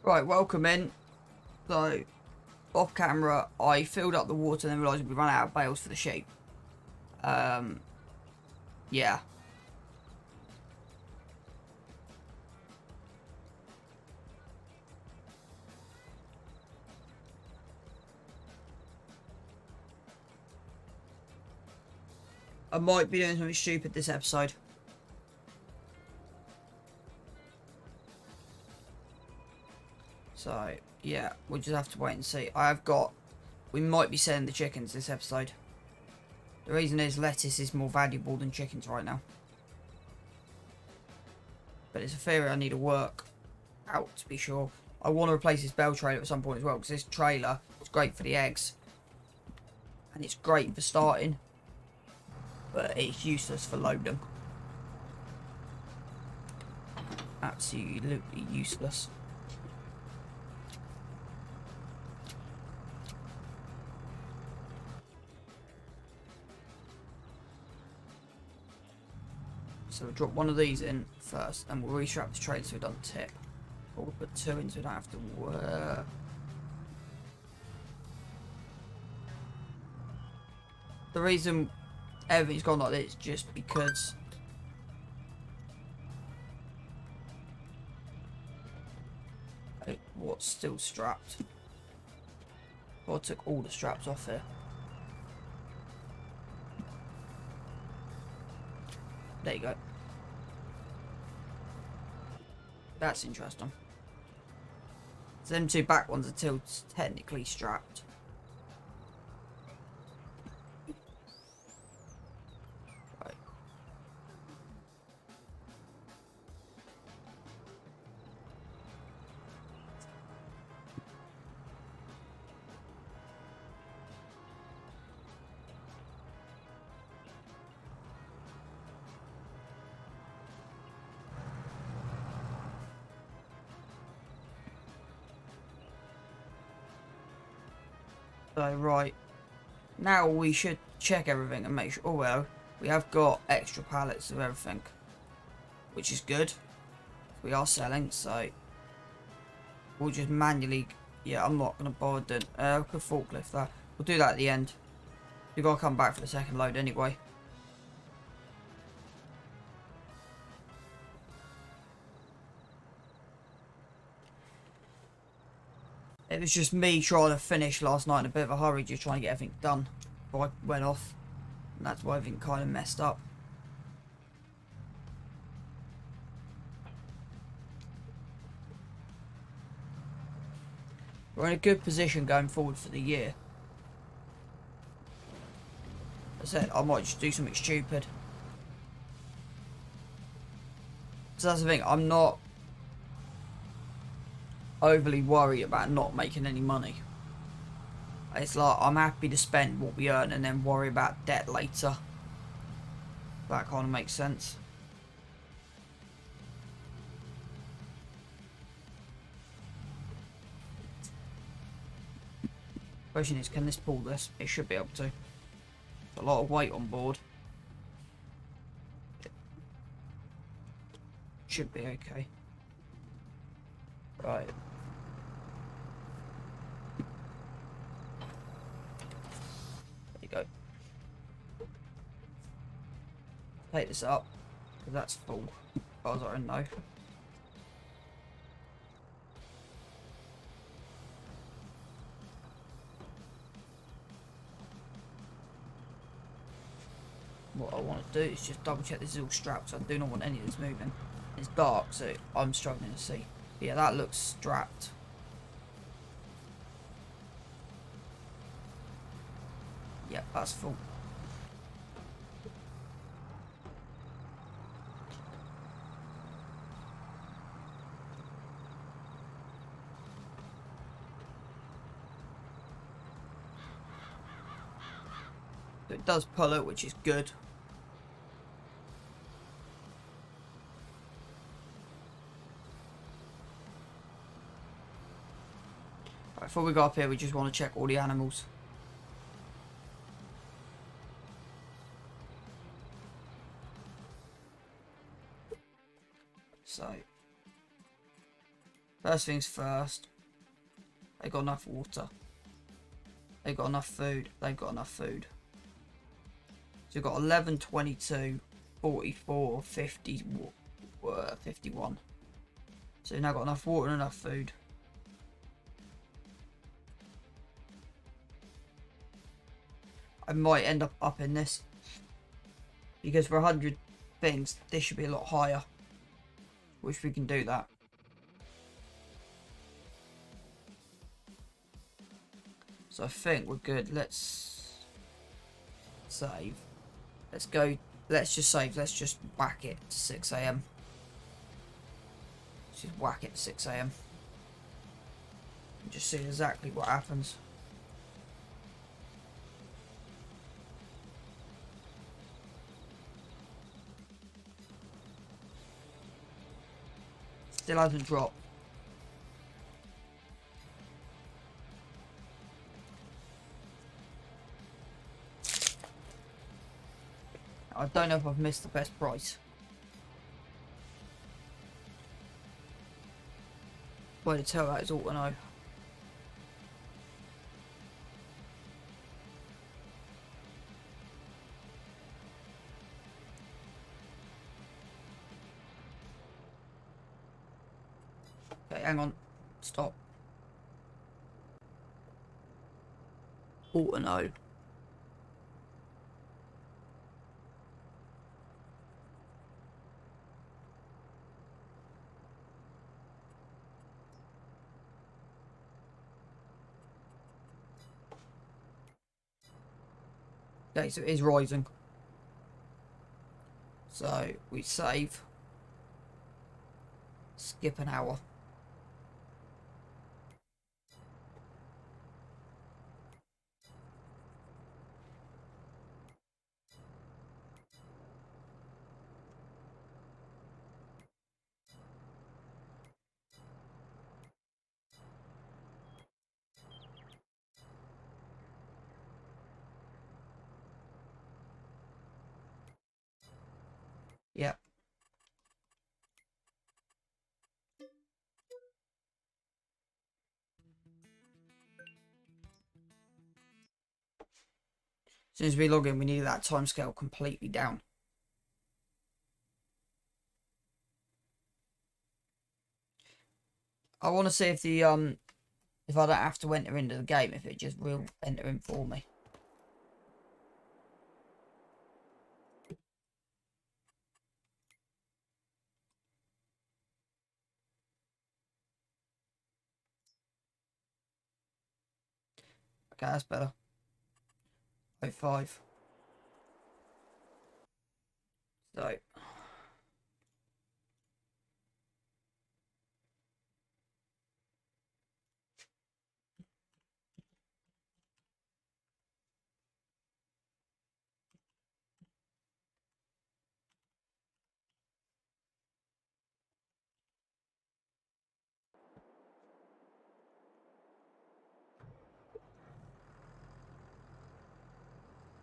Right, welcome in. So, off camera, I filled up the water and then realised we ran out of bales for the sheep. Yeah. I might be doing something stupid this episode. So, yeah, we'll just have to wait and see. We might be selling the chickens this episode. The reason is lettuce is more valuable than chickens right now. But it's a theory I need to work out to be sure. I want to replace this bale trailer at some point as well, because this trailer is great for the eggs. And it's great for starting. But it's useless for loading. Absolutely useless. So we'll drop one of these in first, and we'll restrap the trailer so we don't tip. Or we'll put two in so we don't have to work. The reason everything's gone like this is just because what's still strapped. Well, I took all the straps off here. There you go. That's interesting. So them two back ones are still technically strapped. Right. So, right. Now we should check everything and make sure. Oh, well, we have got extra pallets of everything, which is good. We are selling, so we'll just manually. Yeah, I'm not going to bother doing. I could forklift that. We'll do that at the end. We've got to come back for the second load anyway. It was just me trying to finish last night in a bit of a hurry, just trying to get everything done before I went off. And that's why everything kind of messed up. We're in a good position going forward for the year. As I said, I might just do something stupid. So that's the thing, I'm not overly worried about not making any money. It's like, I'm happy to spend what we earn and then worry about debt later. That kind of makes sense. Question is, can this pull this? It should be able to. A lot of weight on board. Should be okay. Right. There you go. Take this up, because that's full, as far as I know. What I want to do is just double check this is all strapped, so I do not want any of this moving. It's dark, so I'm struggling to see. But yeah, that looks strapped. Yeah, that's full. So it does pull it, which is good. Right, before we go up here, we just want to check all the animals. So First things first. They got enough water. They got enough food. They've got enough food. So we've got 11, 22, 44, 50, 51. So we've now got enough water and enough food. I might end up upping this. Because for 100 things, this should be a lot higher. Which we can do that. So I think we're good. Let's save. Let's go. Let's just save. Let's just whack it to 6 AM. Just whack it to 6 AM. And just see exactly what happens. Still hasn't dropped. I don't know if I've missed the best price. Way to tell that is auto no. Okay, hang on. Stop. Auto no. Okay, so it is rising. So we save. Skip an hour. Yep. As soon as we log in, we need that timescale completely down. I want to see if the if I don't have to enter into the game, if it just will enter in for me. Okay, that's better. 05. So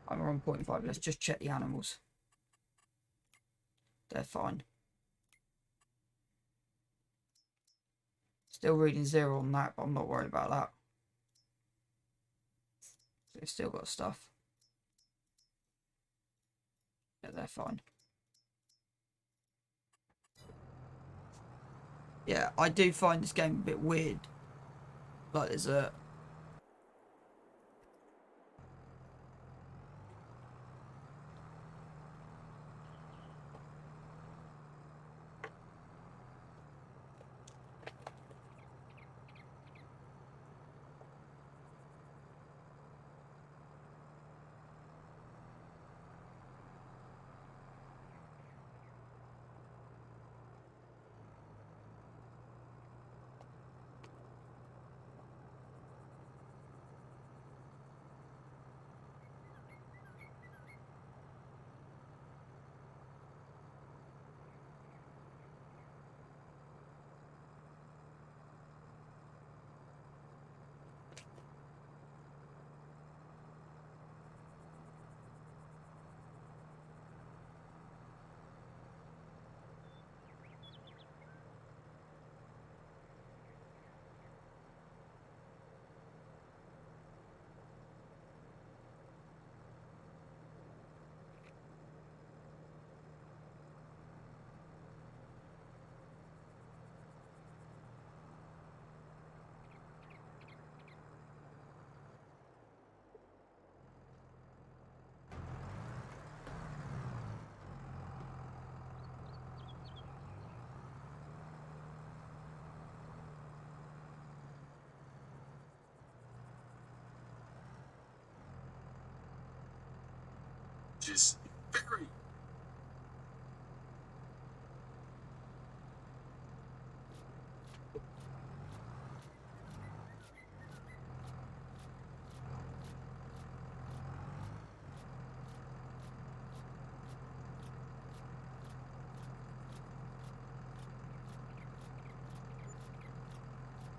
I'm on 0.5. Let's just check the animals. They're fine. Still reading 0 on that, but I'm not worried about that. They've still got stuff. Yeah, they're fine. Yeah, I do find this game a bit weird. Like there's a... challenges. Very.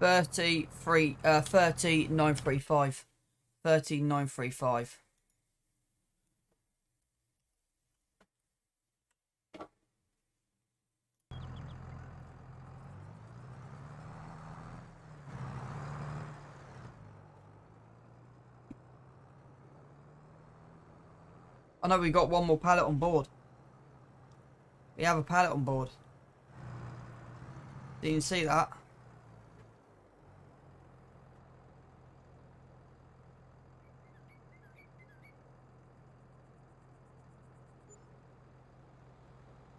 $39.35. 39.35. I know we got one more pallet on board. We have a pallet on board. Didn't you see that?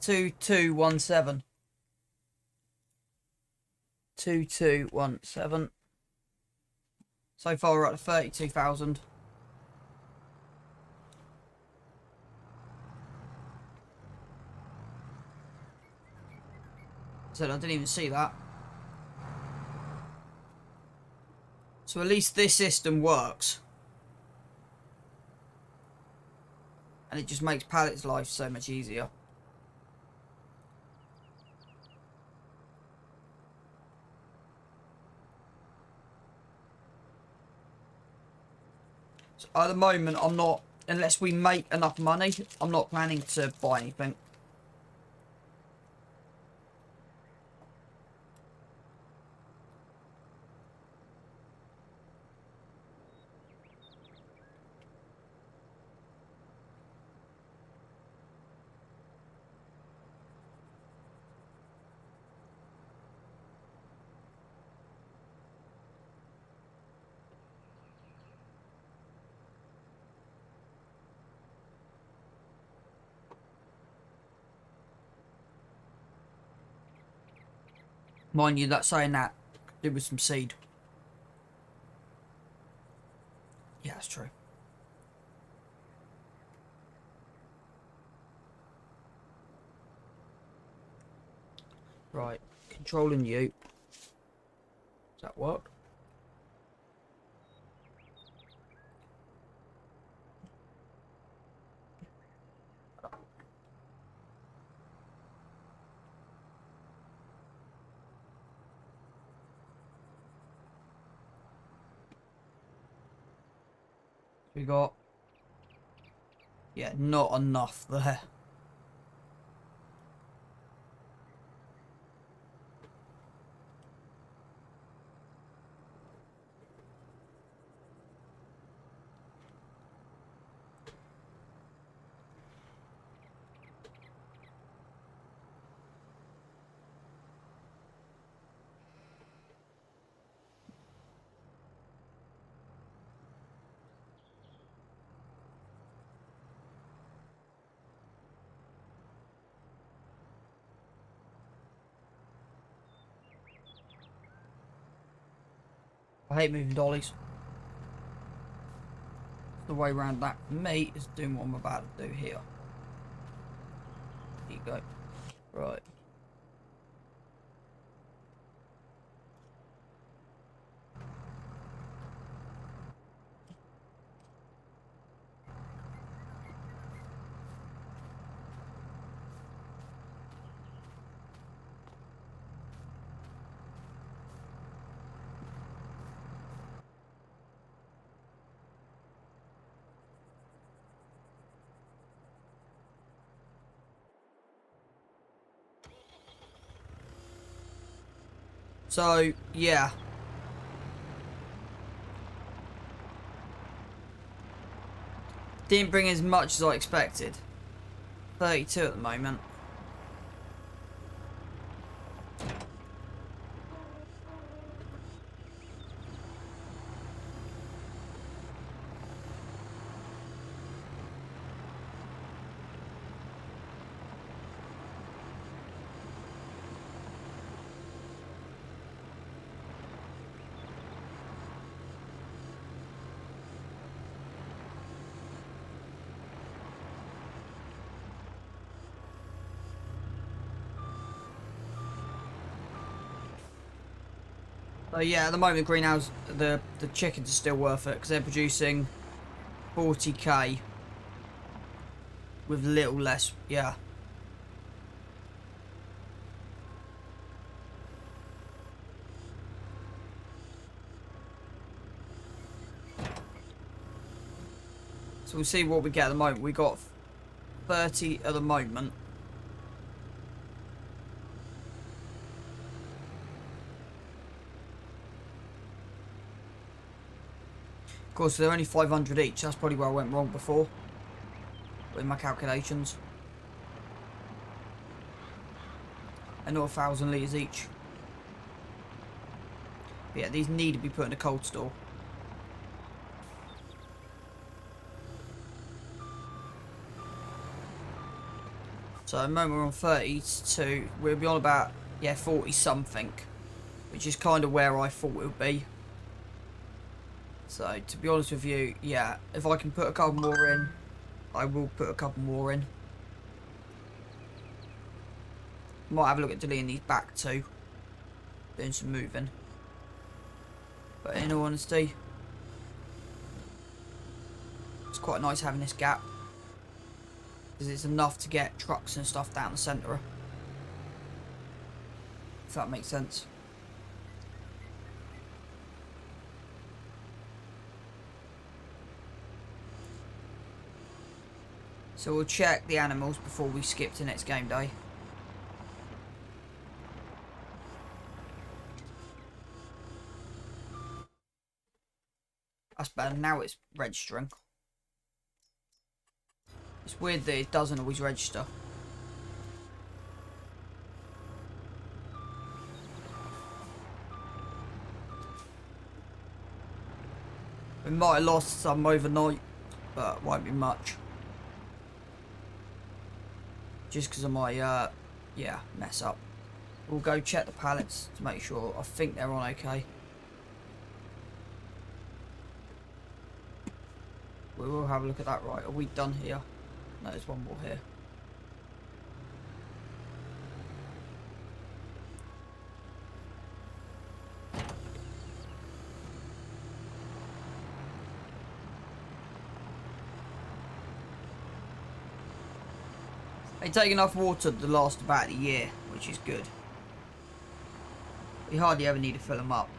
Two two 2217. So far we're at 32,000. So I didn't even see that. So at least this system works. And it just makes pallets' life so much easier. So at the moment, I'm not, unless we make enough money, I'm not planning to buy anything. Mind you, that saying that, do with some seed. Yeah, that's true. Right, controlling you. Does that work? We got... Yeah, not enough there. I hate moving dollies. The way around that for me is doing what I'm about to do here. There you go. Right. So, yeah. Didn't bring as much as I expected. 32 at the moment. So yeah, at the moment the greenhouse, the chickens are still worth it because they're producing 40k with little less. Yeah. So we'll see what we get at the moment. We got 30 at the moment. Of course, they're only 500 each. That's probably where I went wrong before with my calculations. And not 1,000 litres each. But yeah, these need to be put in a cold store. So at the moment we're on 32. We'll be on about, yeah, 40 something. Which is kind of where I thought it would be. So to be honest with you, yeah, if I can put a couple more in, I will put a couple more in. Might have a look at deleting these back too. Doing some moving. But in all honesty, it's quite nice having this gap. Because it's enough to get trucks and stuff down the centre. If that makes sense. So we'll check the animals before we skip to next game day. That's better. Now it's registering. It's weird that it doesn't always register. We might have lost some overnight, but it won't be much. Just because of my, yeah, mess up. We'll go check the pallets to make sure. I think they're on okay. We will have a look at that. Right, are we done here? No, there's one more here. They take enough water to last about a year, which is good. We hardly ever need to fill them up.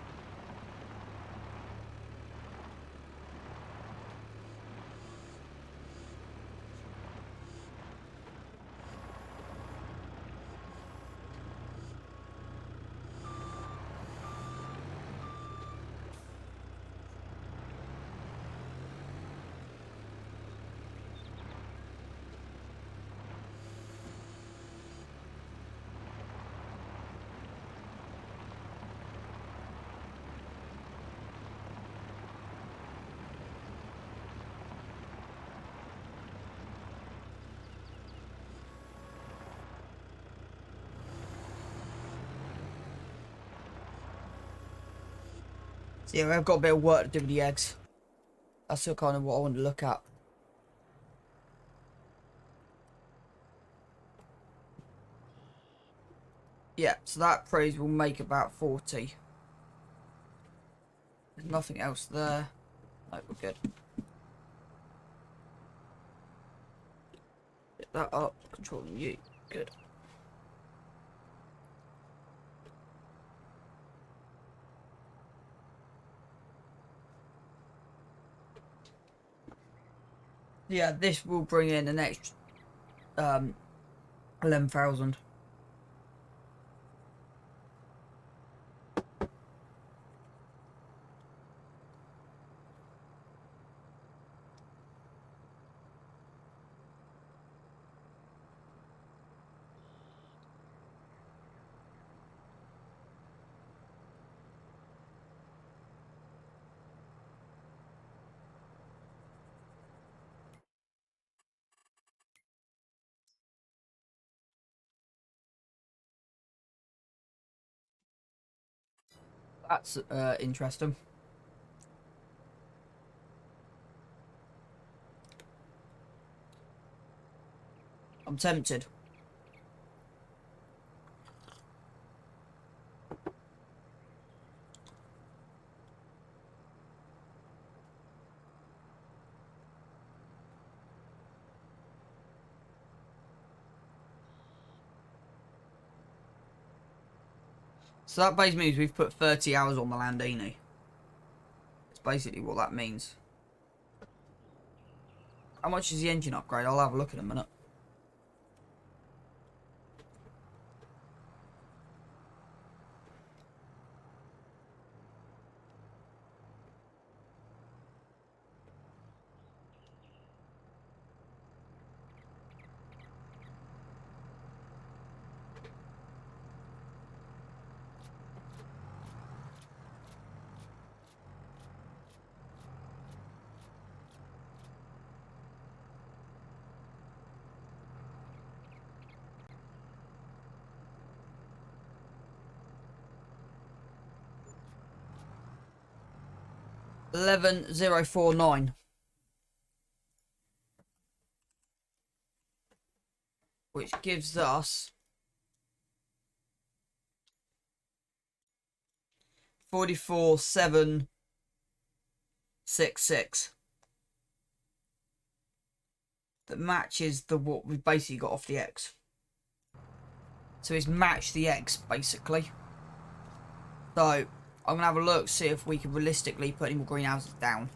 So yeah, I've got a bit of work to do with the eggs. That's still kind of what I want to look at. Yeah, so that praise will make about 40. There's nothing else there. No, we're good. Get that up. Controlling you. Good. Yeah, this will bring in an extra 11,000. That's interesting. I'm tempted. So that basically means we've put 30 hours on the Landini. It's basically what that means. How much is the engine upgrade? I'll have a look in a minute. $11,049, which gives us 44,766. That matches the what we've basically got off the X. So it's matched the X basically. So I'm gonna have a look, see if we can realistically put any more greenhouses down.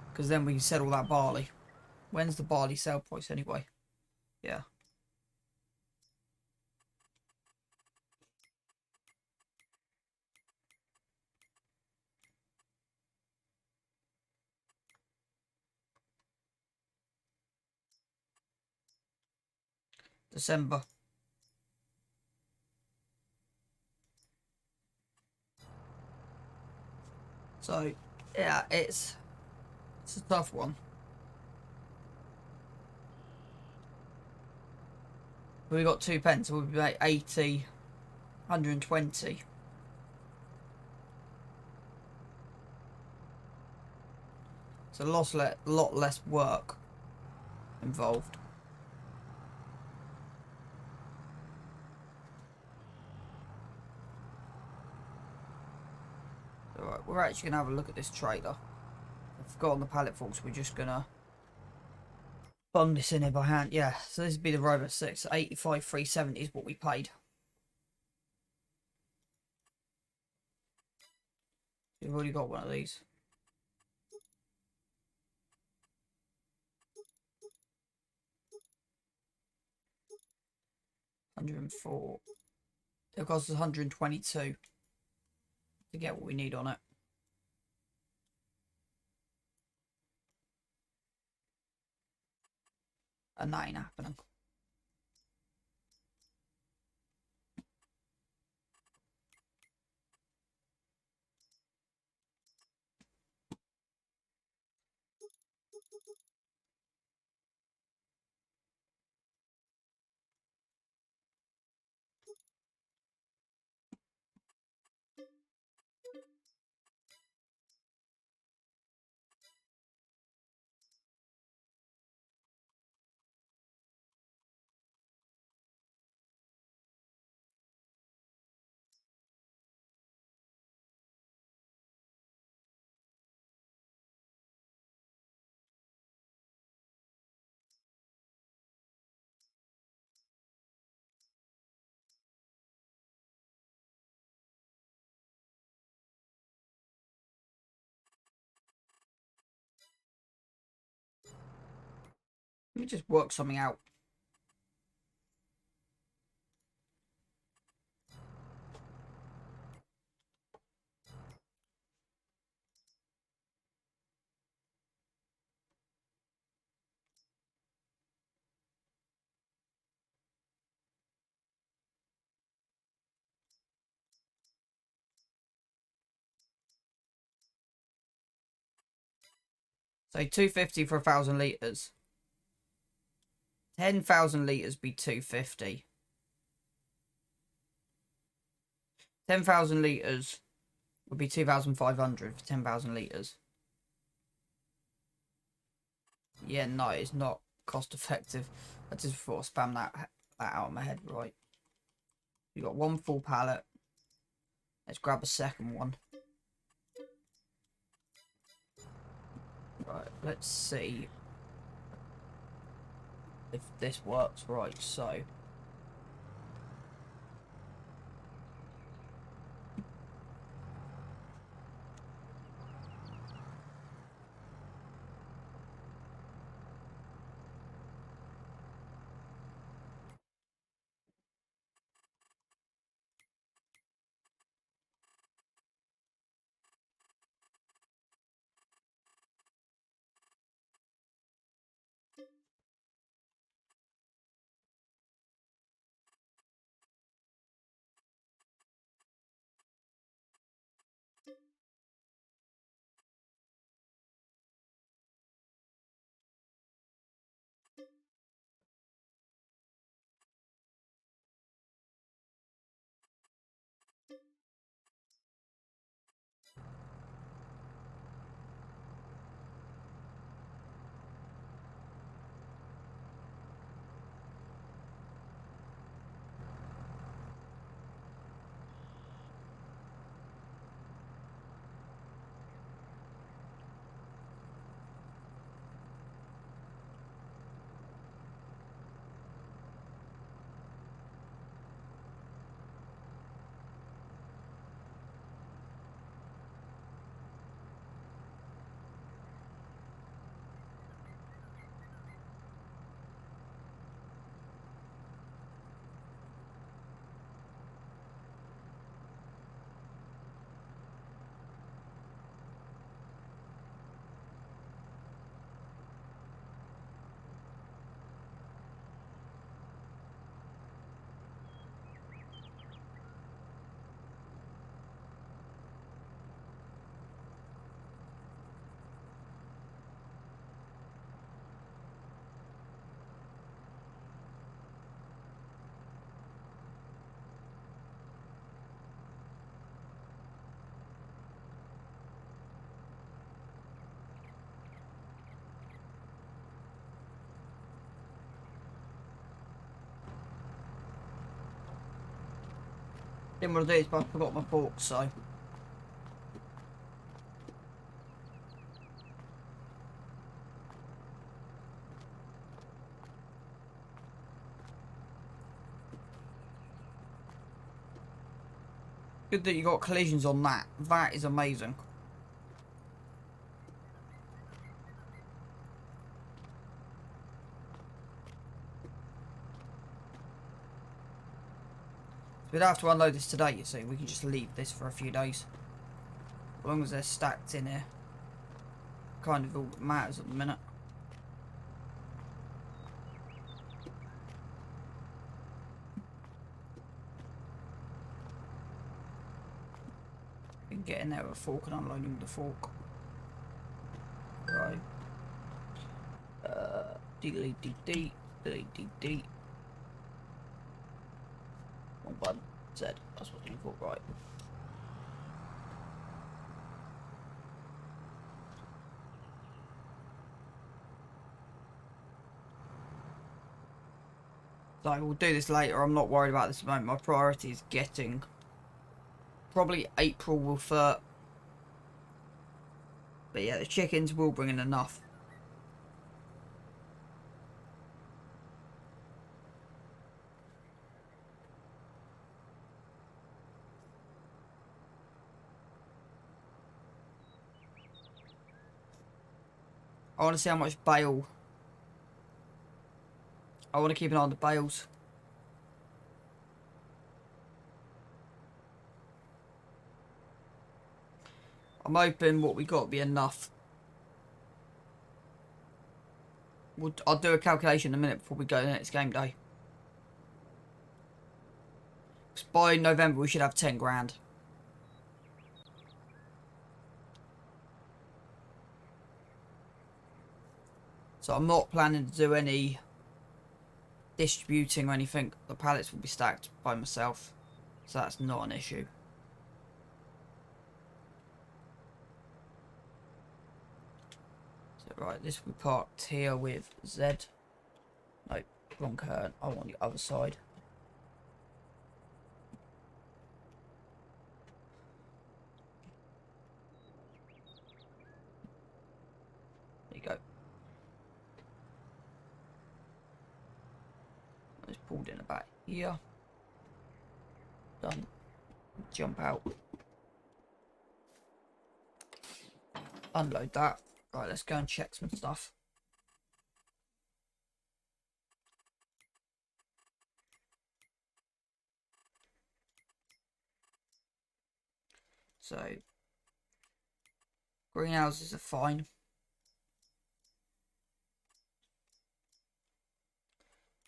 Because then we can sell all that barley. When's the barley sale price anyway? Yeah. December. So yeah, it's a tough one. We got 2 pence, so we'll be about 80, 120. It's a lot less work involved. Alright, we're actually gonna have a look at this trader. I've forgotten the pallet forks, we're just gonna bung this in here by hand. Yeah, so this would be the Rover 6. 85,370 is what we paid. We've already got one of these. $104. It costs us 122 to get what we need on it. And that ain't happening. Let me just work something out. So 250 for 1,000 litres. 10,000 litres be 250. 10,000 litres would be 2,500 for 10,000 litres. Yeah, no, it's not cost effective. I just thought I spam that out of my head, right? We got one full pallet. Let's grab a second one. Right, let's see if this works. Right, so Didn't want to do this, but I forgot my fork, so. Good that you got collisions on that. That is amazing. We don't have to unload this today, you see. We can just leave this for a few days. As long as they're stacked in here. Kind of all that matters at the minute. We can get in there with a fork and unload them with a fork. Right. Delete, delete, delete, delete. Wrong button. Z. That's what you thought, right. So we'll do this later. I'm not worried about this at the moment. My priority is getting probably April will fur. But yeah, the chickens will bring in enough. I want to see how much bale. I want to keep an eye on the bales. I'm hoping what we got will be enough. I'll do a calculation in a minute before we go to the next game day. Because by November we should have 10 grand. So I'm not planning to do any distributing or anything. The pallets will be stacked by myself. So that's not an issue. So right, this will be parked here with Z. Nope, wrong turn. I want the other side. There you go. I just pulled in about here. Done. Jump out. Unload that. Right, let's go and check some stuff. So, greenhouses are fine.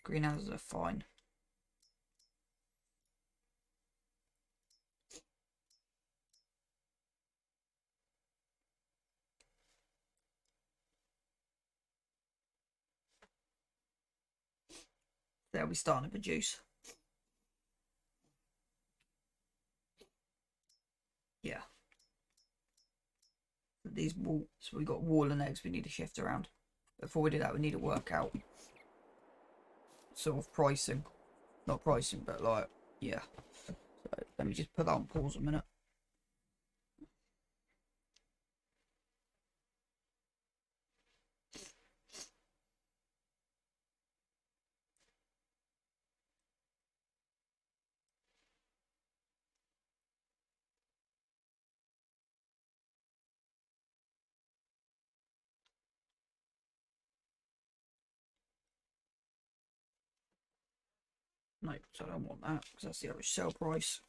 Greenhouses are fine. They'll be starting to produce. Yeah. These walls, so we've got wall and eggs we need to shift around. Before we do that, we need to work out sort of pricing. Not pricing, but like, yeah. So let me just put that on pause a minute. No, so I don't want that because that's the average sale price.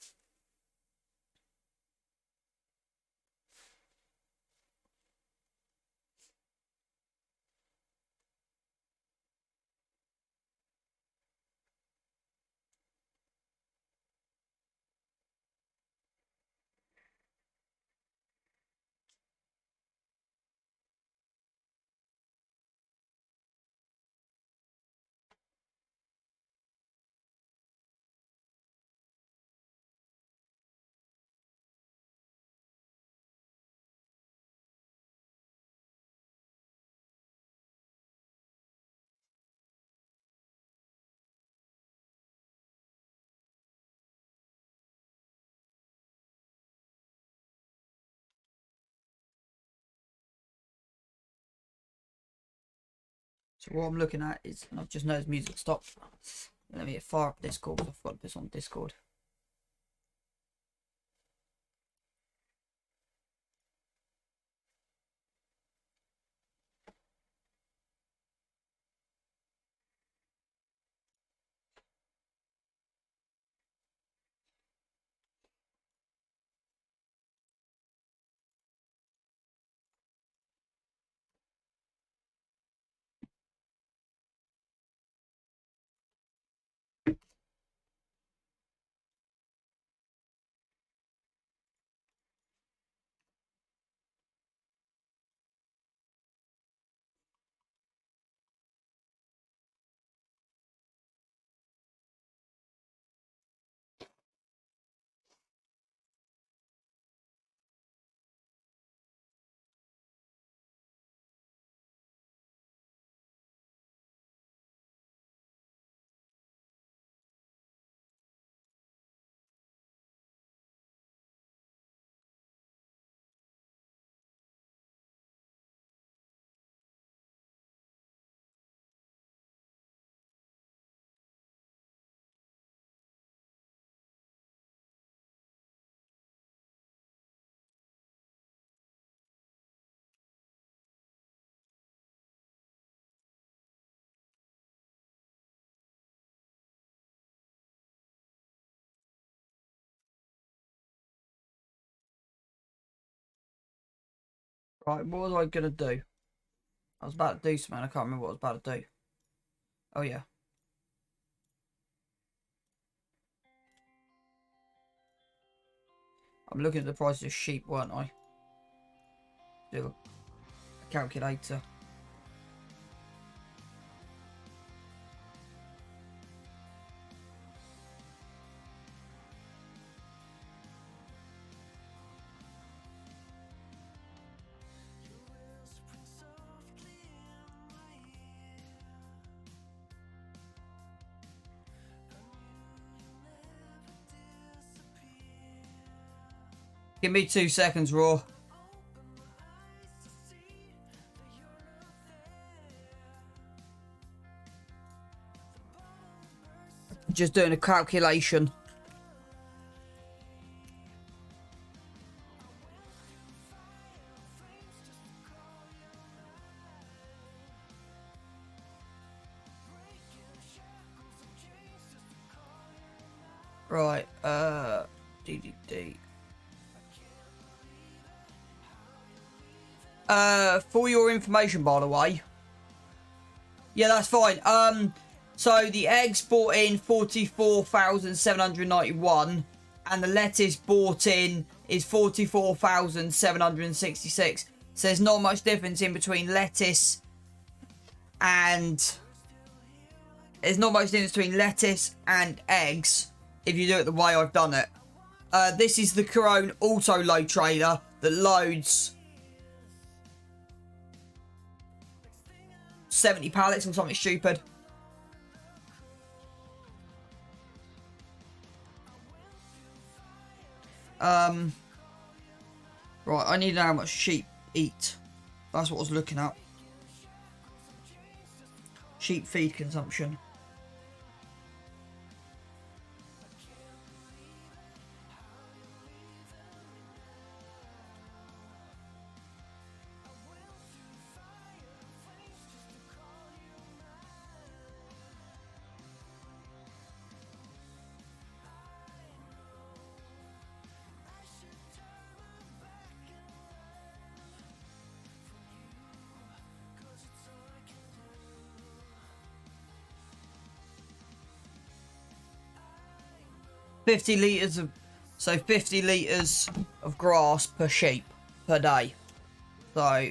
So what I'm looking at is, and I've just noticed music stopped. Let me fire up Discord because I've got this on Discord. Right, what was I gonna do? I was about to do something. I can't remember what I was about to do. Oh yeah. I'm looking at the price of sheep, weren't I? Do a calculator. Give me 2 seconds, Raw. Just doing a calculation. Right, DDD. For your information, by the way. Yeah, that's fine. So the eggs bought in 44,791, and the lettuce bought in is 44,766. So there's not much difference in between lettuce and eggs if you do it the way I've done it. This is the Corone auto load trailer that loads 70 pallets or something stupid. Right, I need to know how much sheep eat. That's what I was looking at. Sheep feed consumption. So 50 litres of grass per sheep per day. So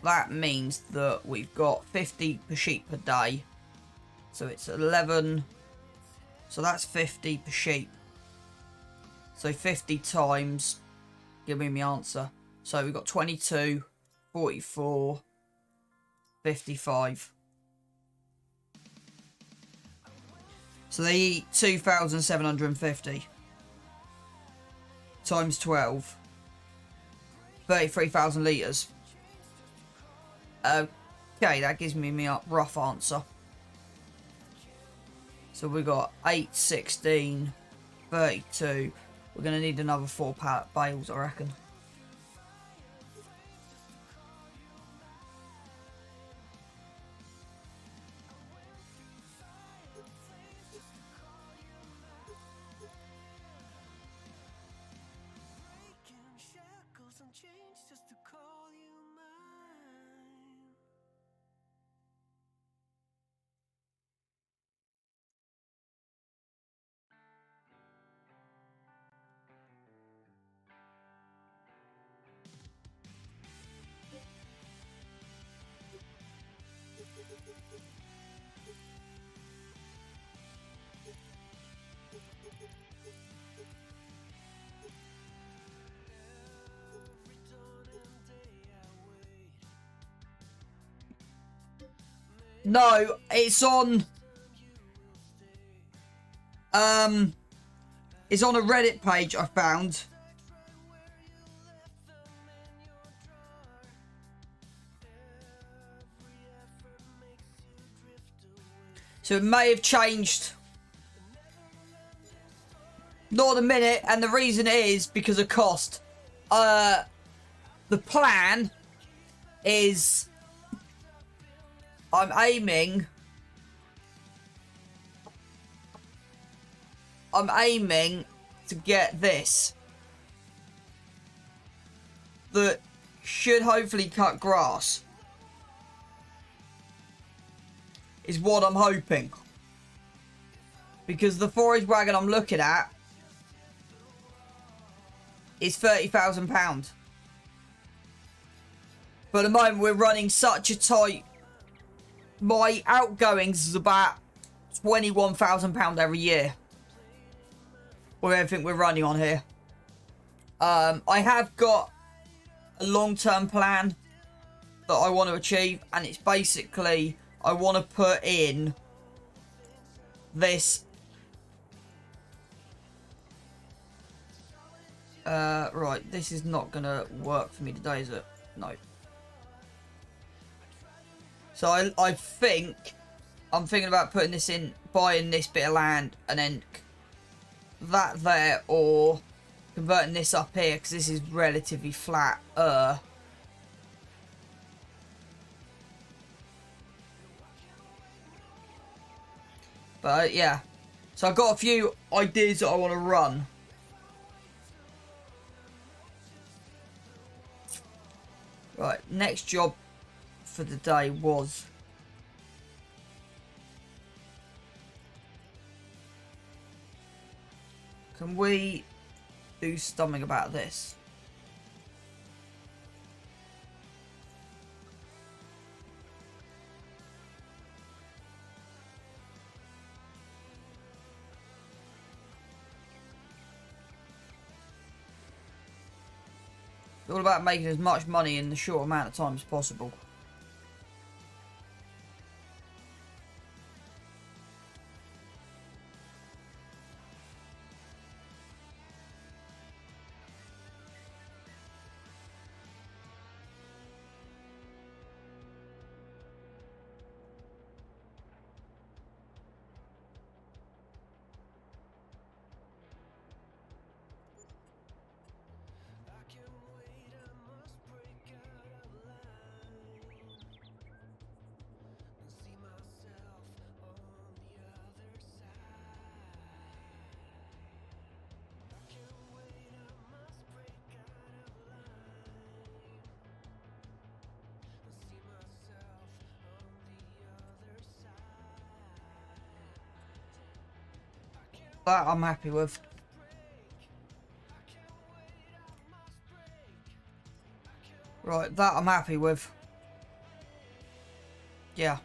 that means that we've got 50 per sheep per day. So it's 11. So that's 50 per sheep. So 50 times, give me my answer. So we've got 22, 44, 55. So they eat 2,750 times 12, 33,000 litres. Okay, that gives me a rough answer. So we got 8, 16, 32. We're going to need another 4 pallet bales, I reckon. No, it's on... It's on a Reddit page I found. So it may have changed. Not a minute, and the reason is because of cost. The plan is I'm aiming to get this that should hopefully cut grass, is what I'm hoping, because the forage wagon I'm looking at is £30,000. But at the moment we're running such a tight... My outgoings is about £21,000 every year with everything we're running on here. I have got a long-term plan that I want to achieve, and it's basically I want to put in this. Right, this is not gonna work for me today, is it? No. So I think I'm thinking about putting this in, buying this bit of land, and then that there, or converting this up here, because this is relatively flat. But yeah, so I've got a few ideas that I want to run. Right, next job for the day was can we do something about this? It's all about making as much money in the short amount of time as possible. That I'm happy with. Right, that I'm happy with. Yeah.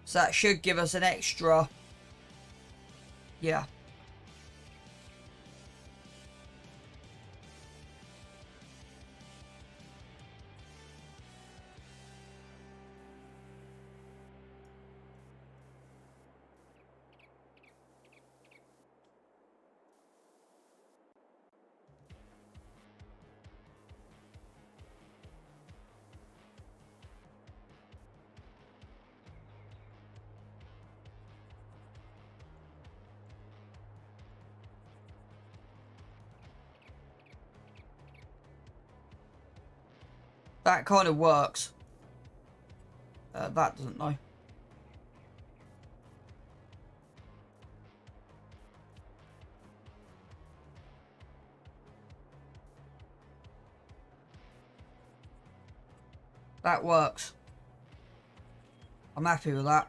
So that should give us an extra. Yeah. That kind of works. That doesn't know. That works. I'm happy with that.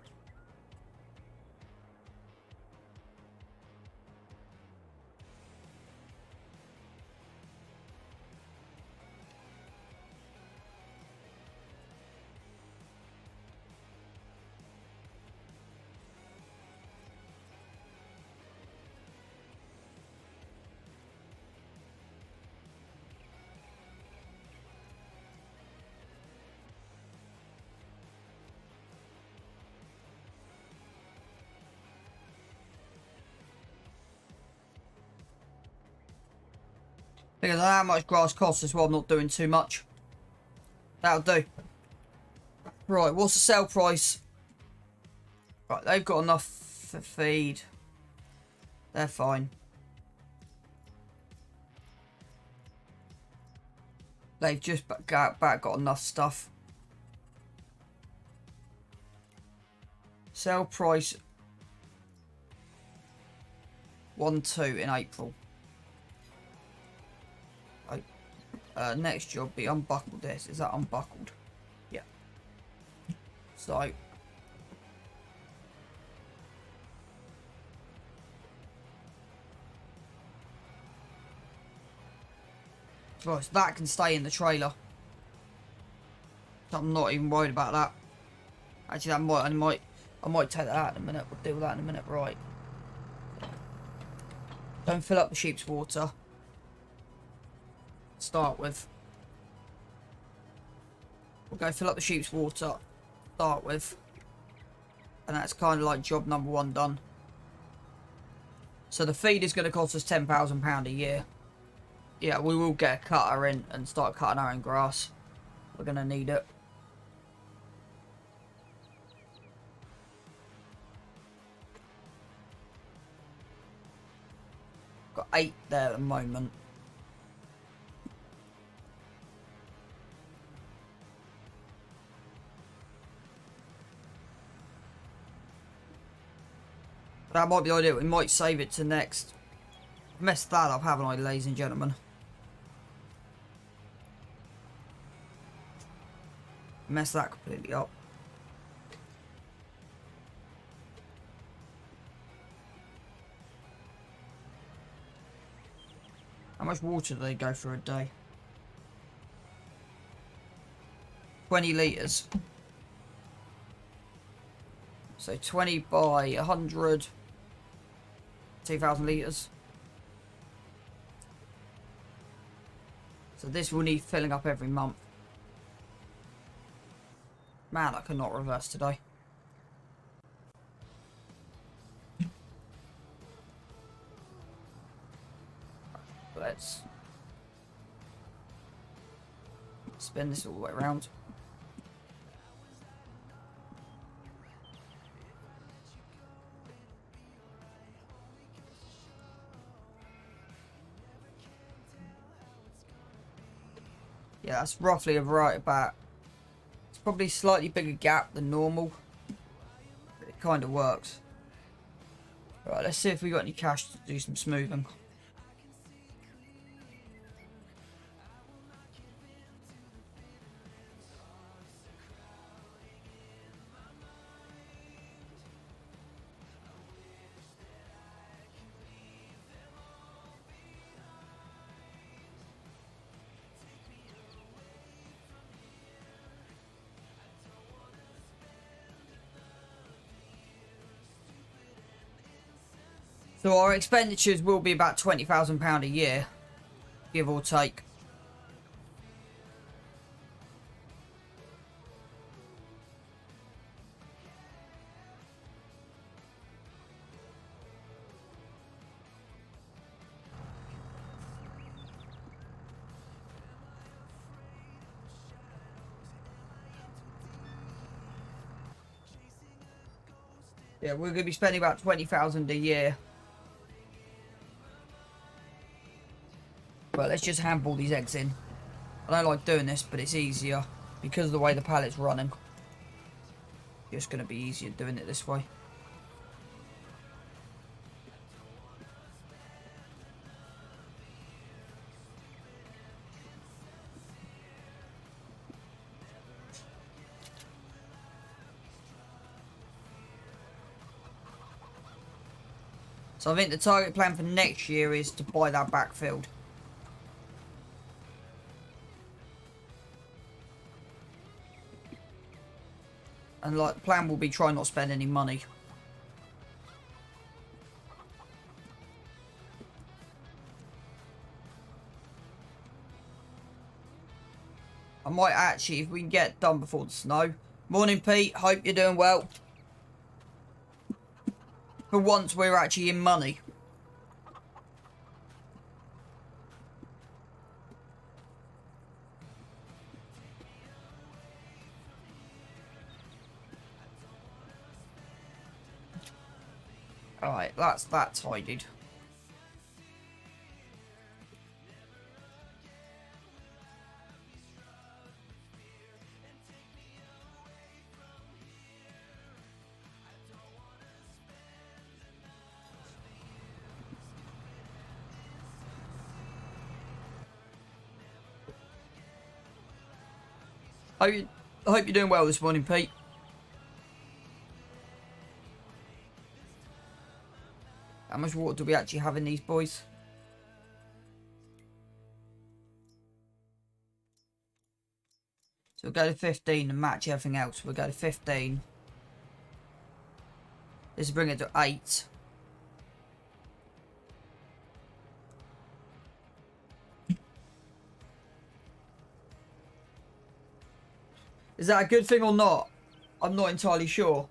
Because how much grass costs as well, I'm not doing too much. That'll do. Right, what's the sell price? Right, they've got enough for feed. They're fine. They've just got enough stuff. Sell price 1-2 in April. Next job be unbuckle this. Is that unbuckled? Yeah. So right, so that can stay in the trailer. So I'm not even worried about that. Actually, I might take that out in a minute. We'll deal with that in a minute. Right. Don't fill up the sheep's water. Start with. We'll go fill up the sheep's water. Start with. And that's kind of like job number 1 done. So the feed is going to cost us £10,000 a year. Yeah, we will get a cutter in and start cutting our own grass. We're going to need it. Got 8 there at the moment. That might be the idea. We might save it to next. Messed that up, haven't I, ladies and gentlemen? Messed that completely up. How much water do they go for a day? 20 litres. So 20 by 100. 2,000 litres. So this will need filling up every month. Man, I cannot reverse today. Let's spin this all the way around. Yeah, that's roughly right about. It's probably a slightly bigger gap than normal. But it kind of works. Right, let's see if we got any cash to do some smoothing. So our expenditures will be about £20,000 a year, give or take. Yeah, we're going to be spending about 20,000 a year. Well, let's just handball these eggs in. I don't like doing this, but it's easier because of the way the pallet's running. Just going to be easier doing it this way. So I think the target plan for next year is to buy that backfield. And like the plan will be try not to spend any money. I might actually, if we can get done before the snow. Morning Pete, hope you're doing well. For once we're actually in money. Alright, that's that tidied. I hope you're doing well this morning, Pete. How much water do we actually have in these boys? So we'll go to 15 and match everything else. We'll go to 15. This will bring it to 8. Is that a good thing or not? I'm not entirely sure.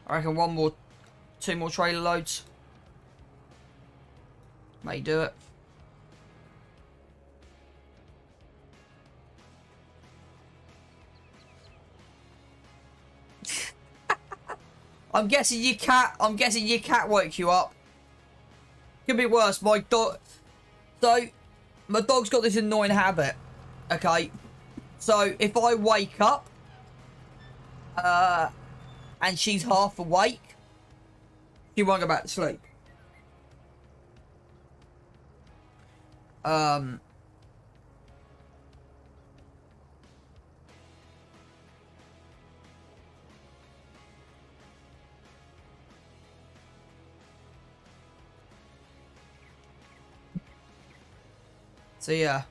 I reckon 2 more trailer loads. May do it. I'm guessing your cat woke you up. Could be worse. My dog. So, my dog's got this annoying habit. Okay. So, if I wake up, and she's half awake, she won't go back to sleep. So yeah.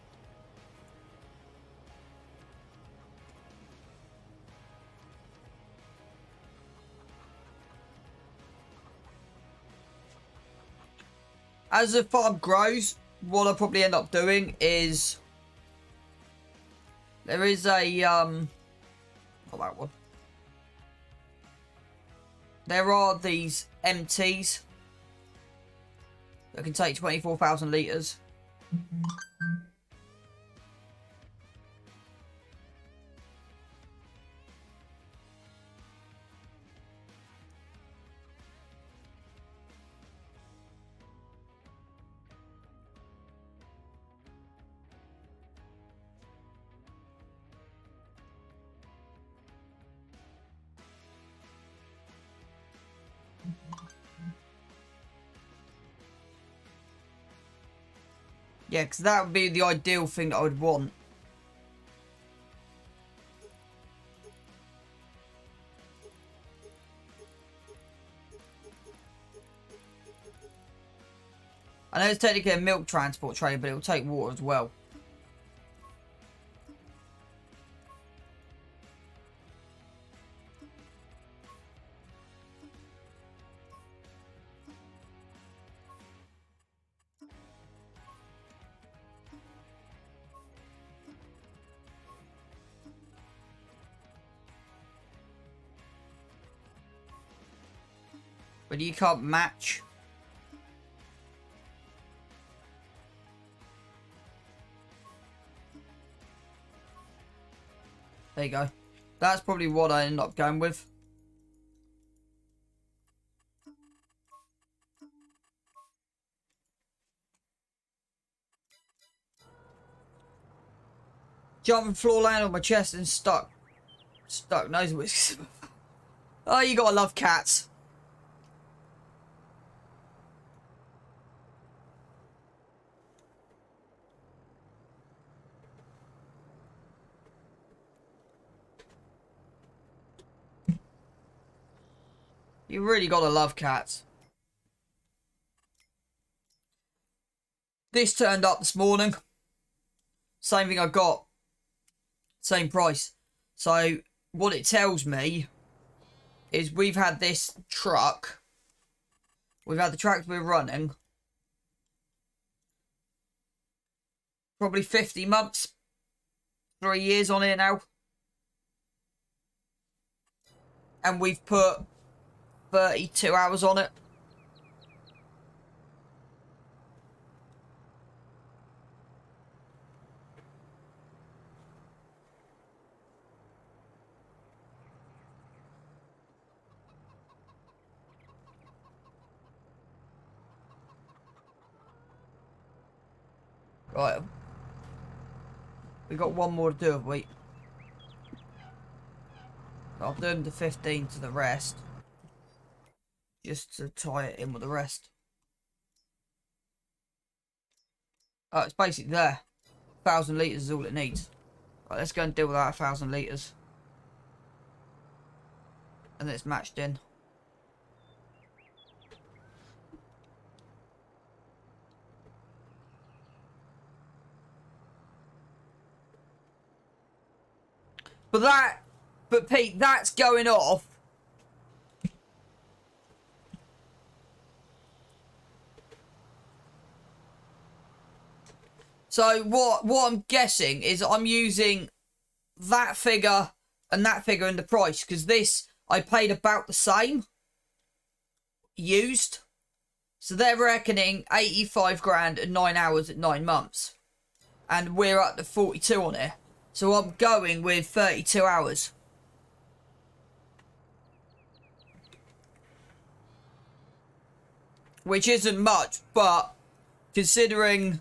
As the farm grows, what I'll probably end up doing is there is a not that one. There are these MTs that can take 24,000 litres. Yeah, because that would be the ideal thing that I would want. I know it's technically a milk transport trailer, but it will take water as well. But you can't match. There you go. That's probably what I end up going with. Jumping floor, land on my chest and stuck. Stuck nose whiskers. Oh, you gotta love cats. You really gotta love cats. This turned up this morning. Same thing I got. Same price. So what it tells me is we've had this truck. We've had the tractor we're running. Probably 50 months. 3 years on it now. And we've put 32 hours on it. Right. We got one more to do, have we? I'll do them to 15 to the rest. Just to tie it in with the rest. Oh, it's basically there. 1,000 litres is all it needs. Right, let's go and deal with that 1,000 litres. And then it's matched in. But Pete, that's going off. So what I'm guessing is I'm using that figure and that figure in the price, because this I paid about the same used. So they're reckoning 85 grand and 9 hours at 9 months. And we're at the 42 on it. So I'm going with 32 hours. Which isn't much, but considering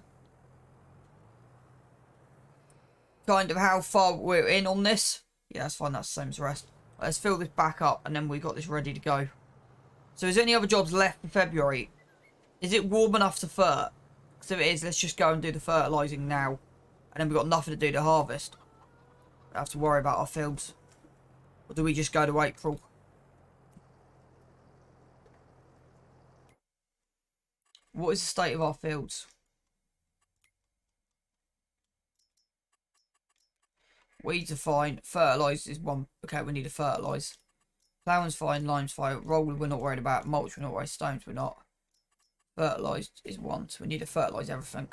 kind of how far we're in on this. Yeah, that's fine. That's the same as the rest. Let's fill this back up and then we got this ready to go. So is there any other jobs left for February? Is it warm enough to fert? Because if it is, let's just go and do the fertilising now. And then we've got nothing to do to harvest. We don't have to worry about our fields. Or do we just go to April? What is the state of our fields? Weeds are fine. Fertilise is one. Okay, we need to fertilise. Ploughing's fine. Lime's fine. Roller we're not worried about. Mulch we're not worried. Stones we're not. Fertilised is one. So we need to fertilise everything.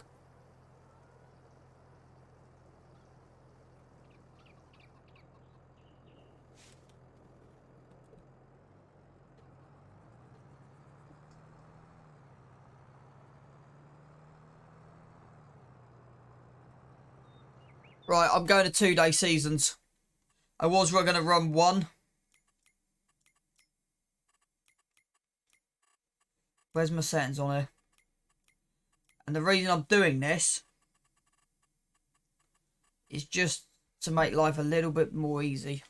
Right, I'm going to 2-day seasons. I was going to run one. Where's my settings on here? And the reason I'm doing this is just to make life a little bit more easy.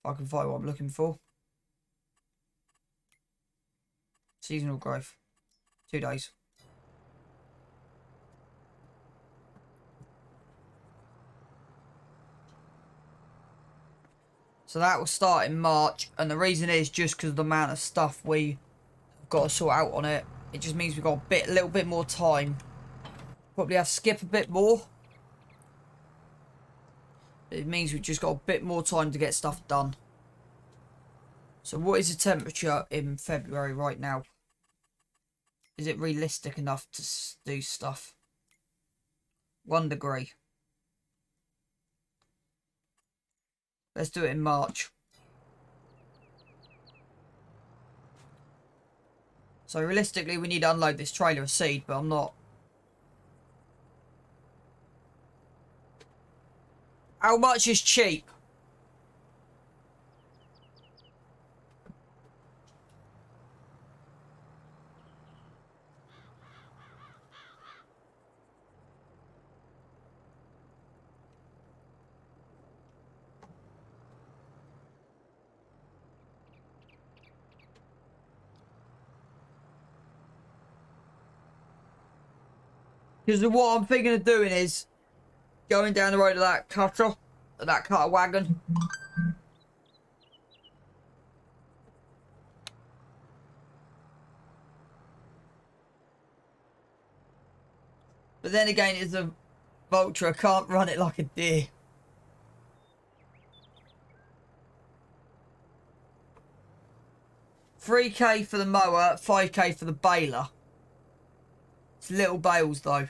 If I can find what I'm looking for. Seasonal growth. 2 days. So that will start in March. And the reason is just because of the amount of stuff we got to sort out on it. It just means we've got a little bit more time. Probably have to skip a bit more. It means we've just got a bit more time to get stuff done. So what is the temperature in February right now? Is it realistic enough to do stuff? 1 degree. Let's do it in March. So realistically, we need to unload this trailer of seed, but I'm not. How much is cheap? Because what I'm thinking of doing is going down the road of that cutter wagon. But then again, it's a vulture. I can't run it like a deer. $3K for the mower, $5K for the baler. It's little bales though.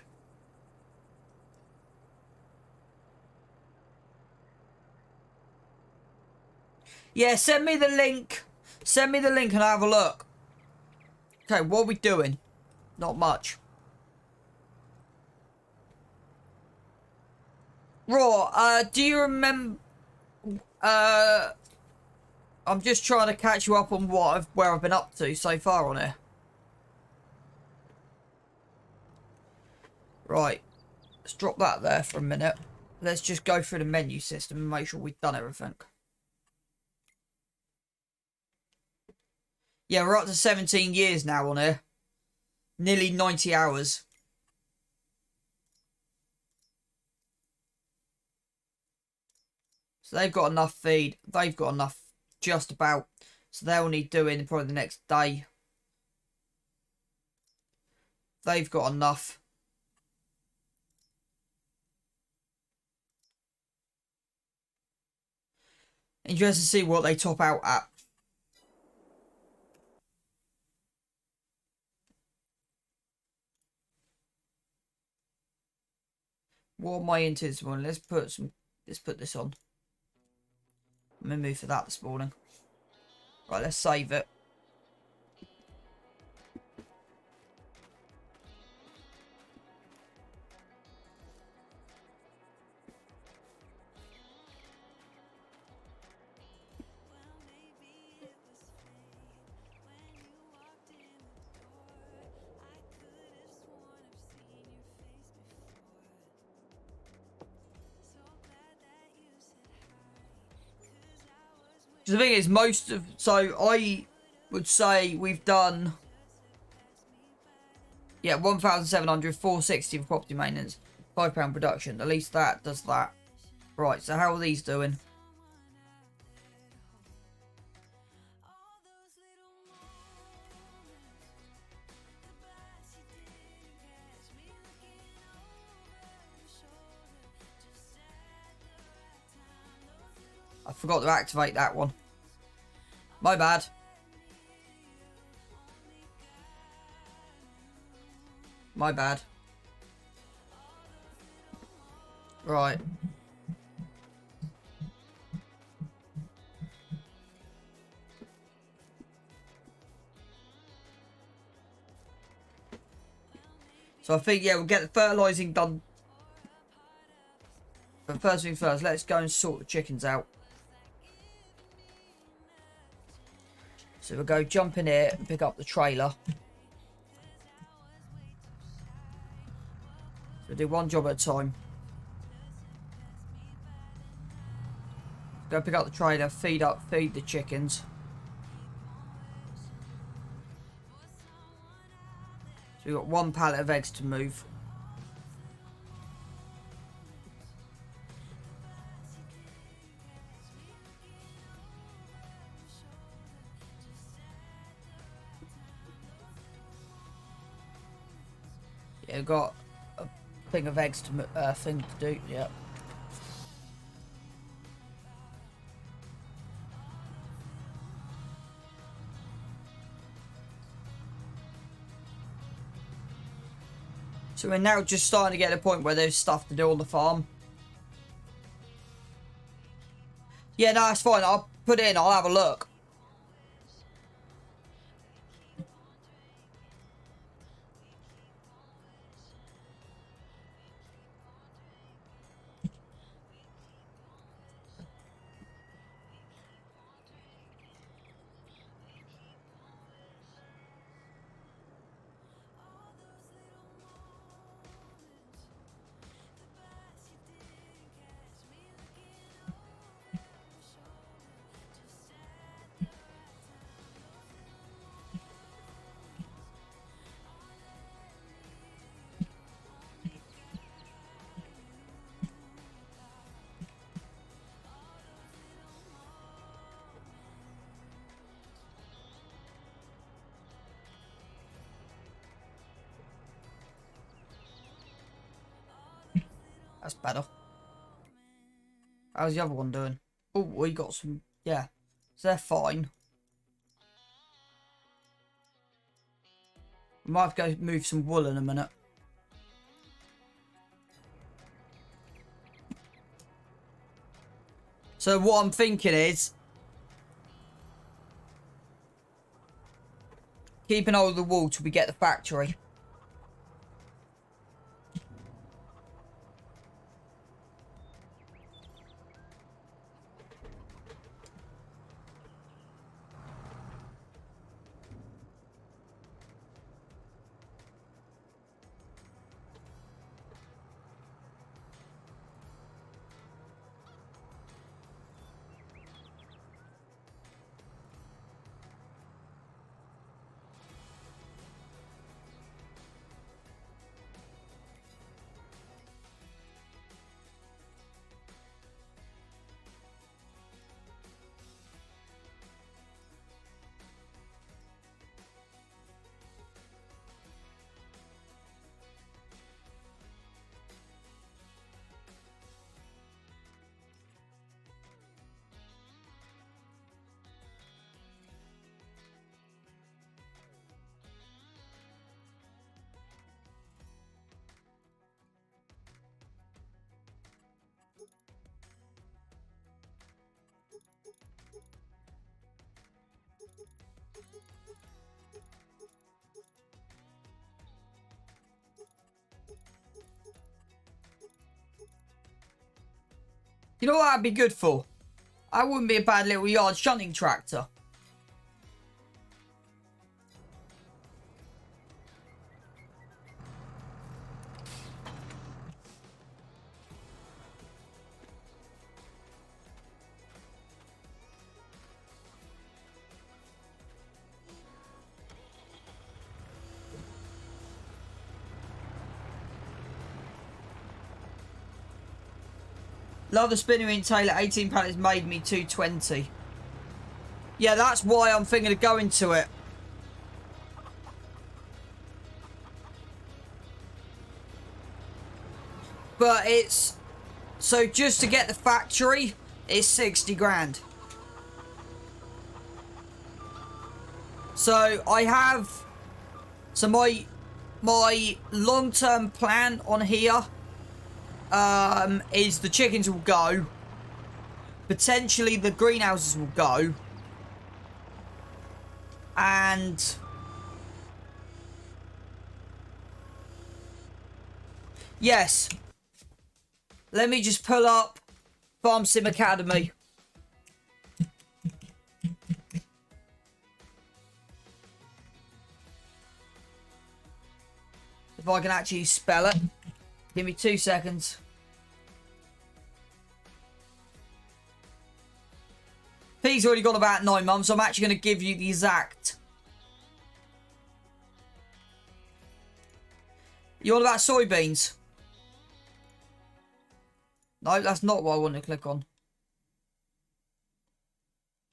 Yeah, send me the link. Send me the link and I'll have a look. Okay, what are we doing? Not much. Raw, do you remember... I'm just trying to catch you up on where I've been up to so far on here. Right. Let's drop that there for a minute. Let's just go through the menu system and make sure we've done everything. Yeah, we're up to 17 years now on here. Nearly 90 hours. So they've got enough feed. They've got enough just about. So they'll need doing probably the next day. They've got enough. Interested to see what they top out at. What am I into this morning? Let's put this on. I'm in the mood for that this morning. Right, let's save it. The thing is, so I would say we've done, yeah, 1,700, 460 for property maintenance, £5 production. At least that does that. Right, so how are these doing? I forgot to activate that one. My bad. My bad. Right. So I think, yeah, we'll get the fertilising done. But first things first, let's go and sort the chickens out. So we'll go jump in here and pick up the trailer. So we'll do one job at a time. Go pick up the trailer, feed the chickens. So we've got one pallet of eggs to move. Yeah, we've got a thing of eggs to do. Yeah. So we're now just starting to get to the point where there's stuff to do on the farm. Yeah, no, it's fine. I'll put it in. I'll have a look. That's better. How's the other one doing? Oh, we got some... Yeah. So they're fine. We might have to go move some wool in a minute. So what I'm thinking is... keep an eye on the wool till we get the factory. You know what I'd be good for? I wouldn't be a bad little yard shunting tractor. Love the spinner in Taylor. 18 pallets made me 220. Yeah, that's why I'm thinking of going to it. But it's... so just to get the factory, it's 60 grand. So I have... so my long-term plan on here... is the chickens will go. Potentially the greenhouses will go. And... yes. Let me just pull up Farm Sim Academy. If I can actually spell it. Give me 2 seconds. Pig's already got about 9 months. So I'm actually going to give you the exact. You on about soybeans? No, that's not what I want to click on.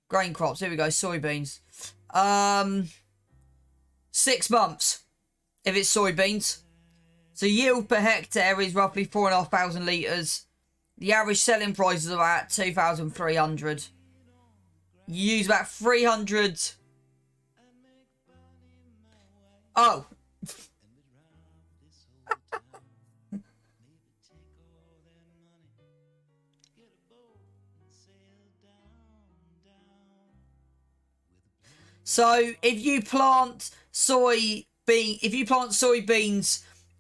Grain crops. Here we go. Soybeans. 6 months. If it's soybeans. So yield per hectare is roughly 4,500 litres. The average selling price is about 2,300. You use about 300. Oh. So if you plant soybeans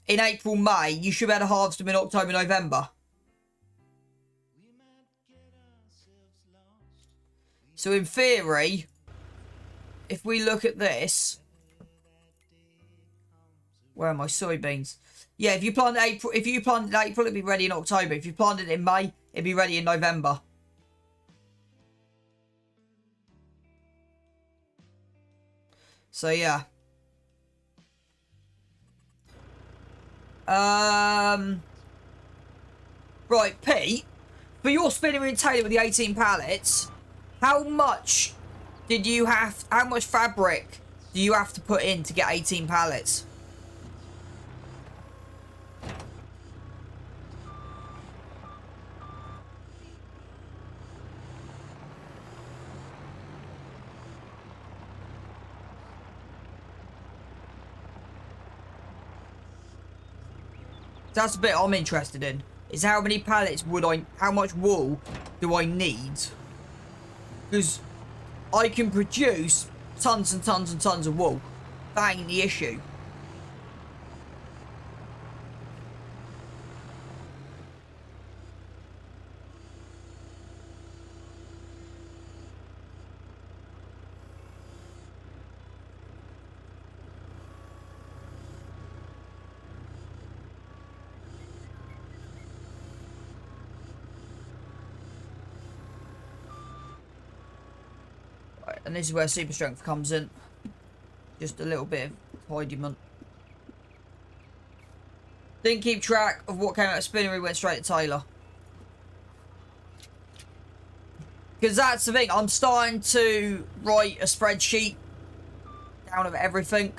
in April, May, you should be able to harvest them in October, November. So in theory, if we look at this, where are my soybeans? Yeah, if you plant in April, it'd be ready in October. If you planted it in May, it'd be ready in November. So yeah. Right, Pete, for your spinner in Taylor with the 18 pallets, how much fabric do you have to put in to get 18 pallets? That's the bit I'm interested in. Is how many pallets how much wool do I need? Because I can produce tons and tons and tons of wool. That ain't the issue. Right, and this is where super strength comes in. Just a little bit of tidiment. Didn't keep track of what came out of Spinnery, went straight to Taylor. Because that's the thing, I'm starting to write a spreadsheet down of everything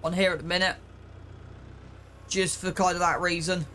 on here at the minute. Just for kind of that reason.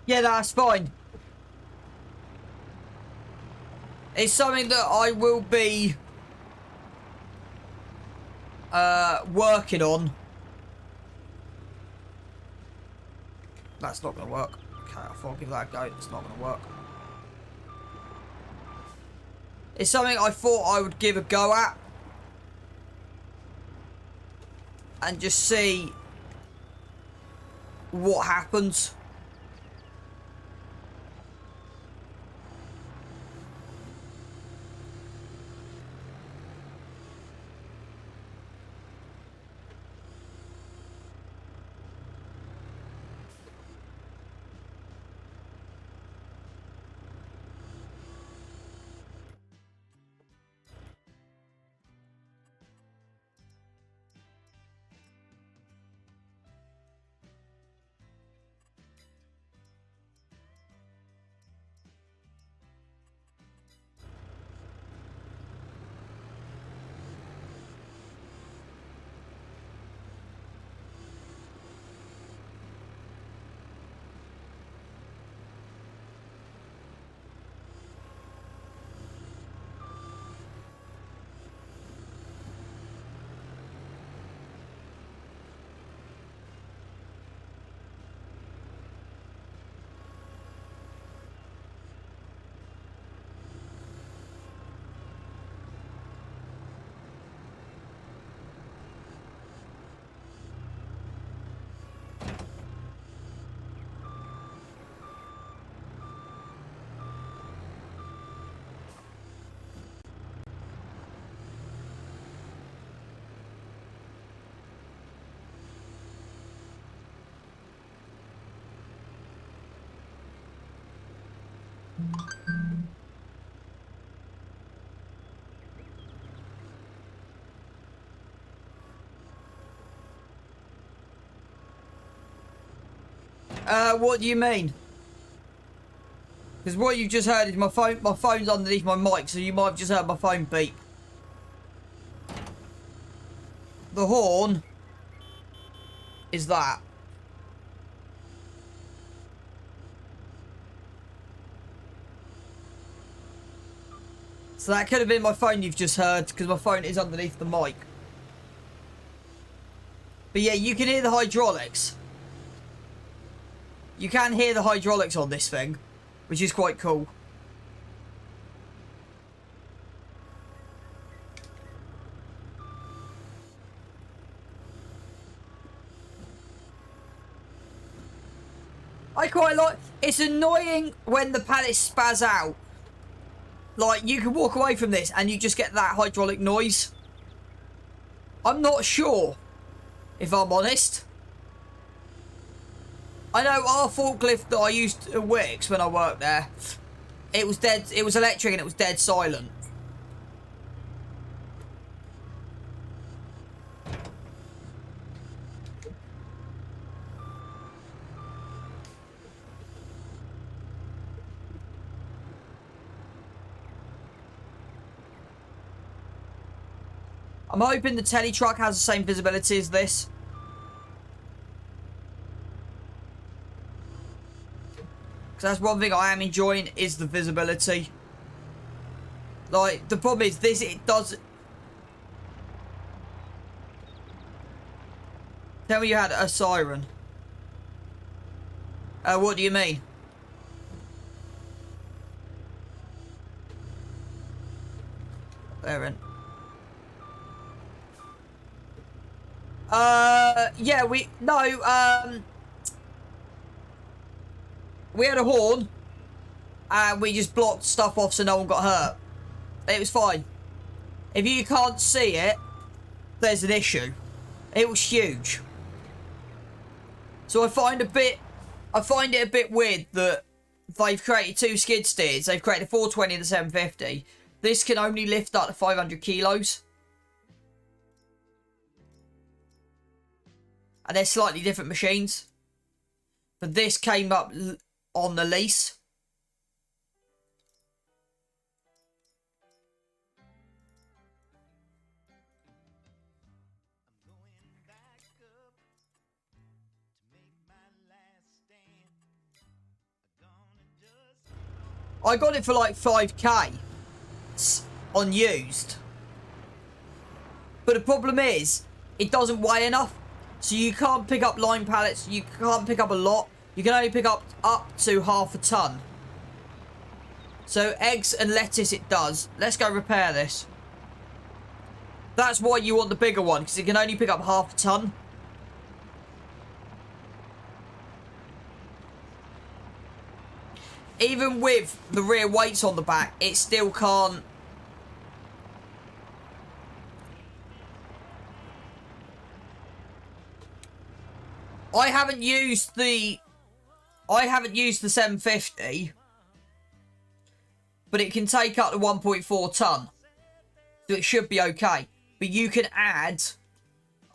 Yeah, that's fine. It's something that I will be working on. That's not going to work. Okay, I thought I'd give that a go. It's not going to work. It's something I thought I would give a go at. And just see what happens. What do you mean? Because what you just heard is my phone. My phone's underneath my mic, so you might have just heard my phone beep. The horn is that. So that could have been my phone you've just heard, because my phone is underneath the mic. But yeah, you can hear the hydraulics. You can hear the hydraulics on this thing, which is quite cool. I quite like... It's annoying when the pallets spaz out. Like, you can walk away from this and you just get that hydraulic noise. I'm not sure, if I'm honest. I know our forklift that I used at Wix when I worked there, it was dead... It was electric and it was dead silent. I'm hoping the telly truck has the same visibility as this. Because that's one thing I am enjoying, is the visibility. Like, the problem is this, it does... Tell me you had a siren. What do you mean? There. Yeah, we had a horn and we just blocked stuff off so no one got hurt. It was fine. If you can't see it, there's an issue. It was huge. So I find it a bit weird that they've created two skid steers. They've created a 420 and a 750. This can only lift up to 500 kilos. And they're slightly different machines. But this came up on the lease. I got it for like 5k on used. But the problem is, it doesn't weigh enough. So you can't pick up line pallets, you can't pick up a lot. You can only pick up to half a ton. So eggs and lettuce it does. Let's go repair this. That's why you want the bigger one, because it can only pick up half a ton. Even with the rear weights on the back, it still can't. I haven't used the 750, but it can take up to 1.4 ton, so it should be okay. But you can add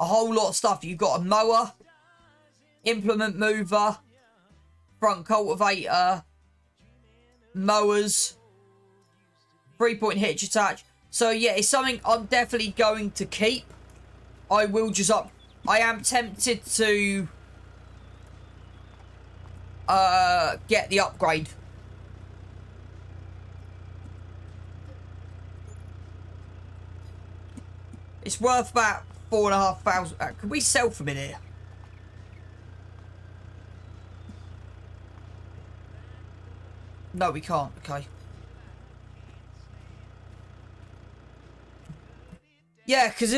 a whole lot of stuff. You've got a mower, implement mover, front cultivator, mowers, 3-point hitch attach. So yeah, it's something I'm definitely going to keep. I will just up. I am tempted to get the upgrade. It's worth about 4,500. Can we sell from in here? No, we can't. Okay. Yeah, because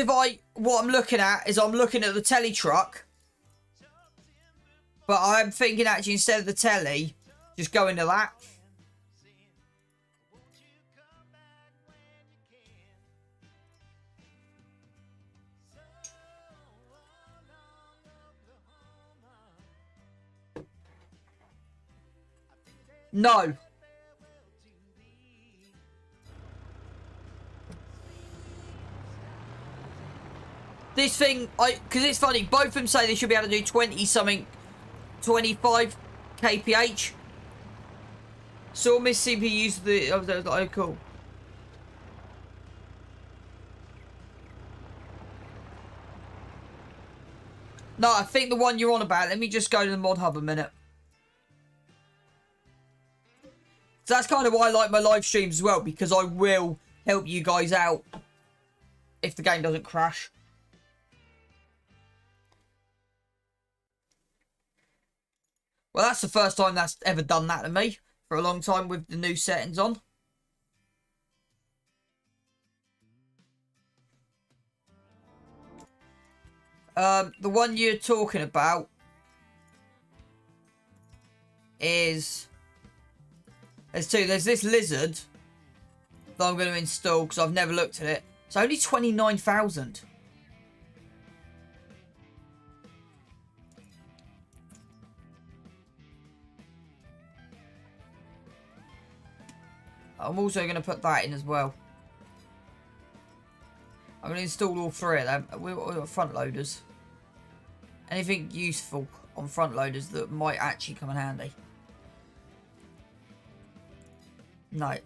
what I'm looking at is I'm looking at the telly truck. But I'm thinking actually instead of the telly, just go into that. No. This thing, because it's funny, both of them say they should be able to do 20-something, 25 kph. Saw Miss CP use the, oh, cool. No, I think the one you're on about, let me just go to the mod hub a minute. So that's kind of why I like my live streams as well, because I will help you guys out if the game doesn't crash. Well, that's the first time that's ever done that to me for a long time with the new settings on. The one you're talking about is... There's two. There's this lizard that I'm going to install because I've never looked at it. It's only 29,000. I'm also going to put that in as well. I'm going to install all three of them. We've got front loaders. Anything useful on front loaders that might actually come in handy? No.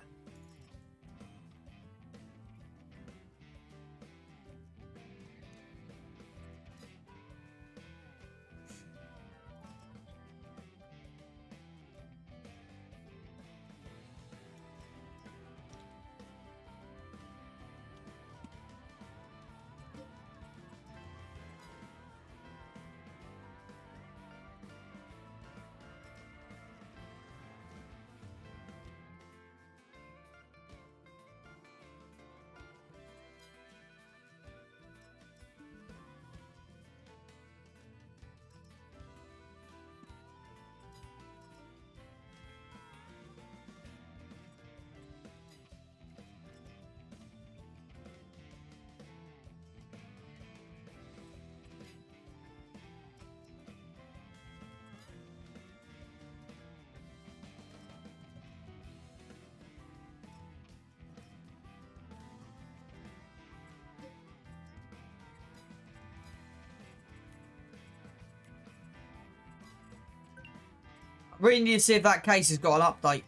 Really need to see if that case has got an update.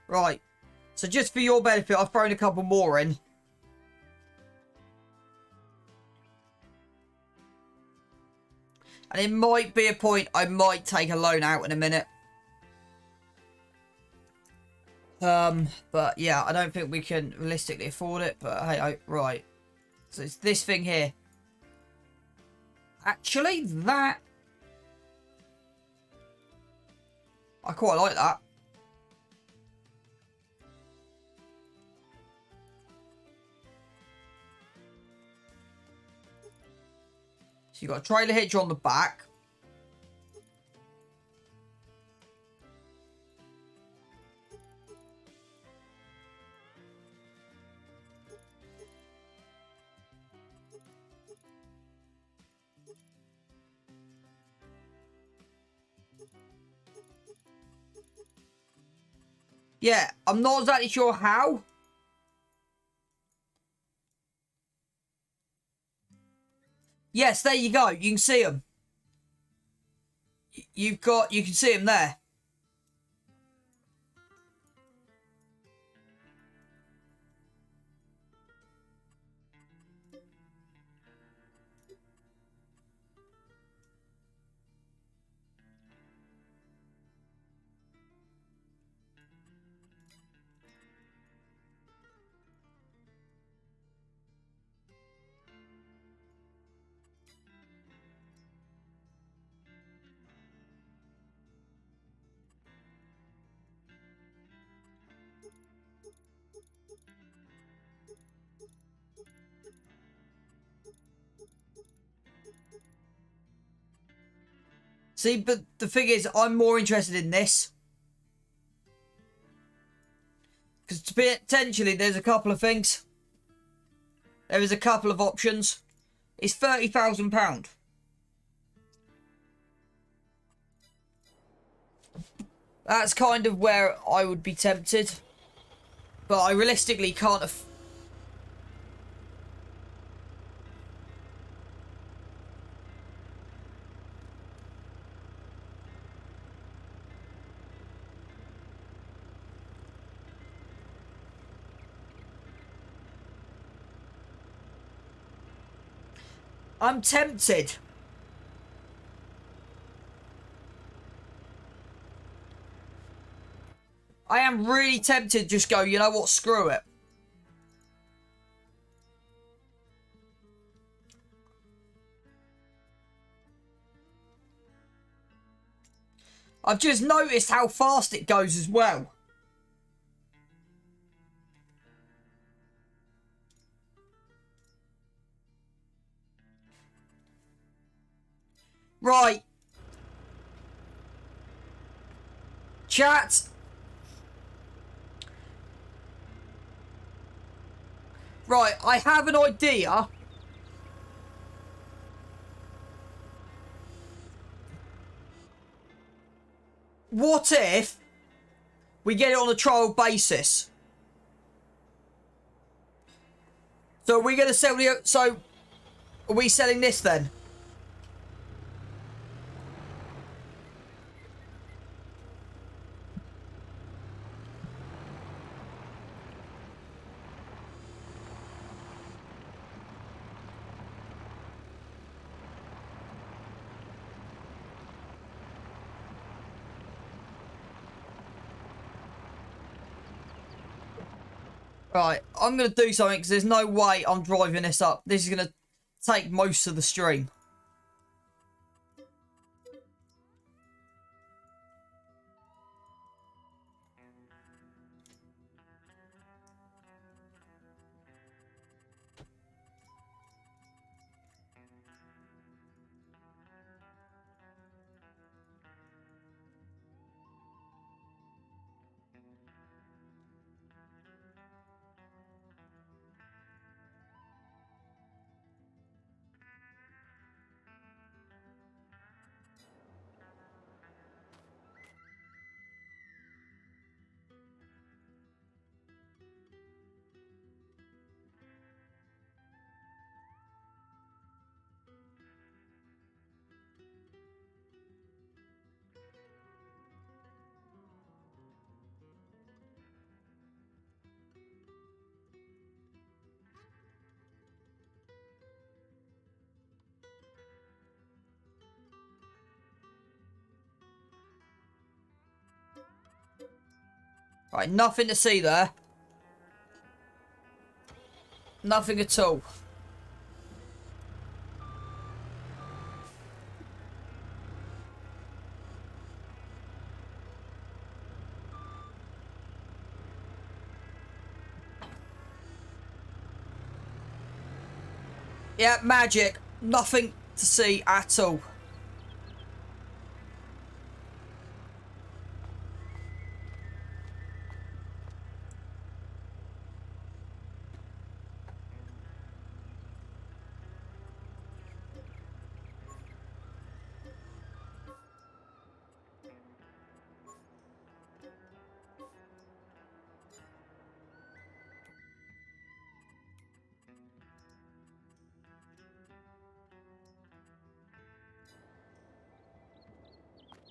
Right. So just for your benefit, I've thrown a couple more in. And it might be a point I might take a loan out in a minute. But yeah, I don't think we can realistically afford it. But hey, right. So it's this thing here. Actually, that... I quite like that. So you've got a trailer hitch on the back. Yeah, I'm not exactly sure how. Yes, there you go. You can see them. You can see them there. See, but the thing is, I'm more interested in this. Because potentially there's a couple of things. There is a couple of options. It's £30,000. That's kind of where I would be tempted. But I realistically can't I'm tempted. I am really tempted to just go, you know what, screw it. I've just noticed how fast it goes as well. Right. Chat. Right, I have an idea. What if we get it on a trial basis? So are we going to sell the... So, are we selling this then? Right, I'm going to do something because there's no way I'm driving this up. This is going to take most of the stream. Right, nothing to see there. Nothing at all. Yeah, magic. Nothing to see at all.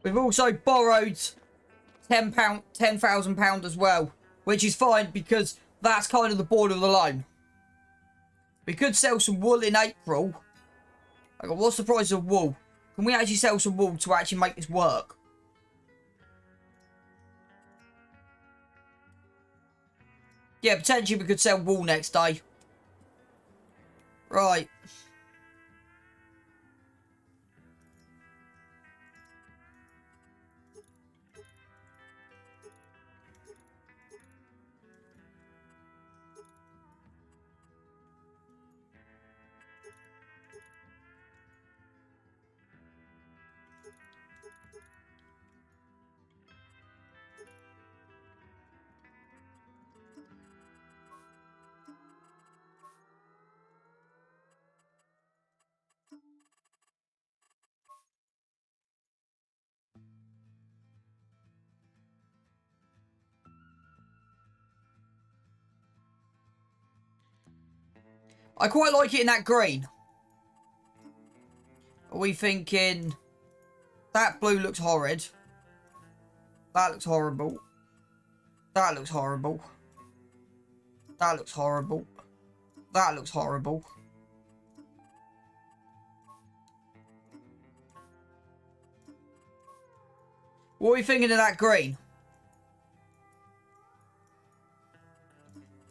We've also borrowed £10,000 as well, which is fine because that's kind of the border of the loan. We could sell some wool in April. Okay, what's the price of wool? Can we actually sell some wool to actually make this work? Yeah, potentially we could sell wool next day. Right. I quite like it in that green. Are we thinking... That blue looks horrid. That looks horrible. That looks horrible. That looks horrible. That looks horrible. What are we thinking of that green?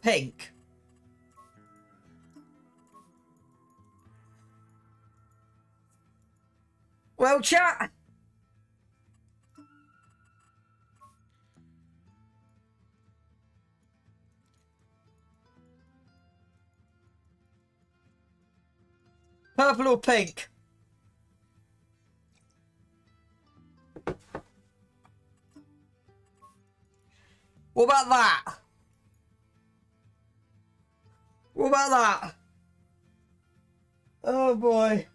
Pink. Well, chat. Purple or pink? What about that? What about that? Oh boy.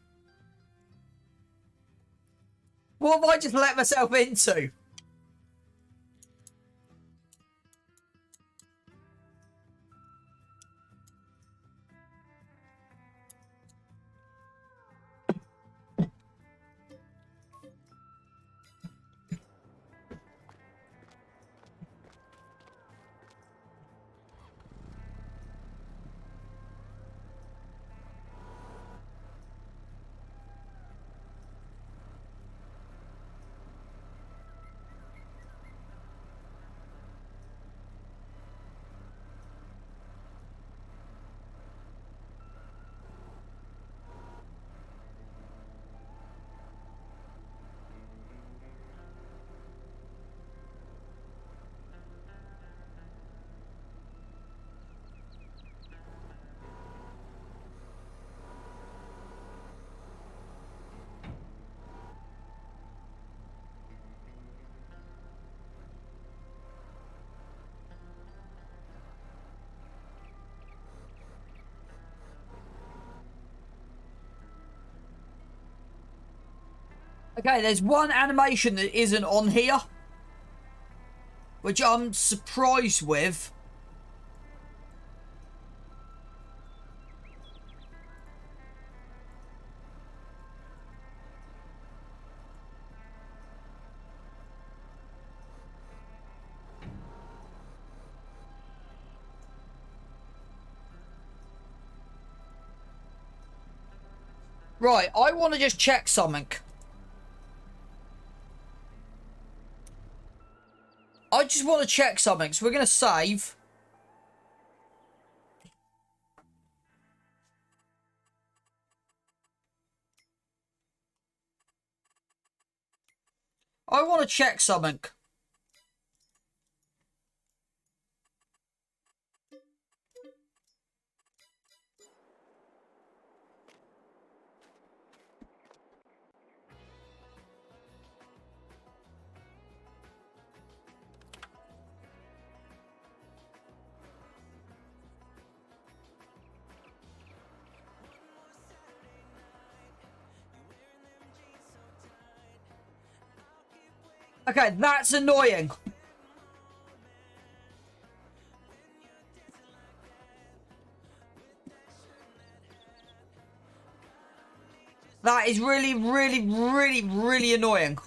What have I just let myself into? Okay, there's one animation that isn't on here, which I'm surprised with. Right, I want to just check something. I just want to check something, so we're going to save. I want to check something. Okay, that's annoying. That is really, really, really, really annoying.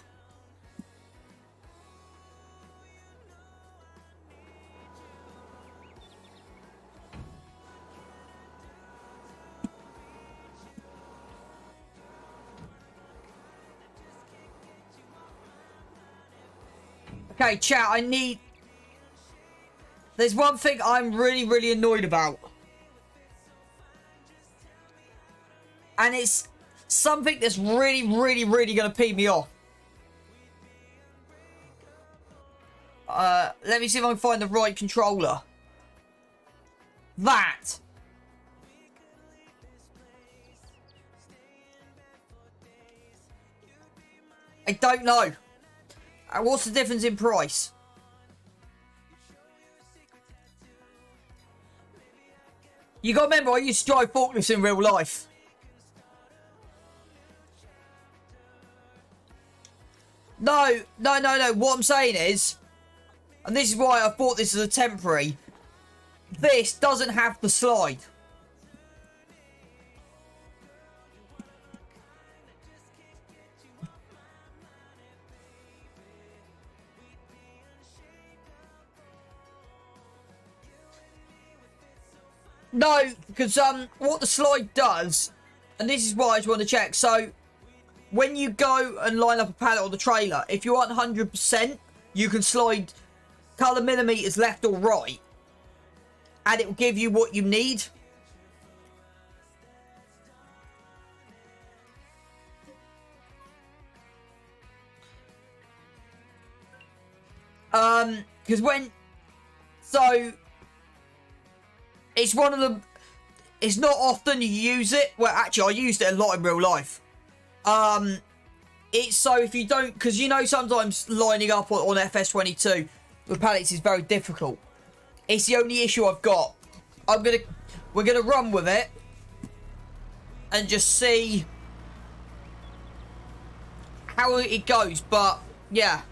Okay, chat, I need... There's one thing I'm really, really annoyed about. And it's something that's really, really, really going to pee me off. Let me see if I can find the right controller. That. I don't know. What's the difference in price? You gotta remember, I used to drive forklifts in real life. No. What I'm saying is, and this is why I thought this is a temporary, this doesn't have the slide. No, because what the slide does, and this is why I just want to check. So, when you go and line up a pallet or the trailer, if you aren't 100%, you can slide colour millimeters left or right, and it will give you what you need. Because when... So... It's one of the... It's not often you use it. Well, actually, I used it a lot in real life. It's so if you don't... Because, you know, sometimes lining up on FS22 with pallets is very difficult. It's the only issue I've got. We're gonna run with it. And just see how it goes. But, yeah.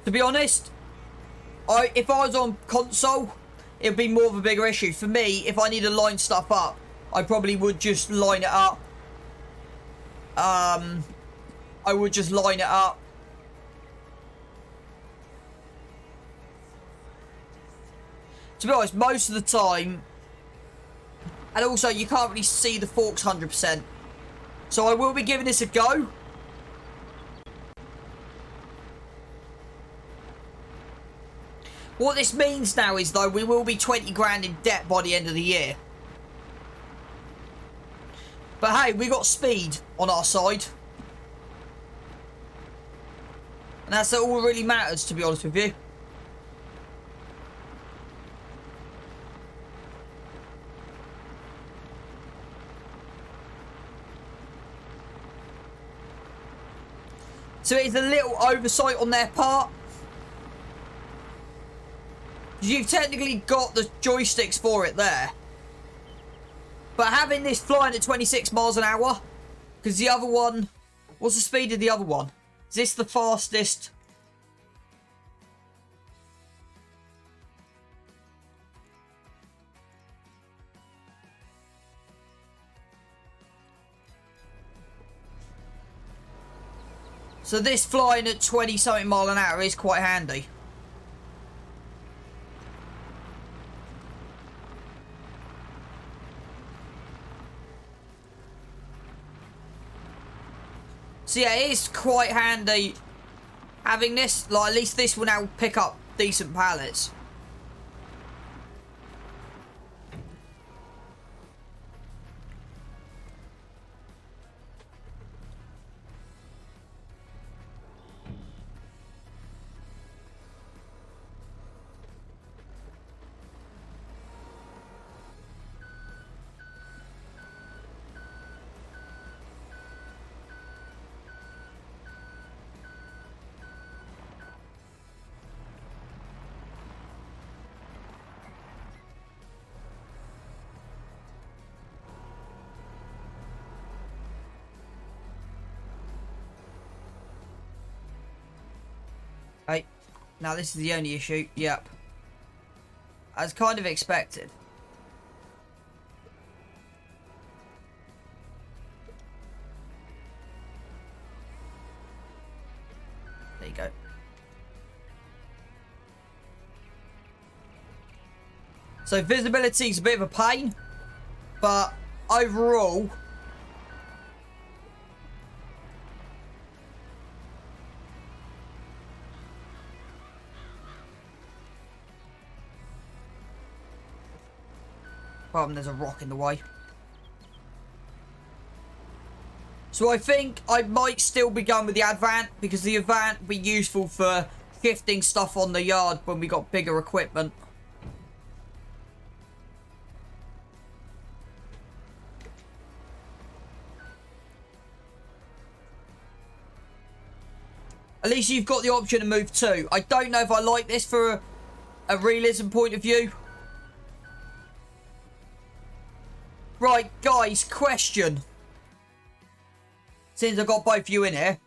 To be honest, if I was on console, it would be more of a bigger issue. For me, if I need to line stuff up, I probably would just line it up. I would just line it up. To be honest, most of the time, and also you can't really see the forks 100%. So I will be giving this a go. What this means now is, though, we will be 20 grand in debt by the end of the year. But hey, we got speed on our side. And that's all that really matters, to be honest with you. So it's a little oversight on their part. You've technically got the joysticks for it there. But having this flying at 26 miles an hour, because the other one... What's the speed of the other one? Is this the fastest? So this flying at 20-something mile an hour is quite handy. So yeah, it is quite handy having this. Like, at least this will now pick up decent pallets. Right, now this is the only issue. Yep. As kind of expected. There you go. So visibility is a bit of a pain, but overall... Problem, there's a rock in the way. So I think I might still be going with the Advant, because the Advant will be useful for shifting stuff on the yard when we got bigger equipment. At least you've got the option to move too. I don't know if I like this for a realism point of view. Right, guys, question. Since I've got both of you in here.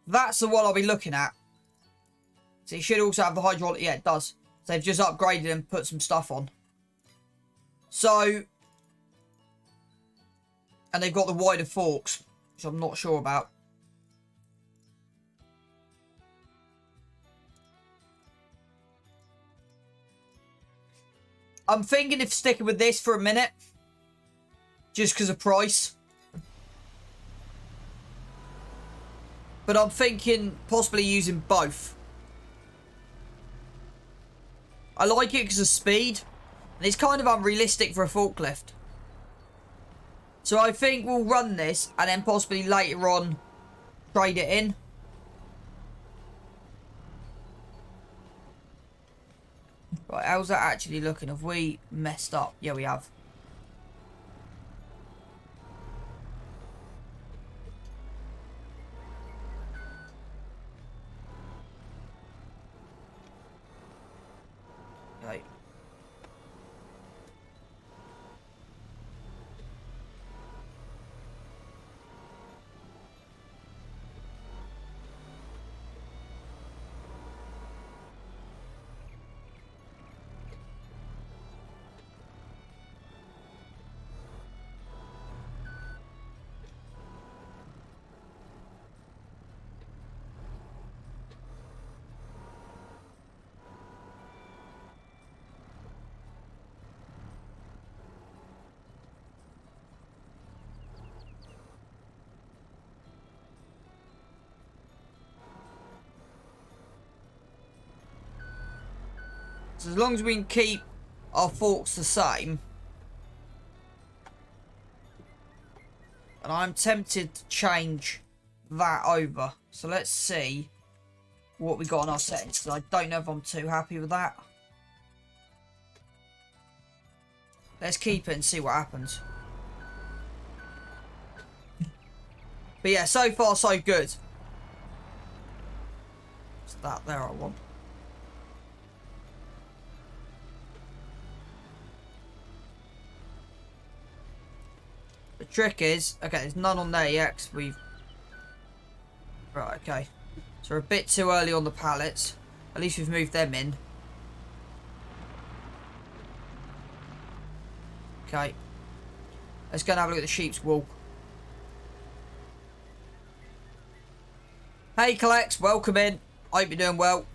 That's the one I'll be looking at. So it should also have the hydraulic. Yeah, it does. So they've just upgraded and put some stuff on. So... And they've got the wider forks, which I'm not sure about. I'm thinking of sticking with this for a minute. Just because of price. But I'm thinking possibly using both. I like it because of speed. And it's kind of unrealistic for a forklift. So I think we'll run this and then possibly later on trade it in. Right, how's that actually looking? Have we messed up? Yeah, we have. Okay. So as long as we can keep our forks the same. And I'm tempted to change that over. So let's see what we got on our settings. Because I don't know if I'm too happy with that. Let's keep it and see what happens. But yeah, so far so good. It's that there I want. The trick is, okay, there's none on there yet, 'cause we've... Right, okay. So we're a bit too early on the pallets. At least we've moved them in. Okay. Let's go and have a look at the sheep's wool. Hey, Collex, welcome in. Hope you're doing well.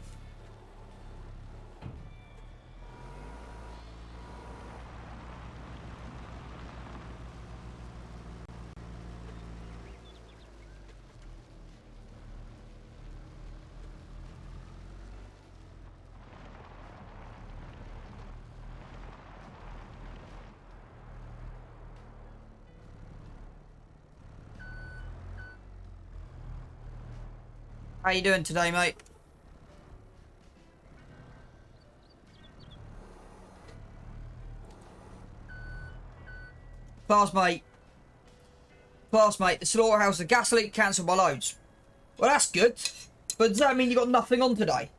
How you doing today, mate? Classmate. Classmate, the slaughterhouse, the gas leak cancelled my loads. Well, that's good. But does that mean you got nothing on today?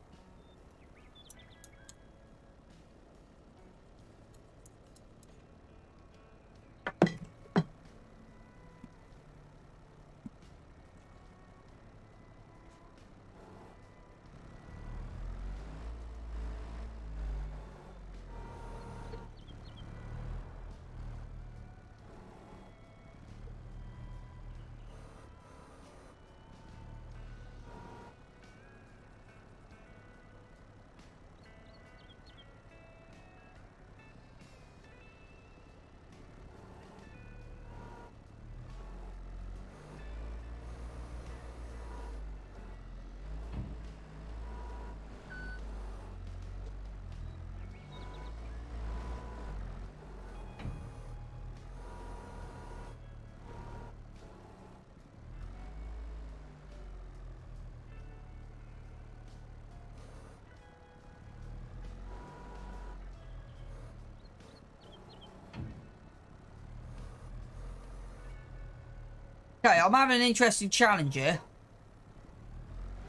Okay, I'm having an interesting challenge here.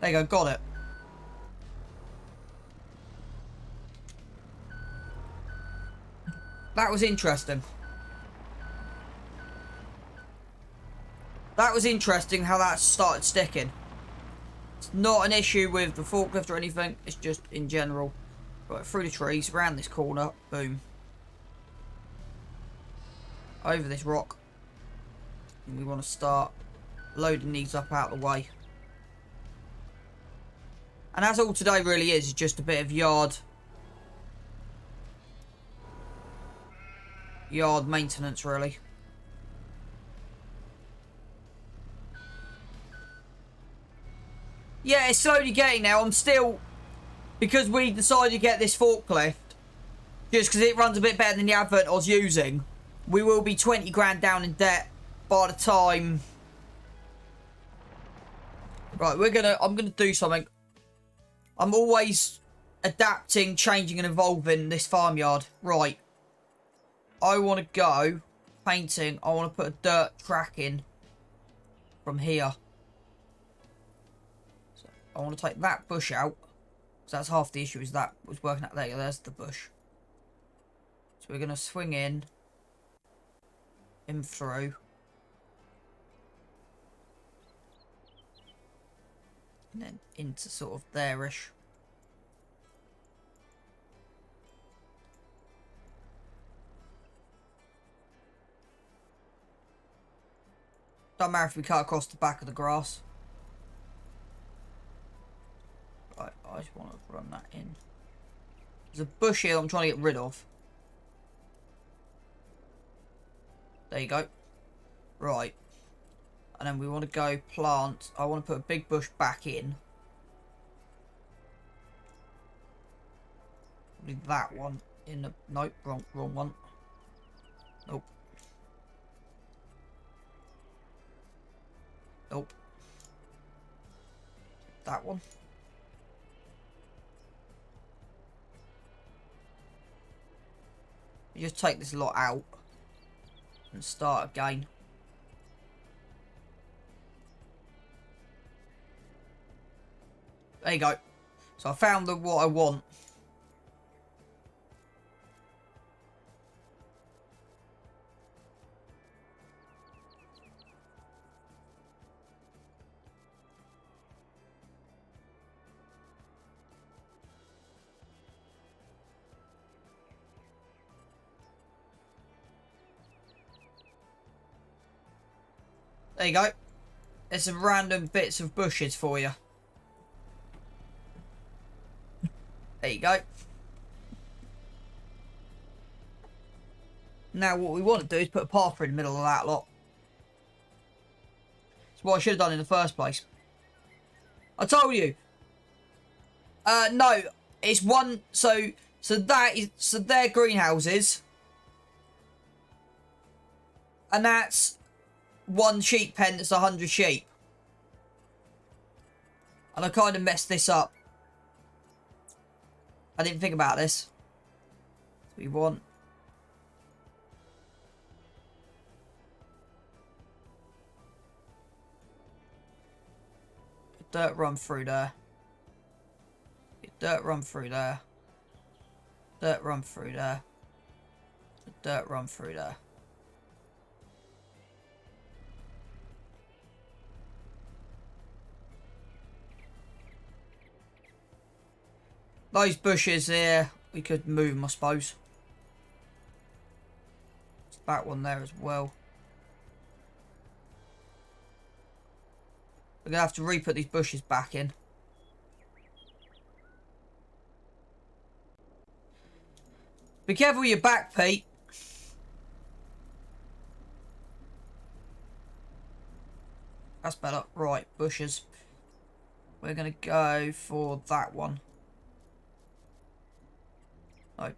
There you go, got it. That was interesting. That was interesting how that started sticking. It's not an issue with the forklift or anything, it's just in general. Right, through the trees, around this corner, boom. Over this rock. And we want to start loading these up out of the way. And that's all today really is just a bit of yard maintenance really. Yeah, it's slowly getting now. I'm still, because we decided to get this forklift, just because it runs a bit better than the advert I was using, we will be 20 grand down in debt by the time... Right, I'm gonna do something. I'm always adapting, changing and evolving this farmyard. Right. I want to go painting. I want to put a dirt track in from here. So I want to take that bush out. So that's half the issue, is that was working out there. There's the bush. So we're going to swing in through. And then into sort of there-ish. Don't matter if we cut across the back of the grass. Right, I just want to run that in. There's a bush here I'm trying to get rid of. There you go. Right. And then we want to go plant. I want to put a big bush back in. Probably that one in the... Nope, wrong one. Nope. Nope. That one. You just take this lot out and start again. There you go. So I found what I want. There you go. There's some random bits of bushes for you. There you go. Now what we want to do is put a path in the middle of that lot. It's what I should have done in the first place. I told you. No, it's one. So they're greenhouses, and that's one sheep pen that's 100 sheep. And I kind of messed this up. I didn't think about this. We want dirt run through there. Dirt run through there. Dirt run through there. Dirt run through there. Those bushes here, we could move them, I suppose. It's that one there as well. We're going to have to re-put these bushes back in. Be careful with your back, Pete. That's better. Right, bushes. We're going to go for that one. No.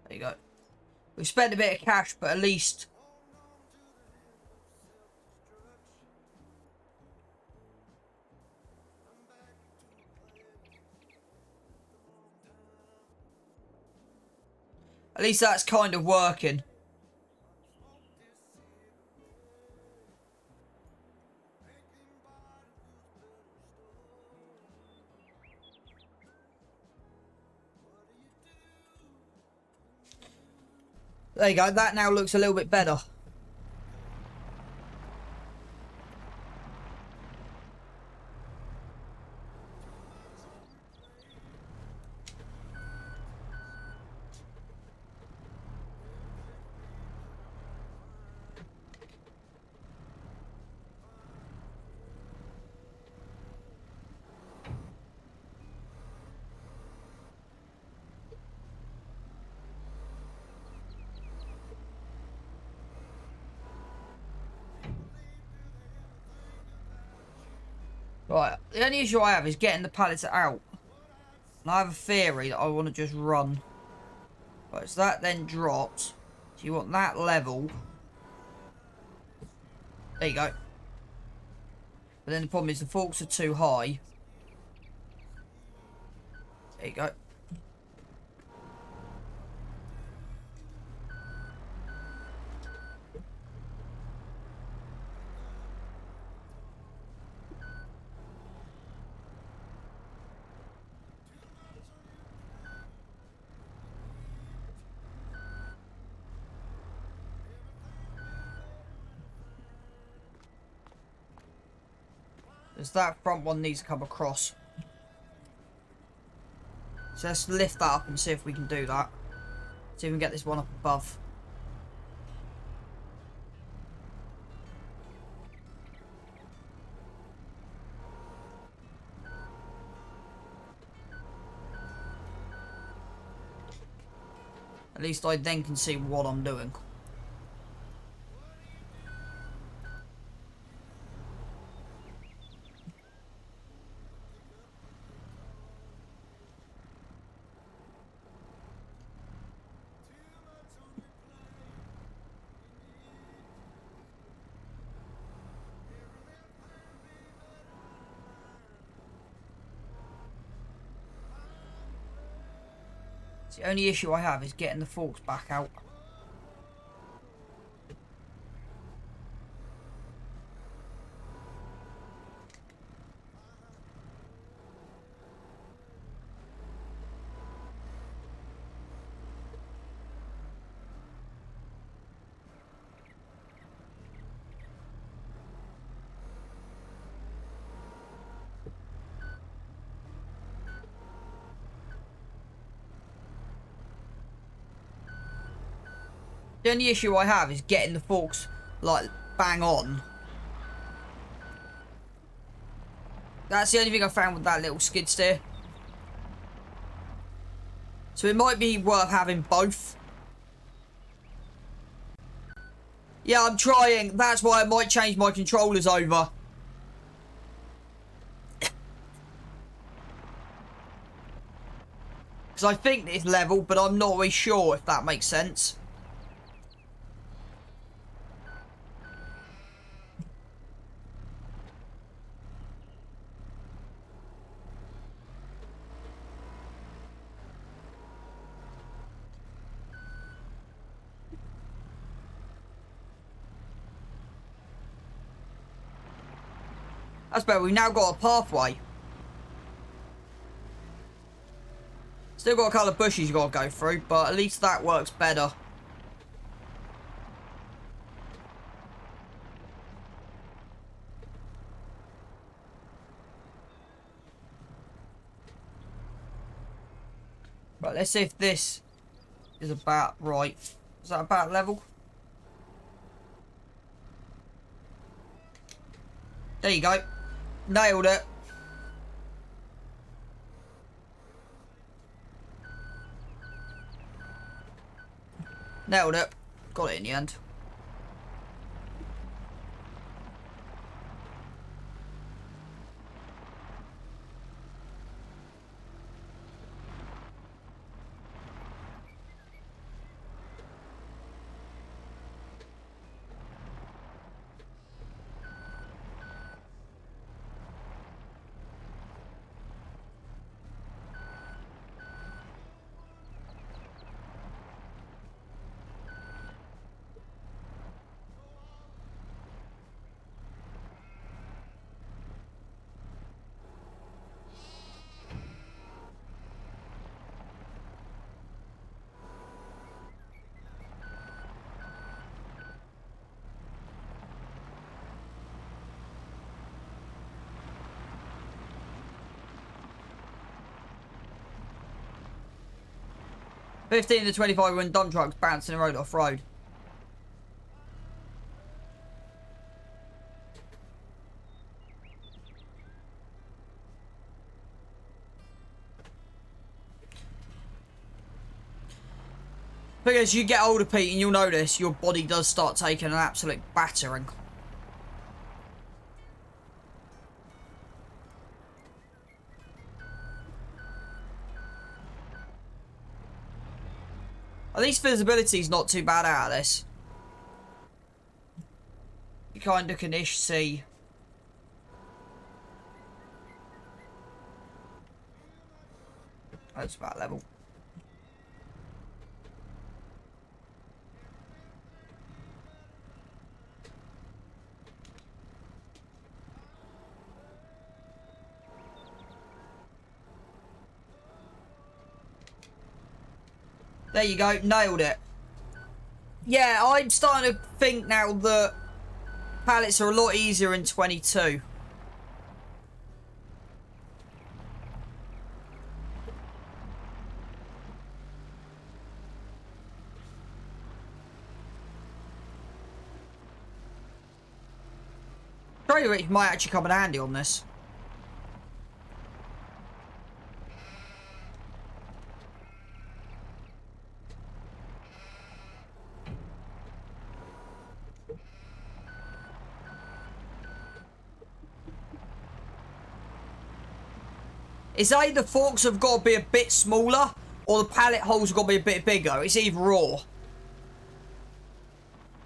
There you go. We spent a bit of cash, but at least... At least that's kind of working. There you go, that now looks a little bit better. Right, the only issue I have is getting the pallets out. And I have a theory that I want to just run. Right, so that then drops. So you want that level. There you go. But then the problem is the forks are too high. There you go. Because that front one needs to come across. So let's lift that up and see if we can do that. See if we can get this one up above. At least I then can see what I'm doing. The only issue I have is getting the forks back out. The only issue I have is getting the forks, like, bang on. That's the only thing I found with that little skid steer. So it might be worth having both. Yeah, I'm trying. That's why I might change my controllers over. Because I think it's level, but I'm not really sure if that makes sense. That's better. We've now got a pathway. Still got a couple of bushes you got to go through, but at least that works better. Right, let's see if this is about right. Is that about level? There you go. Nailed it. Nailed it. Got it in the end. $15 to $25 when dump trucks bouncing the road off road. Because as you get older, Pete, and you'll notice your body does start taking an absolute battering. At least visibility's not too bad out of this. You kind of can ish see. That's about level. There you go, nailed it. Yeah, I'm starting to think now that pallets are a lot easier in 22. Trailer reach might actually come in handy on this. It's either the forks have got to be a bit smaller or the pallet holes have got to be a bit bigger. It's either or.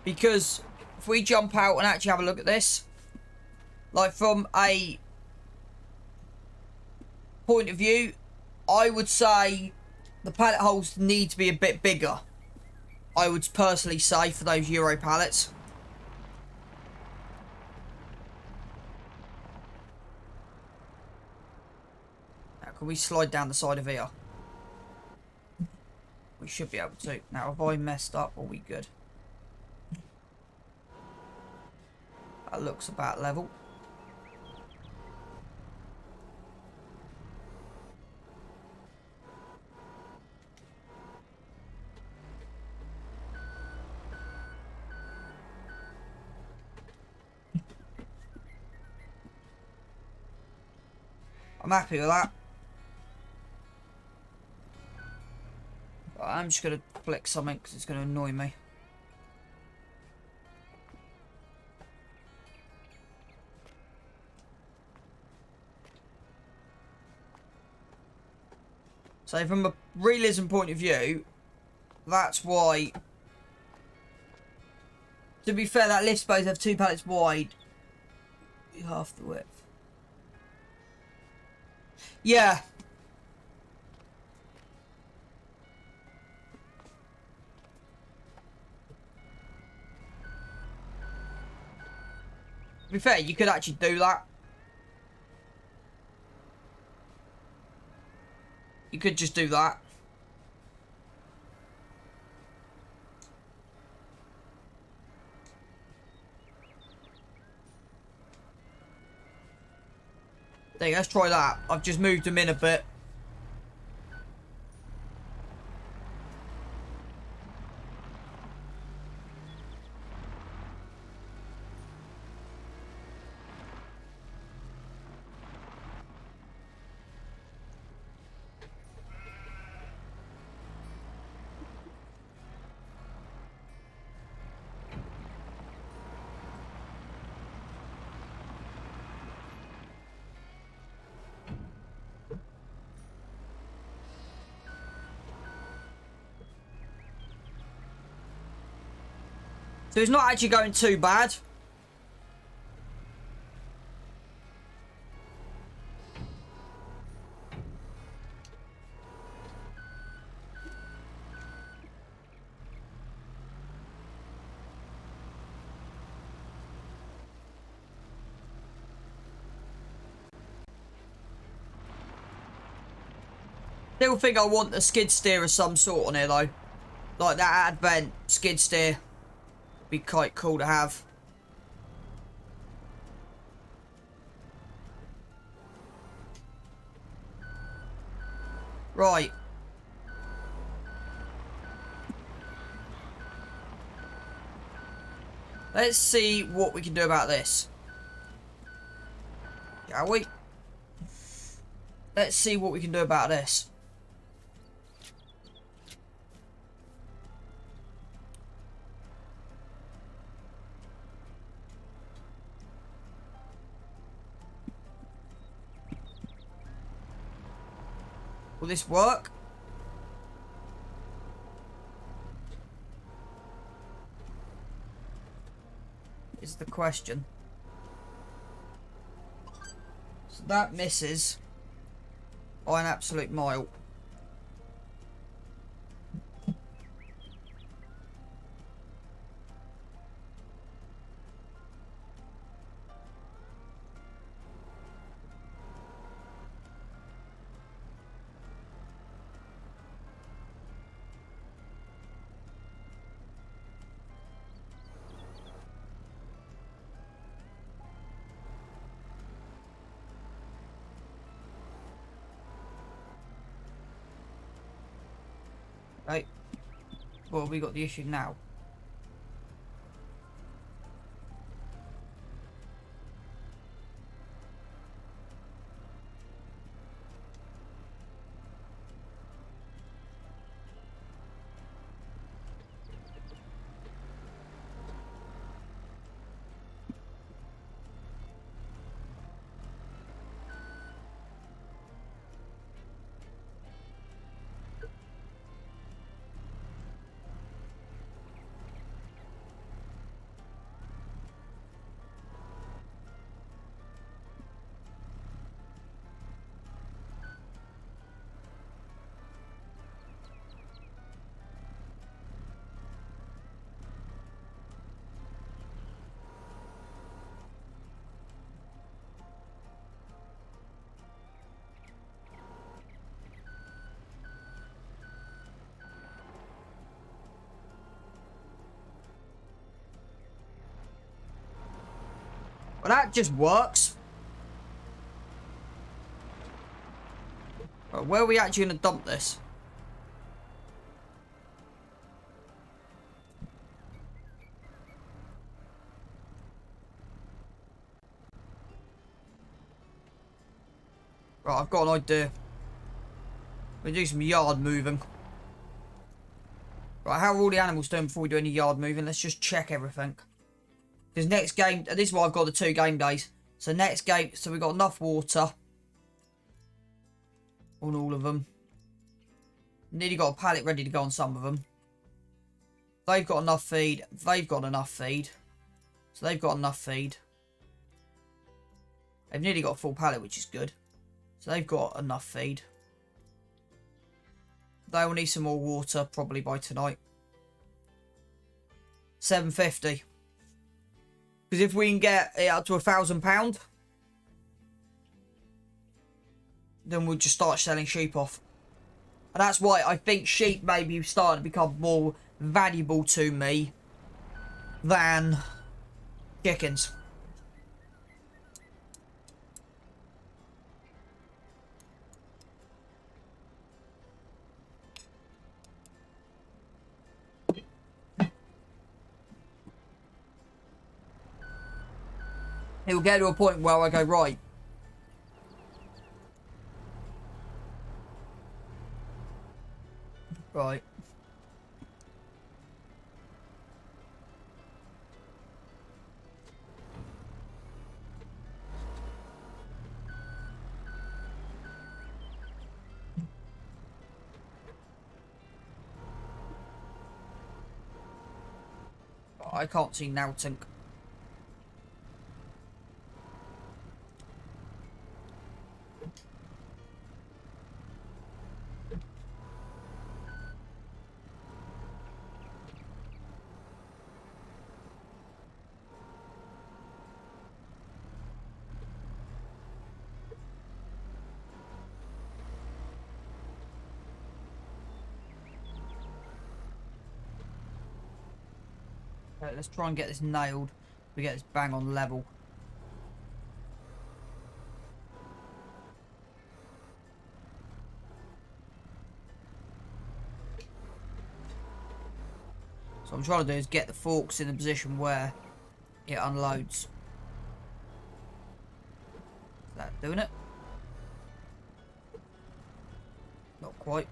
Because if we jump out and actually have a look at this, like from a point of view, I would say the pallet holes need to be a bit bigger. I would personally say for those Euro pallets. Can we slide down the side of here? We should be able to. Now, have I messed up? Or are we good? That looks about level. I'm happy with that. I'm just going to flick something because it's going to annoy me. So from a realism point of view, that's why, to be fair, that lift space have 2 pallets wide, half the width. Yeah. To be fair, you could actually do that. You could just do that. There you go, let's try that. I've just moved them in a bit. So it's not actually going too bad. Still think I want a skid steer of some sort on here though. Like that Advent skid steer. Be quite cool to have. Right. Let's see what we can do about this. Shall we? Let's see what we can do about this. Will this work? the question. So that misses by an absolute mile. Right. Well, we got the issue now. Well, that just works. Right, where are we actually going to dump this? Right, I've got an idea. We'll do some yard moving. Right, how are all the animals doing before we do any yard moving? Let's just check everything. Because next game, this is why I've got the 2 game days. So next game, so we've got enough water on all of them. Nearly got a pallet ready to go on some of them. They've got enough feed. They've got enough feed. So they've got enough feed. They've nearly got a full pallet, which is good. So they've got enough feed. They will need some more water probably by tonight. 750. Because if we can get it up to £1,000, then we'll just start selling sheep off. And that's why I think sheep may be starting to become more valuable to me than chickens. It will get to a point where I go, right, right. I can't see Nautink. Okay, let's try and get this nailed. We get this bang on level. So what I'm trying to do is get the forks in a position where it unloads. Is that doing it? Not quite.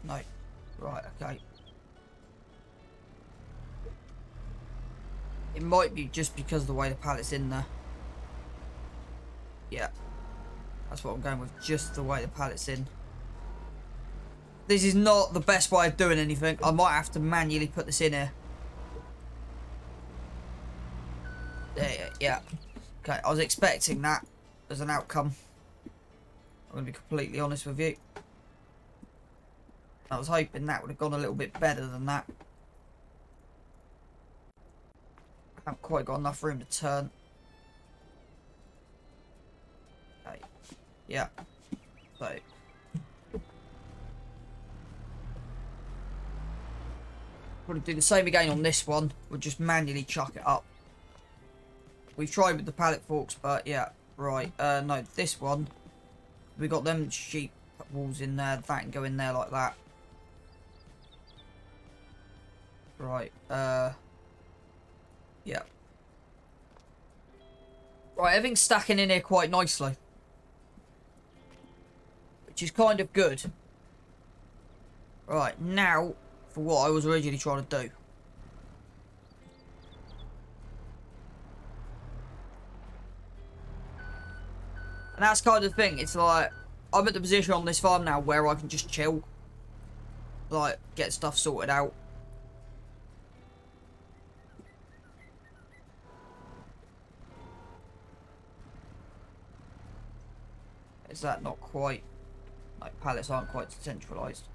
No. Right, okay. It might be just because of the way the pallet's in there. Yeah. That's what I'm going with, just the way the pallet's in. This is not the best way of doing anything. I might have to manually put this in here. Yeah. Okay, I was expecting that as an outcome. I'm going to be completely honest with you. I was hoping that would have gone a little bit better than that. I haven't quite got enough room to turn. Okay. Yeah. So. We'll do the same again on this one. We'll just manually chuck it up. We've tried with the pallet forks, but yeah. Right. No, this one. We got them sheep walls in there. That can go in there like that. Right. Yeah. Right, everything's stacking in here quite nicely. Which is kind of good. Right, now for what I was originally trying to do. And that's kind of the thing. It's like, I'm at the position on this farm now where I can just chill. Like, get stuff sorted out. Is that not quite... Like, pallets aren't quite centralised.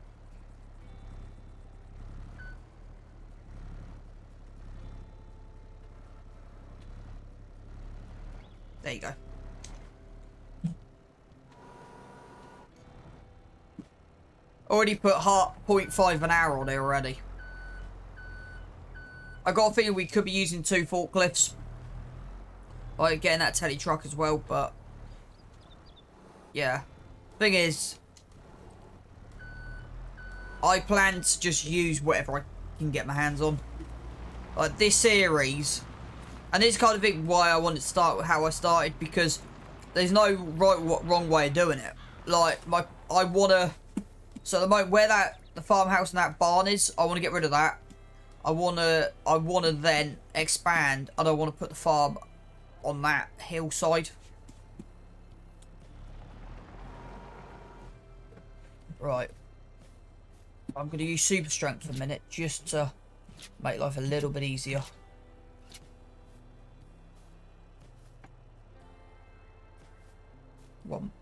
There you go. Already put 0.5 an hour on it already. I got a feeling we could be using 2 forklifts. Like getting that telly truck as well, but... Yeah. Thing is... I plan to just use whatever I can get my hands on. Like this series... And this kind of thing why I wanted to start with how I started, because there's no wrong way of doing it. Like, I want to... So at the moment, where the farmhouse and that barn is, I want to get rid of that. I want to then expand, and I want to put the farm on that hillside. Right. I'm going to use super strength for a minute, just to make life a little bit easier.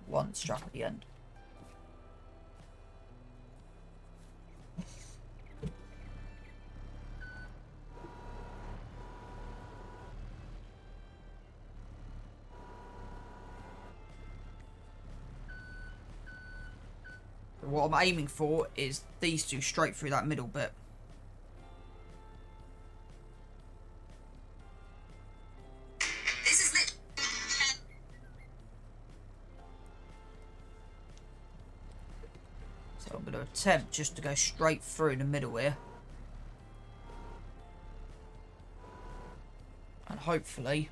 One strap at the end. What I'm aiming for is these two straight through that middle bit. This is lit. So I'm going to attempt just to go straight through the middle here. And hopefully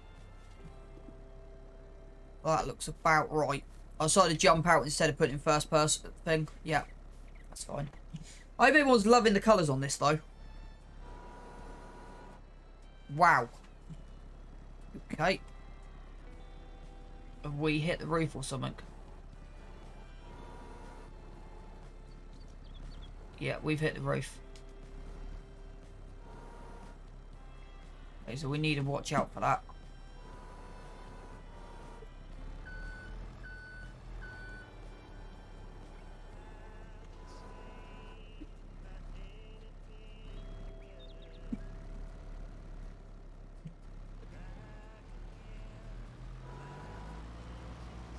that looks about right. I decided to jump out instead of putting first person thing. Yeah, that's fine. I hope everyone's loving the colours on this though. Wow. Okay. Have we hit the roof or something? Yeah, we've hit the roof. Okay, so we need to watch out for that.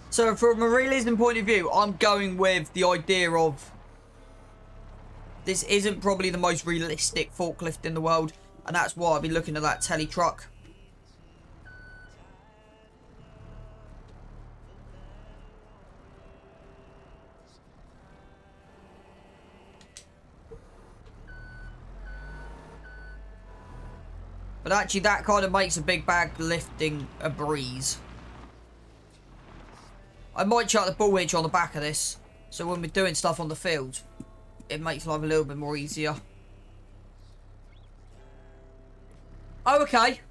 So from a realism point of view, I'm going with the idea of this isn't probably the most realistic forklift in the world, and that's why I'll be looking at that telly truck. But actually that kind of makes a big bag lifting a breeze. I might chuck the bull hitch on the back of this, so when we're doing stuff on the field, it makes life a little bit more easier. Oh, okay.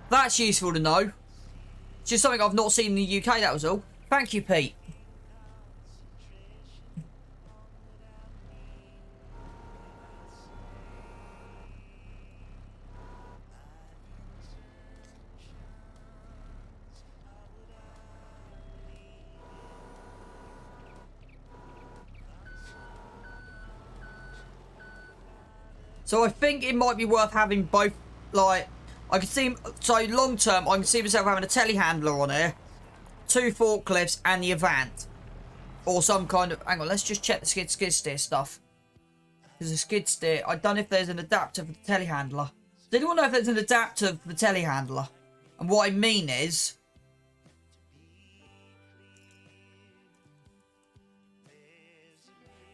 That's useful to know. It's just something I've not seen in the UK, that was all. Thank you, Pete. So I think it might be worth having both, like, I can see, so long term, I can see myself having a telehandler on here, 2 forklifts, and the Avant. Or some kind of, hang on, let's just check the skid steer stuff. There's a skid steer, I don't know if there's an adapter for the telehandler. Does anyone know if there's an adapter for the telehandler? And what I mean is,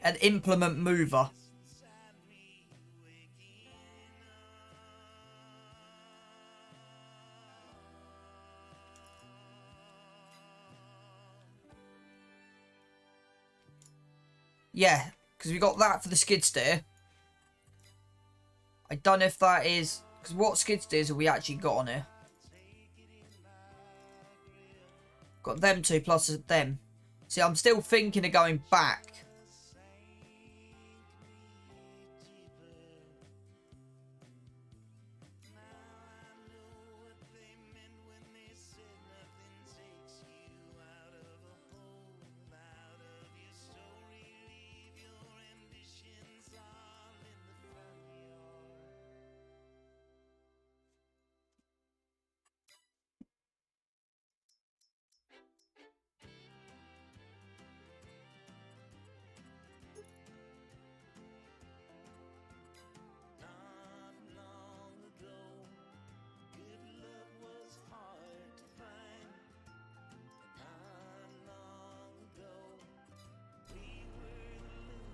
an implement mover. Yeah, because we got that for the skid steer. I don't know if that is, because what skid steers have we actually got on here? Got them 2 plus them. See, I'm still thinking of going back.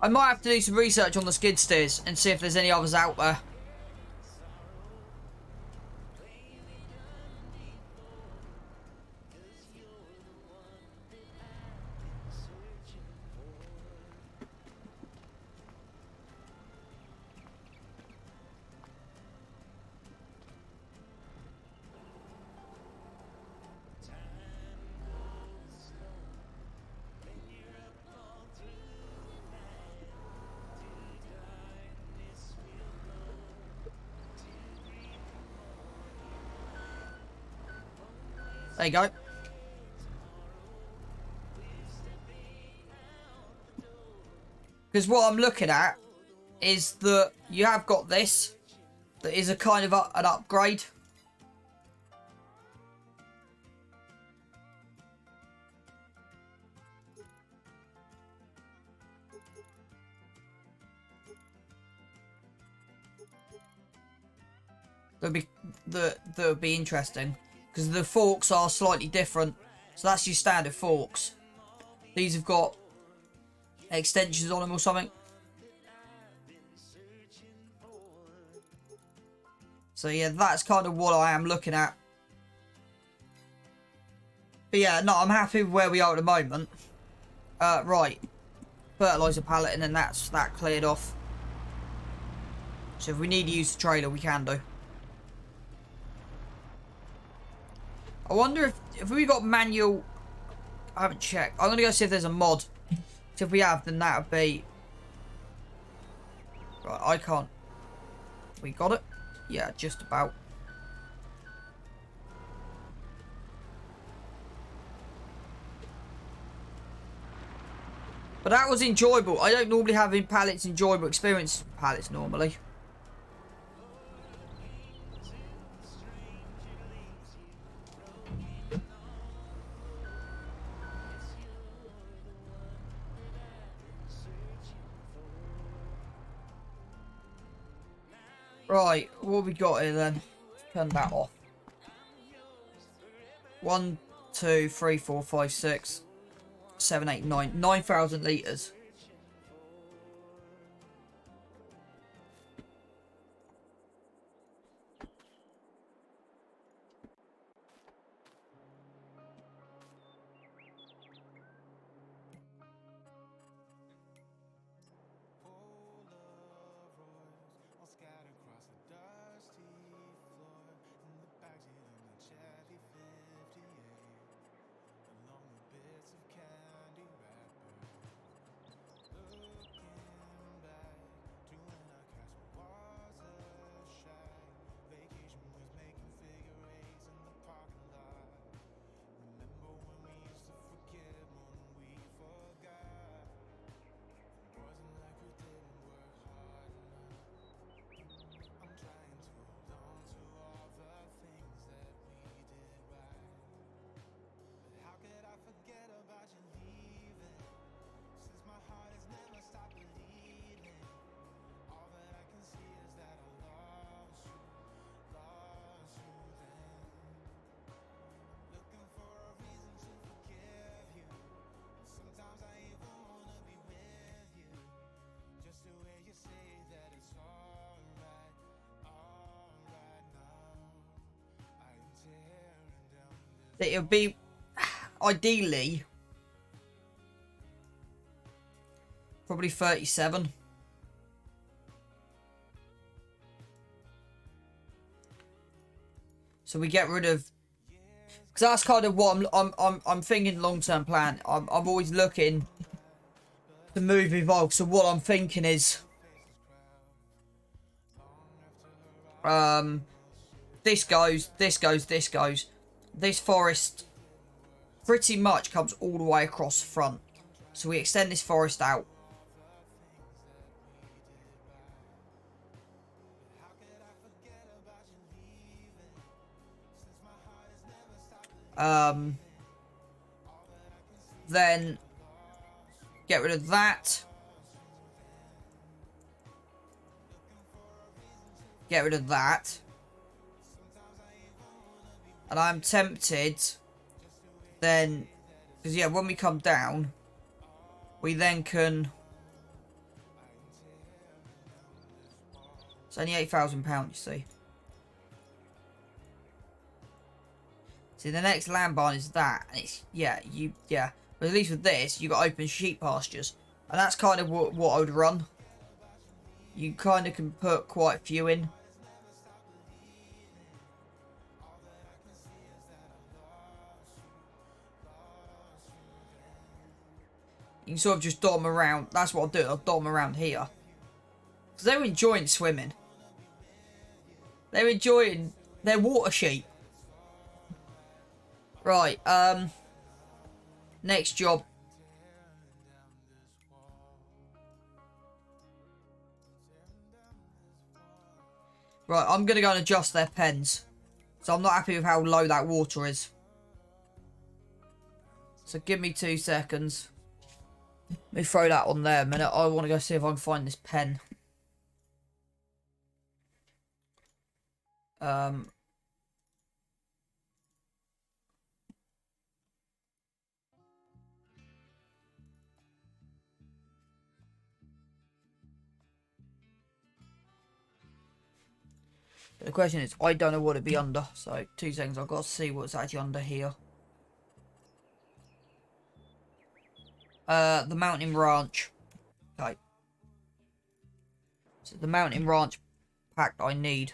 I might have to do some research on the skid steers and see if there's any others out there. There you go. Because what I'm looking at is that you have got this. That is a kind of an upgrade. That would be interesting. Because the forks are slightly different. So that's your standard forks. These have got extensions on them or something. So yeah, that's kind of what I am looking at. But yeah, no, I'm happy with where we are at the moment. Right. Fertiliser pallet, and then that's that cleared off. So if we need to use the trailer, we can do. I wonder if we got manual... I haven't checked. I'm going to go see if there's a mod. So if we have, then that would be... Right, I can't... We got it? Yeah, just about. But that was enjoyable. I don't normally have in pallets enjoyable experience with pallets normally. Right, what we got here then? Turn that off. 1, 2, 3, 4, 5, 6, 7, 8, 9. 9,000 litres. It'll be ideally probably 37. So we get rid of, because that's kind of what I'm thinking long-term plan. I'm always looking to move evolve. So what I'm thinking is this goes, this goes, this goes. This forest pretty much comes all the way across the front. So we extend this forest out. Then get rid of that. Get rid of that. And I'm tempted then, because yeah, when we come down, we then can, it's only £8,000, you see. See, the next land barn is that, and it's, yeah, but at least with this, you got open sheep pastures. And that's kind of what I would run. You kind of can put quite a few in. You can sort of just dot them around. That's what I'll do. I'll dot them around here. Because they're enjoying swimming. They're enjoying their water sheep. Right, next job. Right, I'm going to go and adjust their pens. So I'm not happy with how low that water is. So give me 2 seconds. Let me throw that on there a minute. I want to go see if I can find this pen. The question is, I don't know what it'd be under. So 2 seconds, I've got to see what's actually under here. The mountain ranch. Okay. So the mountain ranch pack I need.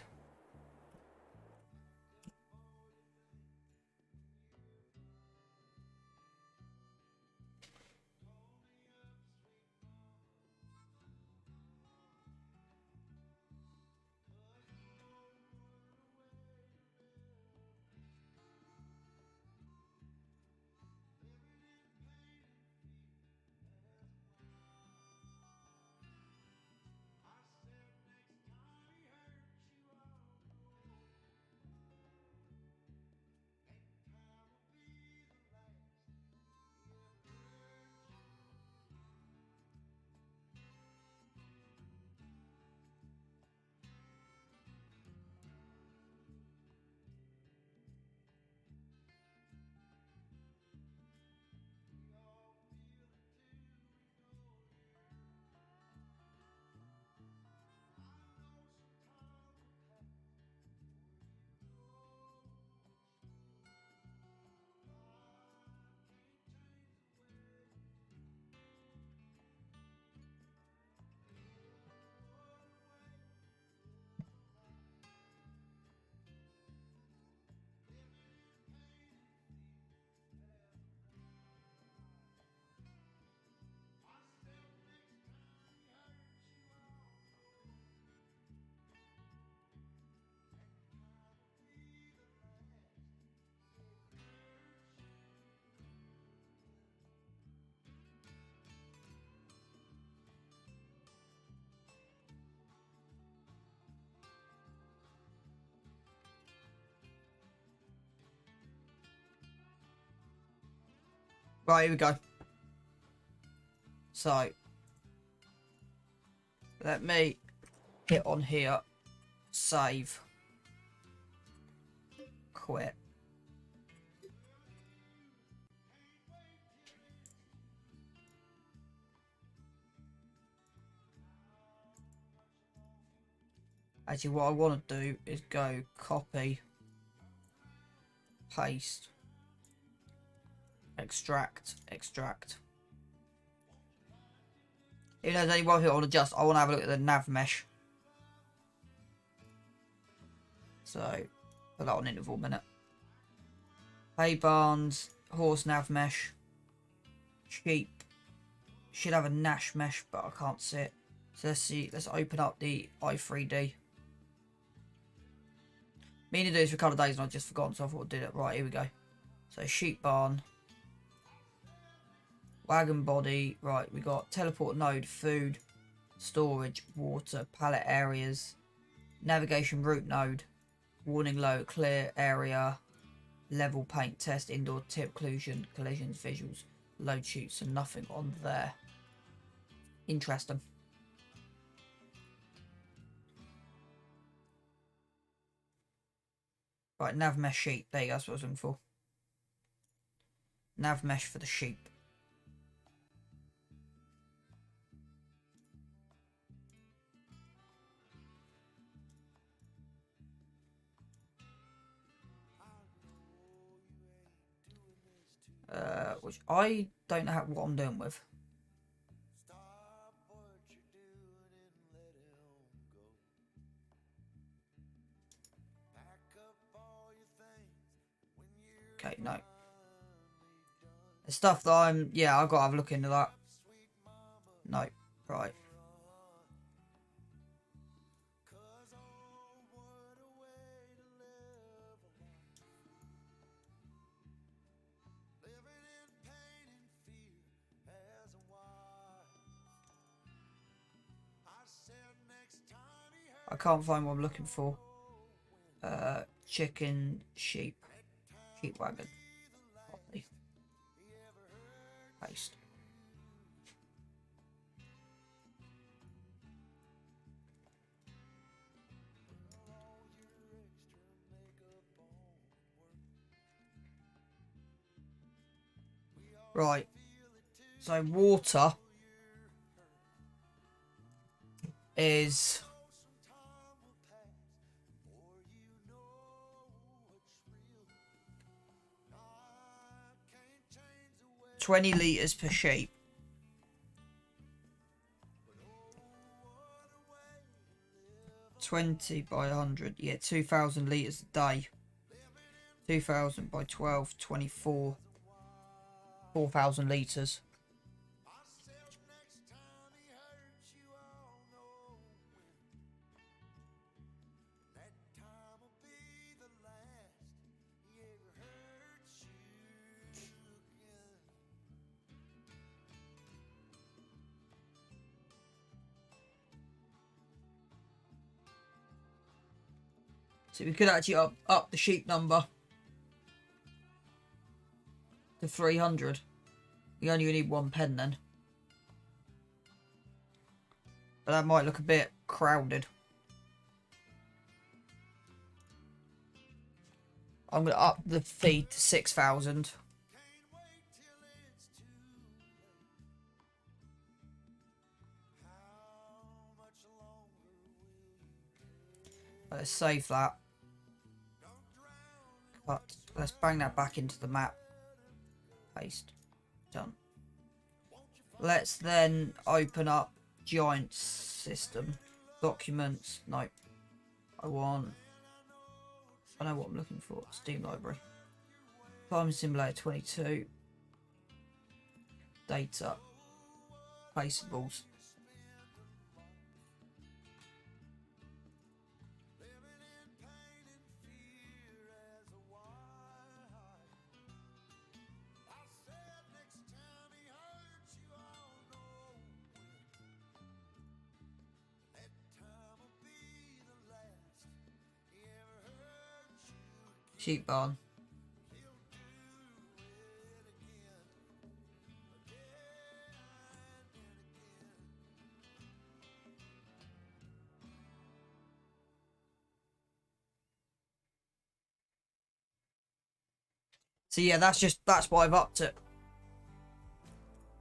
Right, here we go. So, let me hit on here. Save. Quit. Actually, what I want to do is go copy, paste, Extract. If there's any one thing I want to adjust, I want to have a look at the nav mesh. So, put that on interval minute. Hay barns, horse nav mesh, sheep. Should have a Nash mesh, but I can't see it. So let's see. Let's open up the i3D. Meaning to do this for a couple of days and I've just forgotten, so I thought I did it. Right, here we go. So sheep barn. Wagon body. Right, we got teleport node, food, storage, water, pallet areas, navigation route node, warning low, clear area, level paint test, indoor tip, collisions, visuals, load shoots, and nothing on there. Interesting. Right, nav mesh sheep. There you go, that's what I was looking for. Nav mesh for the sheep. Which I don't know what I'm doing with. Okay, no. The stuff that I've got to have a look into that. No, right. I can't find what I'm looking for. Chicken, sheep wagon. Paste. Right. So water is 20 litres per sheep. 20 by 100, yeah, 2,000 litres a day. 2,000 by 12, 24. 4,000 litres. So we could actually up the sheep number to 300. We only need 1 pen then. But that might look a bit crowded. I'm going to up the feed to 6,000. Let's save that. Cut. Let's bang that back into the map. Paste. Done. Let's then open up Giant System. Documents. Nope. I know what I'm looking for. Steam Library. Farming Simulator 22. Data. Placeables. Sheep barn. So yeah, that's why I've upped it.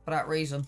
For that reason.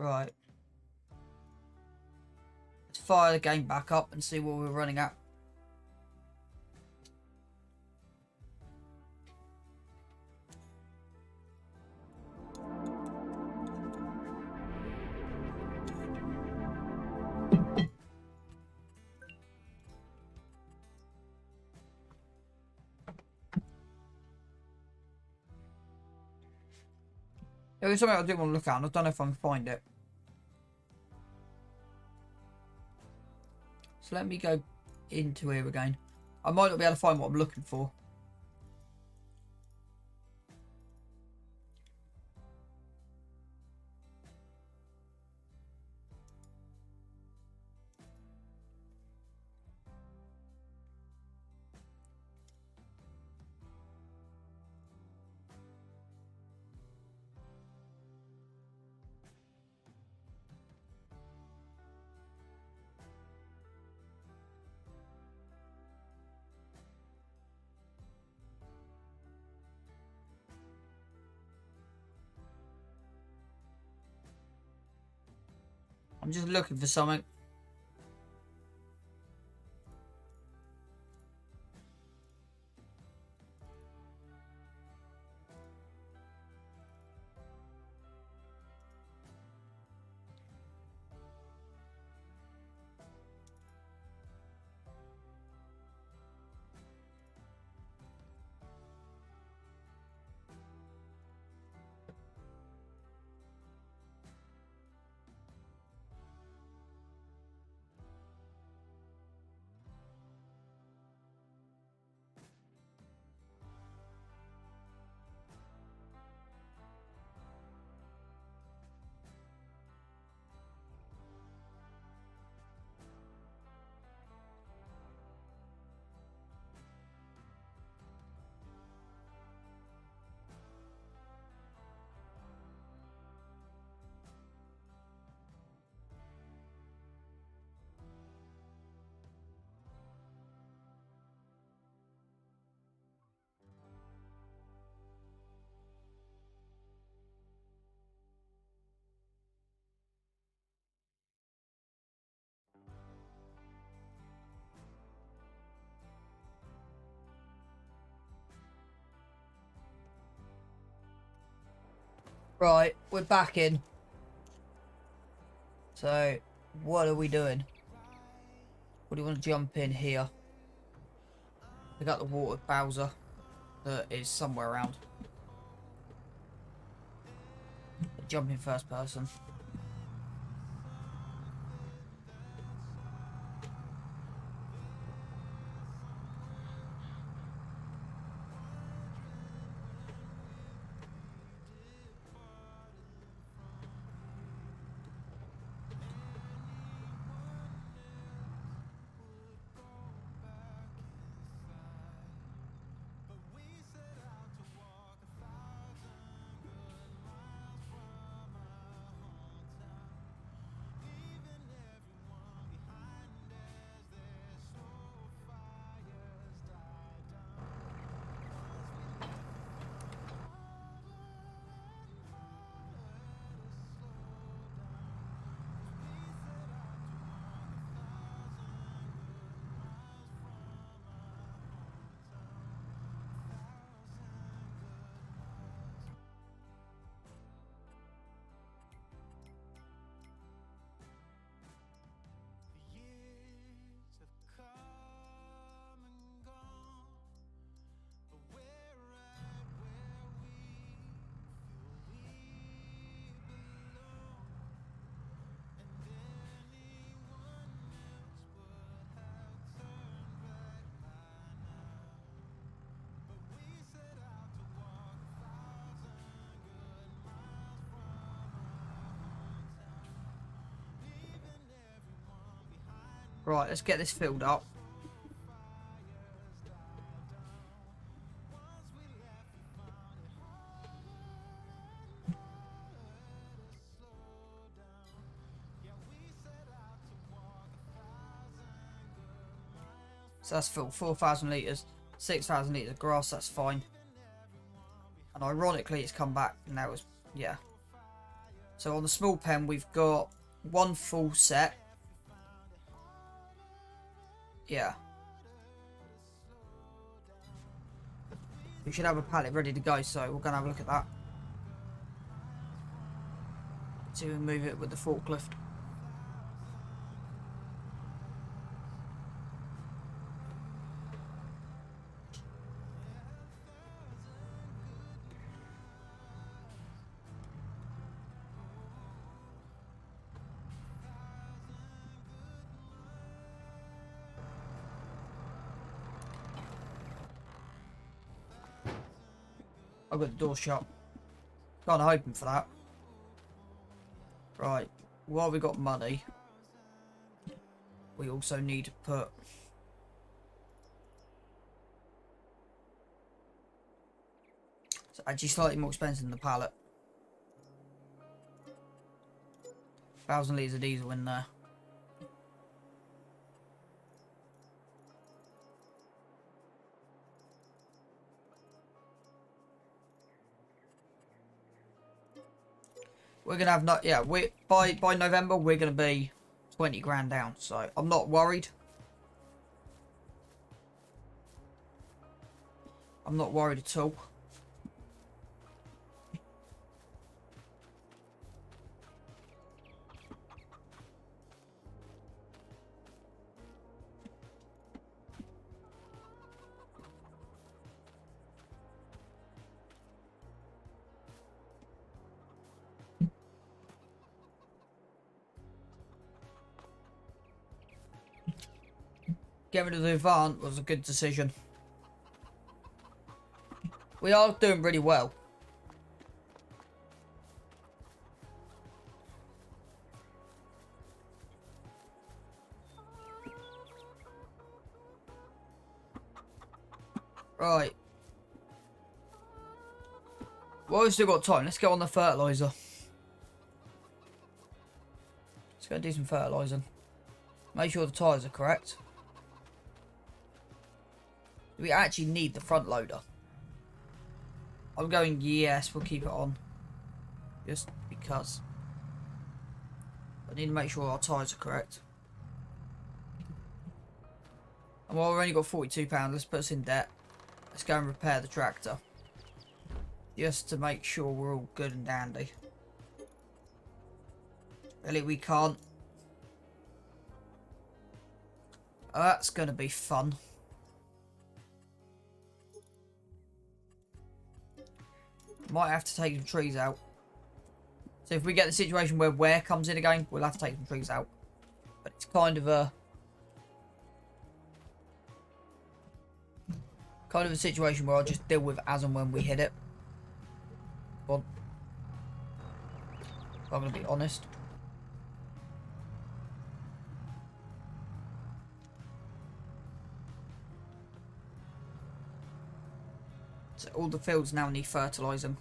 Right. Let's fire the game back up and see what we're running at. There was something I did want to look at, and I don't know if I can find it. So let me go into here again. I might not be able to find what I'm looking for. I'm just looking for something. Right, we're back in. So, what are we doing? What do you want to jump in here? We got the water Bowser that is somewhere around. Jump in first person. Right, let's get this filled up. So that's full, 4,000 litres, 6,000 litres of grass, that's fine. And ironically, it's come back, and that was, yeah. So on the small pen, we've got one full set. Yeah. We should have a pallet ready to go, so we're going to have a look at that. See if we move it with the forklift. I've got the door shut. Kind of hoping for that. Right. While we got money, we also need to put... It's actually slightly more expensive than the pallet. 1,000 litres of diesel in there. We're gonna have not, yeah. We by November we're gonna be 20 grand down, so I'm not worried. I'm not worried at all. Getting rid of the Avant was a good decision. We are doing really well. Right. Well, we've still got time. Let's get on the fertiliser. Let's go do some fertilising. Make sure the tyres are correct. Do we actually need the front loader? I'm going, yes, we'll keep it on. Just because. I need to make sure our tyres are correct. And while we've only got £42, let's put us in debt. Let's go and repair the tractor. Just to make sure we're all good and dandy. Really, we can't. Oh, that's going to be fun. Might have to take some trees out. So if we get the situation where wear comes in again, we'll have to take some trees out. But it's kind of a situation where I'll just deal with as and when we hit it. Well, if I'm going to be honest. So all the fields now need fertilising.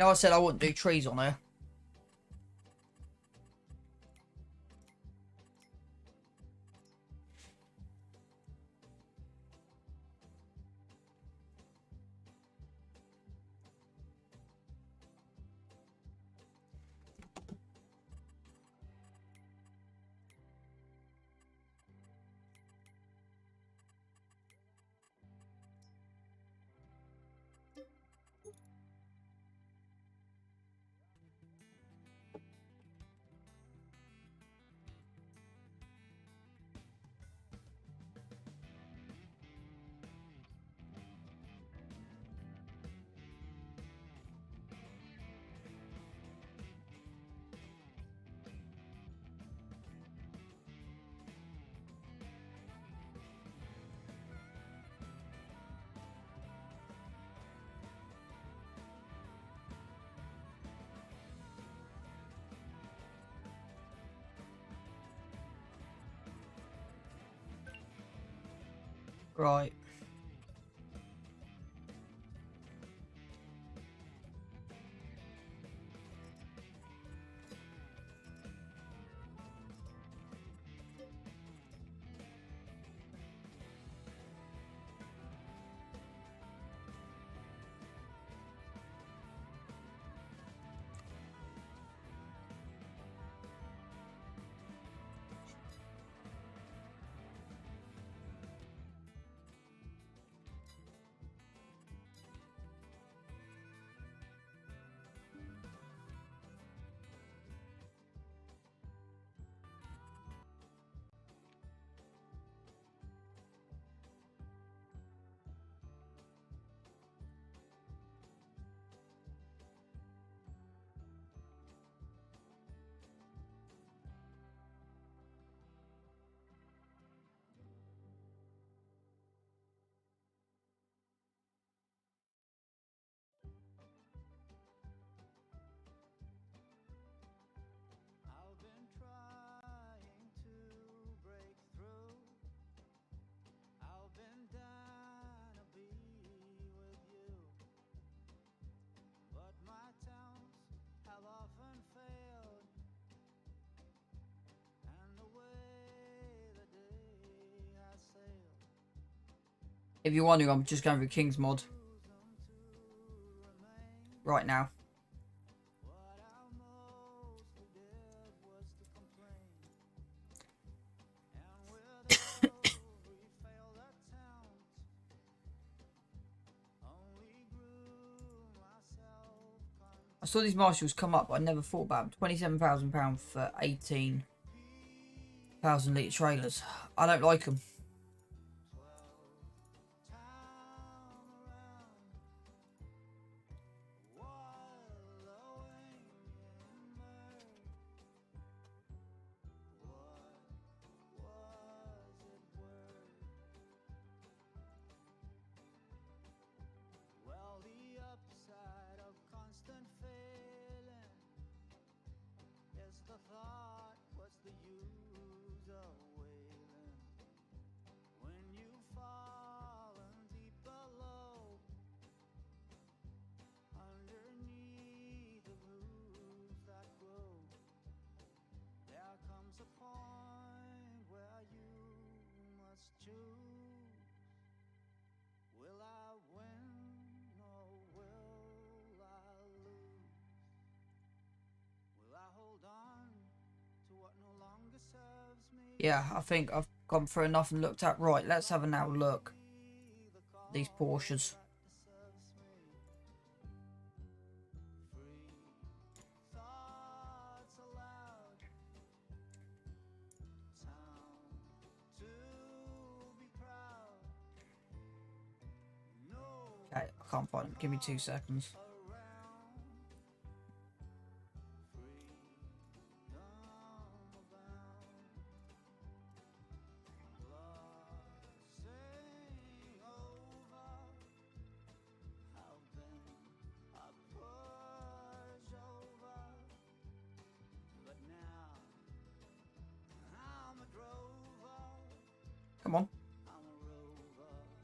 No, I said I wouldn't do trees on here. Right. I've been trying to break through. I've been dying to be with you. But my towns have often failed. And the way the day has sailed. If you're wondering, I'm just going through King's mod right now. I saw these marshals come up, but I never thought about them. £27,000 for 18,000 litre trailers. I don't like them. Yeah, I think I've gone through enough and looked at. Right, let's have a now look. These Porsches. Okay, I can't find them. Give me 2 seconds. Come on.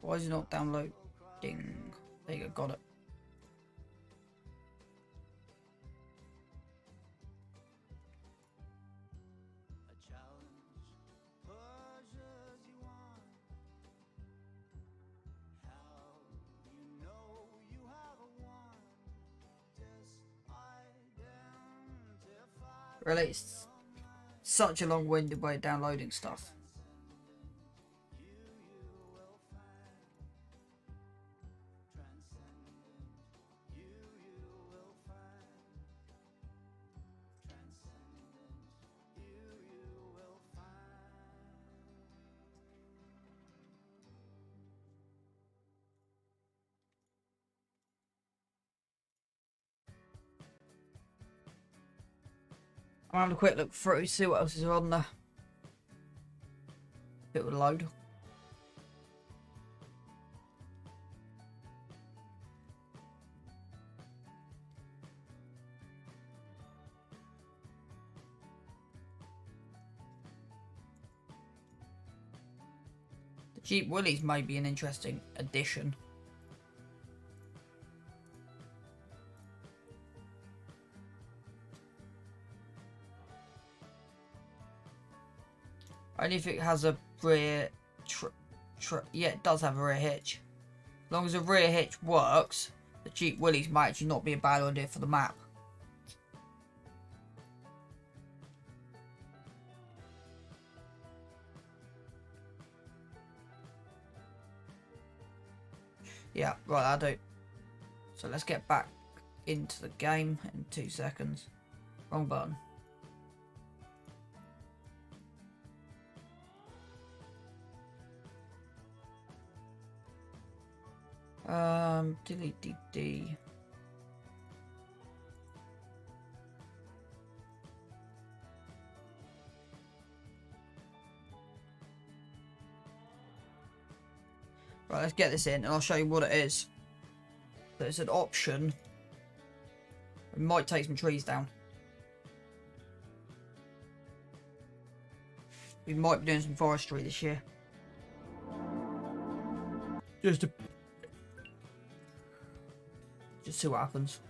Why is it not downloading? There you go, got it. Really, it's such a long-winded way of downloading stuff. I'm having a quick look through, see what else is on there. It would load. The Jeep Willys may be an interesting addition. Only if it has a rear... yeah, it does have a rear hitch. As long as the rear hitch works, the Jeep Willys might actually not be a bad idea for the map. Yeah, right, I do. So let's get back into the game in 2 seconds. Wrong button. Delete DD. Right, let's get this in and I'll show you what it is. So it's an option. We might take some trees down. We might be doing some forestry this year. Just see what happens.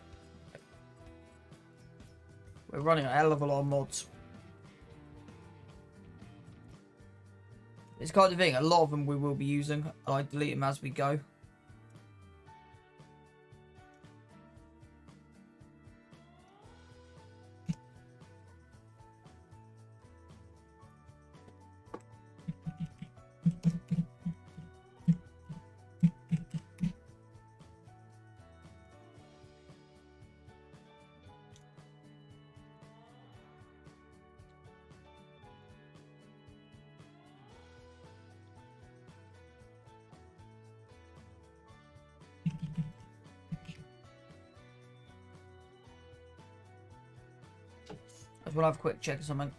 We're running a hell of a lot of mods. It's kind of thing, a lot of them we will be using, and I delete them as we go. I just want to have a quick check of something.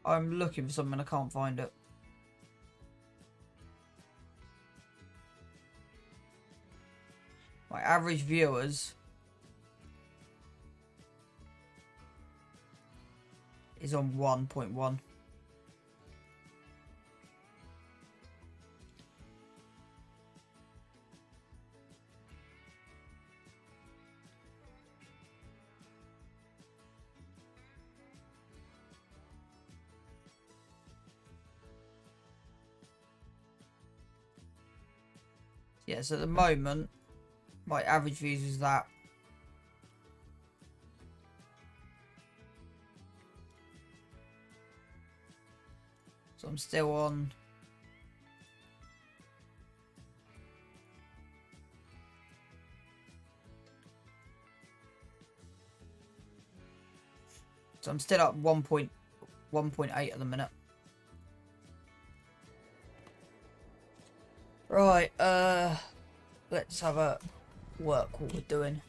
I'm looking for something, I can't find it. My average viewers is on 1.1. Yeah, so at the moment, my average views is that. So I'm still on. So I'm still at 1.1.8 at the minute. Right, let's have a work what we're doing.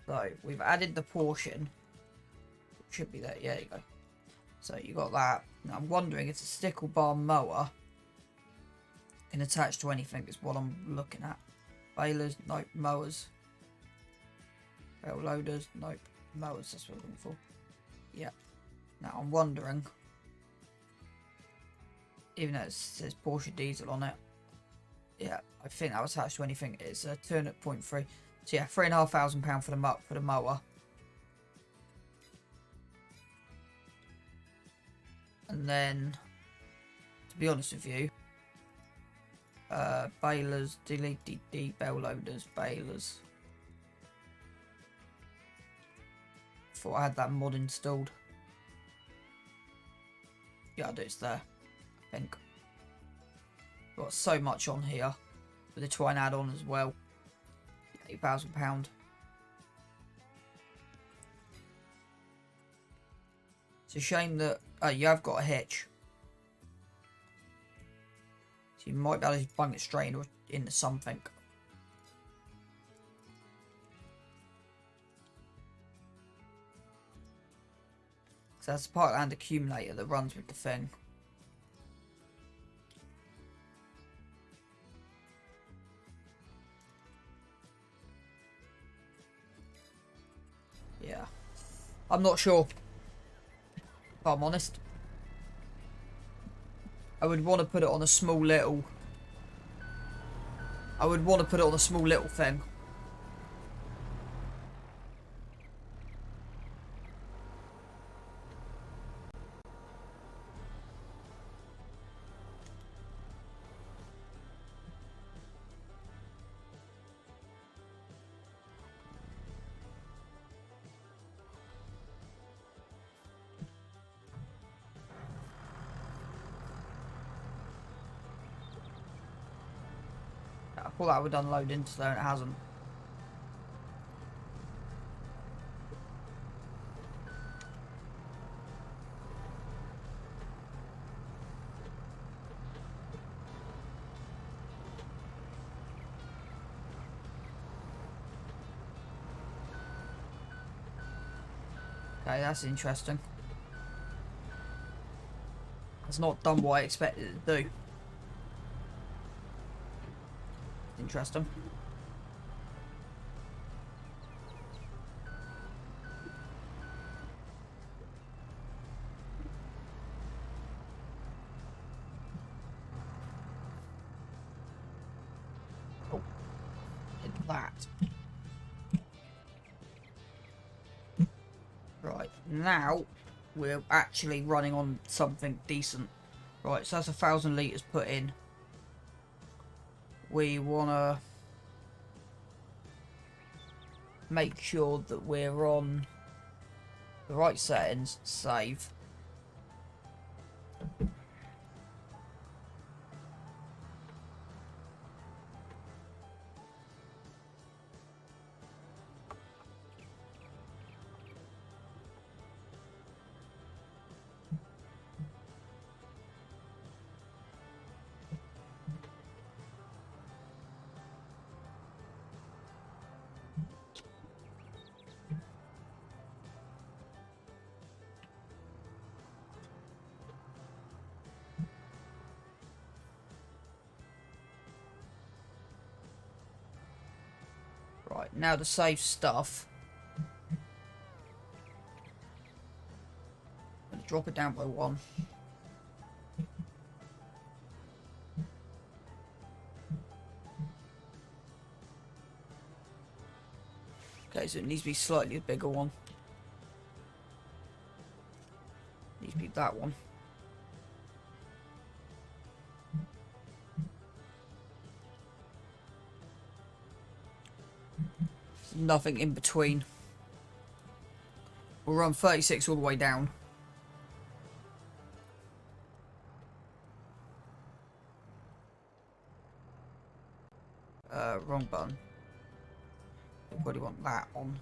So we've added the portion. It should be there. Yeah, you go. So you got that. Now I'm wondering if the stickle bar mower can attach to anything. Is what I'm looking at. Balers, nope. Mowers. Bell loaders, nope. Mowers. That's what I'm looking for. Yeah. Now I'm wondering, even though it says Porsche diesel on it, yeah, I think that was attached to anything. It's a turn at 0.3. So yeah, £3,500 for the mower. And then, to be honest with you, balers, delete bell loaders, balers. Thought I had that mod installed. Yeah, I do. It's there. I think. Got so much on here with the twine add-on as well. £8,000. It's a shame that you have got a hitch, so you might be able to bung it straight into something. So that's the Parkland accumulator that runs with the thing. Yeah. I'm not sure, if I'm honest. I would want to put it on a small little... I would want to put it on a small little thing. I thought that would unload into there and it hasn't. Okay, that's interesting. It's not done what I expected it to do. Interesting. Oh, did that. Right, now we're actually running on something decent. Right, so that's 1,000 litres put in. We want to make sure that we're on the right settings. Save. Right, now to save stuff. I'm going to drop it down by 1. Okay, so it needs to be slightly a bigger one. Needs to be that one. Nothing in between. We'll run 36 all the way down. Wrong button. We probably want that on.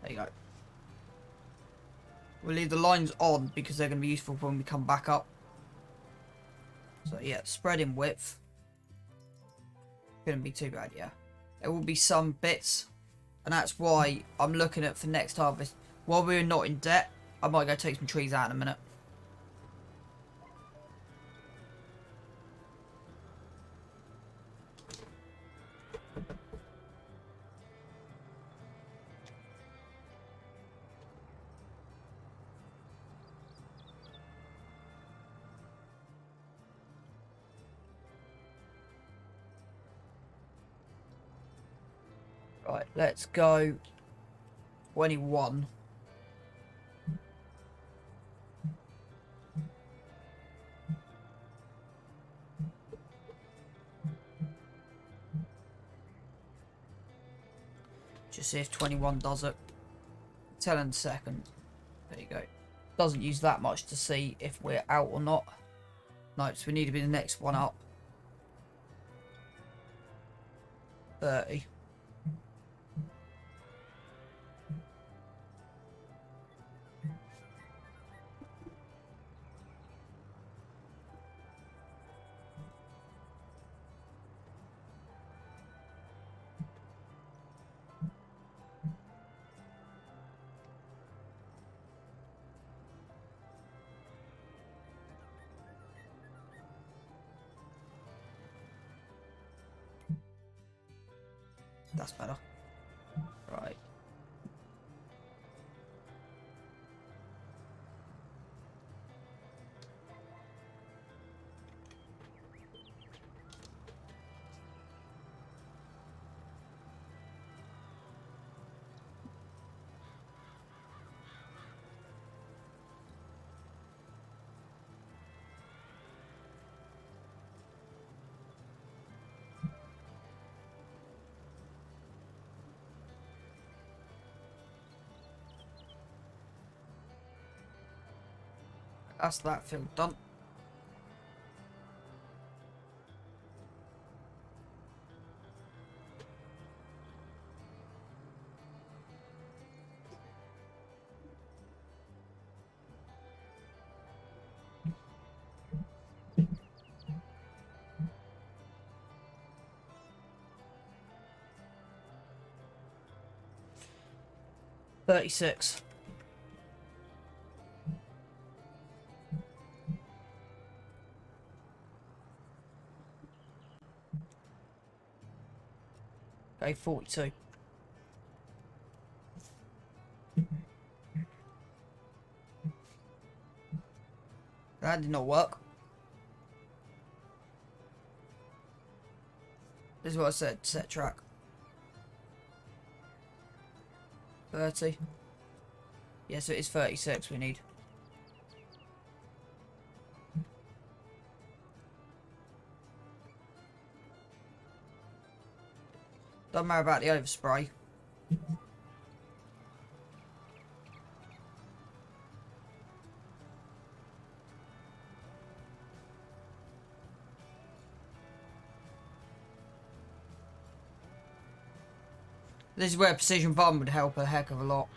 There you go. We'll leave the lines on because they're going to be useful when we come back up. So yeah, spread in width. Shouldn't be too bad, yeah. There will be some bits, and that's why I'm looking at for next harvest. While we're not in debt, I might go take some trees out in a minute. Right, let's go 21. Just see if 21 does it. Tell in a second. There you go. Doesn't use that much to see if we're out or not. No, so we need to be the next one up. 30. That's better. Right. That's that field done. $36. Okay, 42. That did not work. This is what I said, set track. 30. Yeah, so it is 36 we need. Don't matter about the overspray. This is where precision bomb would help a heck of a lot.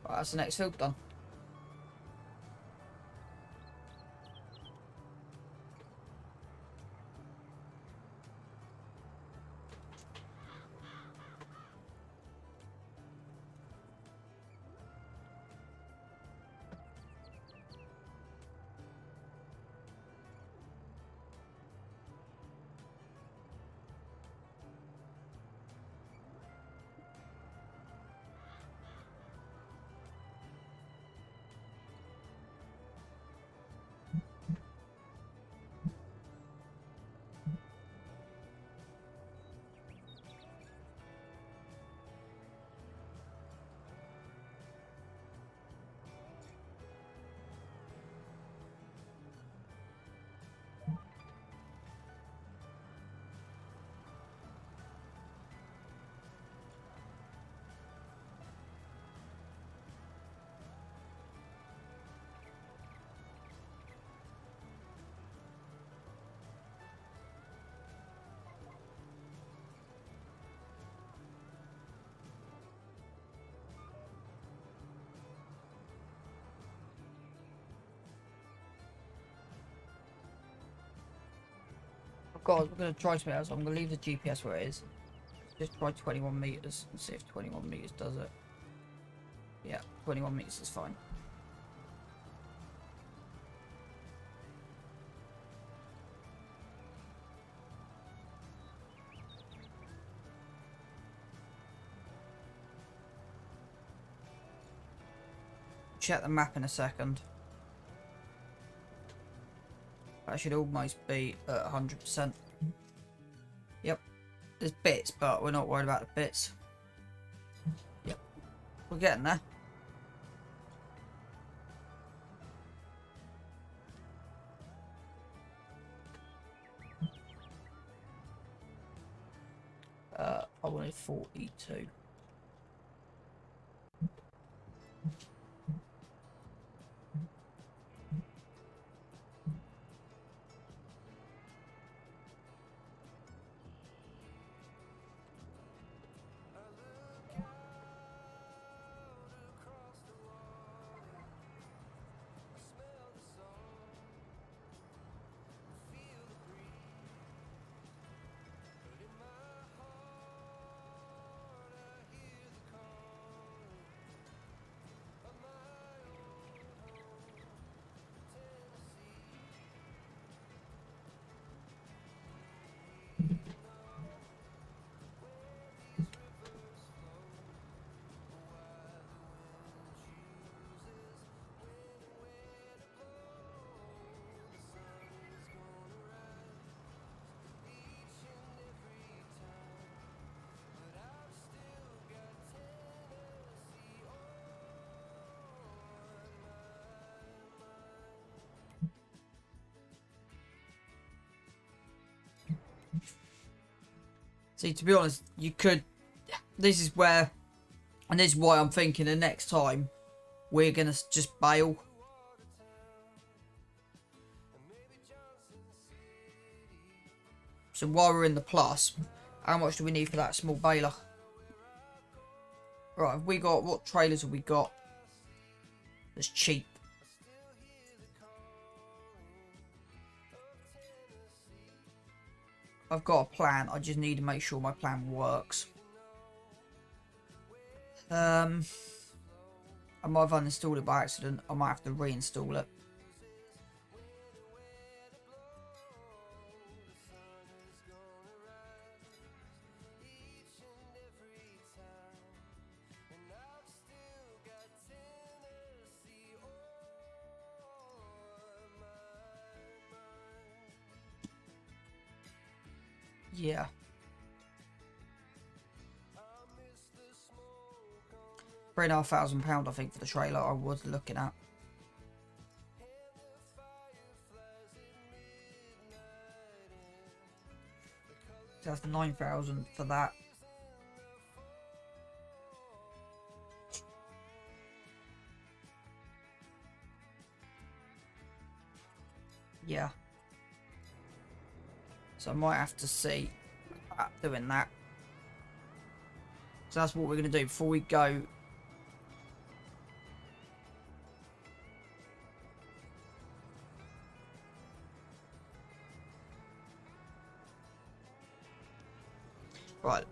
Right, that's the next field done. God, we're going to try something else. I'm going to leave the GPS where it is. Just try 21 meters and see if 21 meters does it. Yeah, 21 meters is fine. Check the map in a second. That should almost be at 100%. Yep. There's bits, but we're not worried about the bits. Yep. We're getting there. I wanted 42. See, to be honest, you could... This is where... And this is why I'm thinking the next time we're going to just bail. So while we're in the plus, how much do we need for that small baler? Right, have we got... What trailers have we got that's cheap? I've got a plan. I just need to make sure my plan works. I might have uninstalled it by accident. I might have to reinstall it. Yeah. £3,500 I think for the trailer I was looking at. So that's 9,000 for that. Yeah. So I might have to see about doing that. So that's what we're going to do before we go. Right.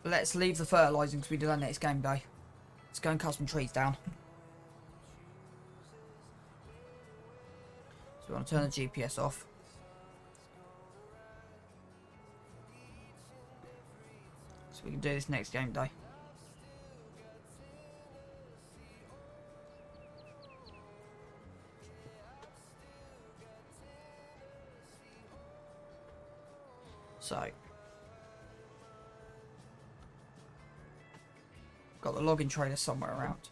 Let's leave the fertilising because we do that next game day. Let's go and cut some trees down. So we want to turn the GPS off. So we can do this next game day. So, got the logging trailer somewhere around.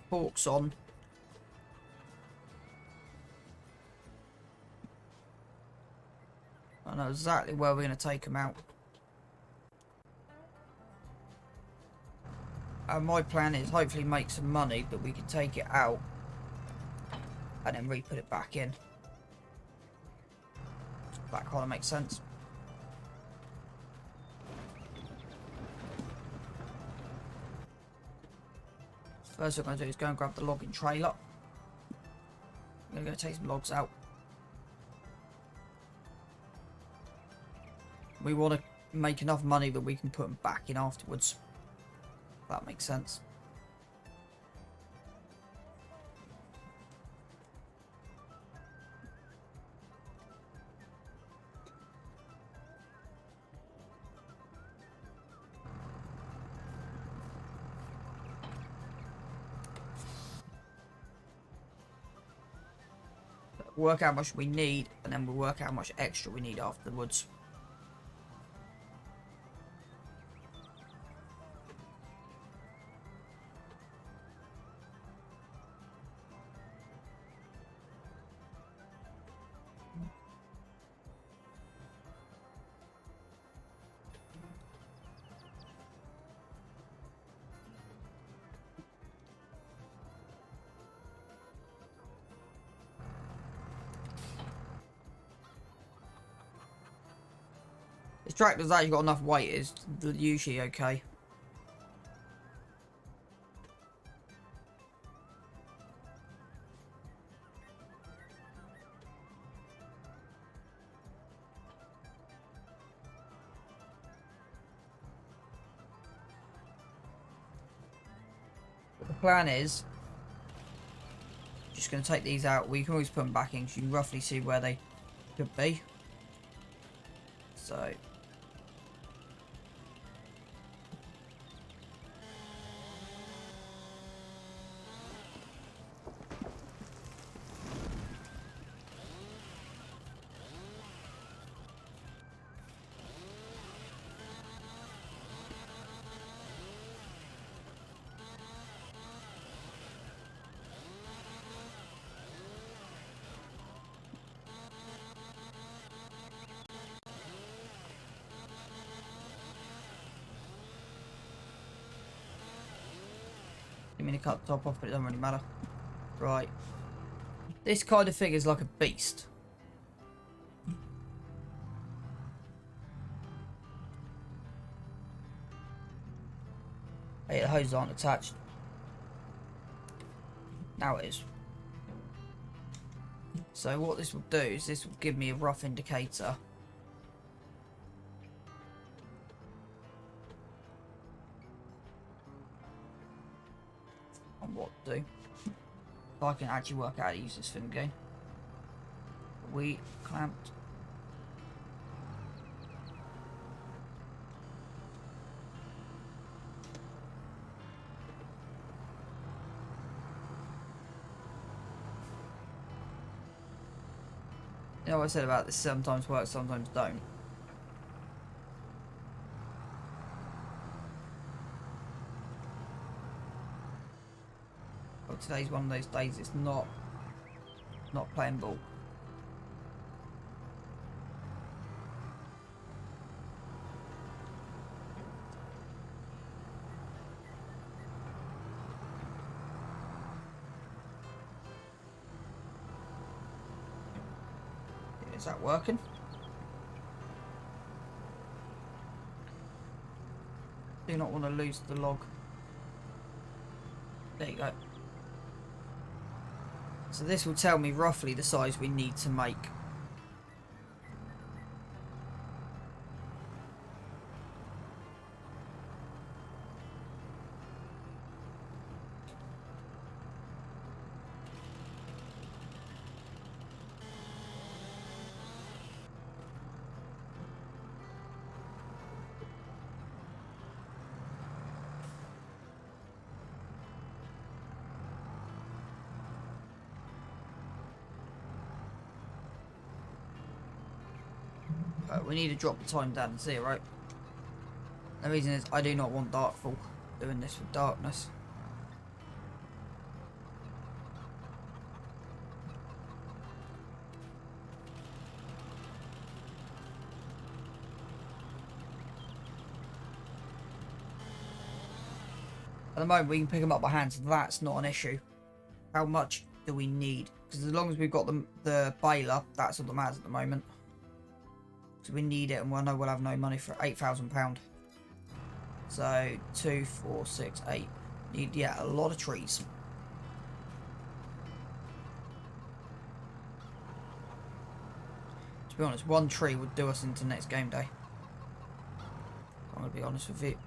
Forks on. I know exactly where we're going to take them out. And my plan is hopefully make some money that we can take it out and then re-put it back in. That kind of makes sense. First thing I'm going to do is go and grab the logging trailer. I'm going to go take some logs out. we want to make enough money that we can put them back in afterwards. If that makes sense. Work out how much we need, and then we'll work out how much extra we need afterwards. This tractor's actually got enough weight, it's usually okay. But the plan is, just going to take these out. We can always put them back in, so you can roughly see where they could be. So I mean, to cut the top off, but it doesn't really matter. Right. This kind of thing is like a beast. Hey, the hoses aren't attached. Now it is. So what this will do is this will give me a rough indicator on what to do. If I can actually work out how to use this thing again. We clamped. You know what I said about this sometimes works, sometimes don't. But today's one of those days it's not playing ball. Is that working? Do not want to lose the log. There you go. So this will tell me roughly the size we need to make. We need to drop the time down to 0. The reason is I do not want Darkfall doing this with darkness. At the moment we can pick them up by hand, so that's not an issue. How much do we need? Because as long as we've got the baler, that's all that matters at the moment. So we need it, and we'll know we'll have no money for £8,000. So 2, 4, 6, 8. Need, yeah, a lot of trees. To be honest, one tree would do us into next game day. I'm gonna be honest with you.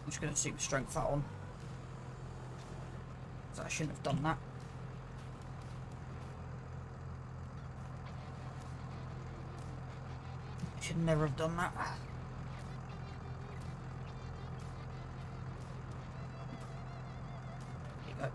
I'm just going to super strength that on. So I shouldn't have done that. I should never have done that. There you go.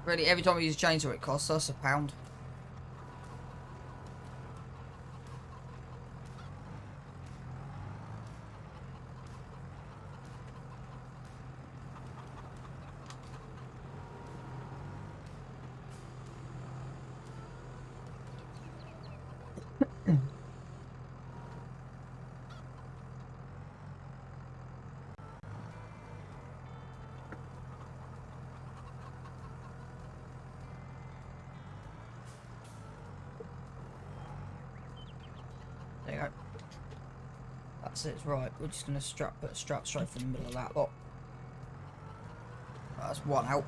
Really, every time we use a chainsaw, it costs us £1. There you go. That's it, right. We're just going to put a strap straight from the middle of that lot. That's one out.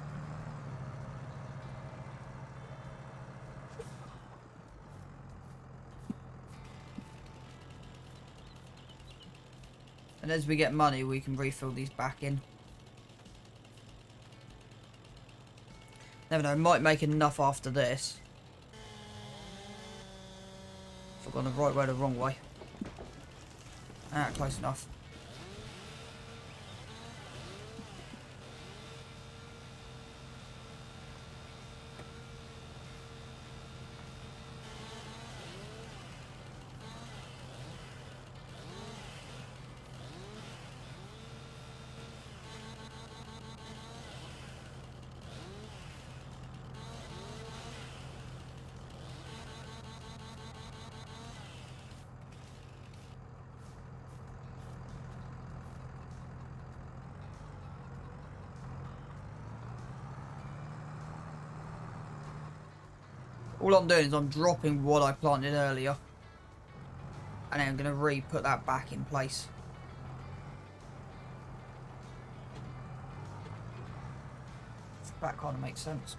And as we get money, we can refill these back in. Never know, might make enough after this. If I've gone the right way or the wrong way. Ah, close enough. All I'm doing is I'm dropping what I planted earlier. And then I'm going to re-put that back in place. That kind of makes sense.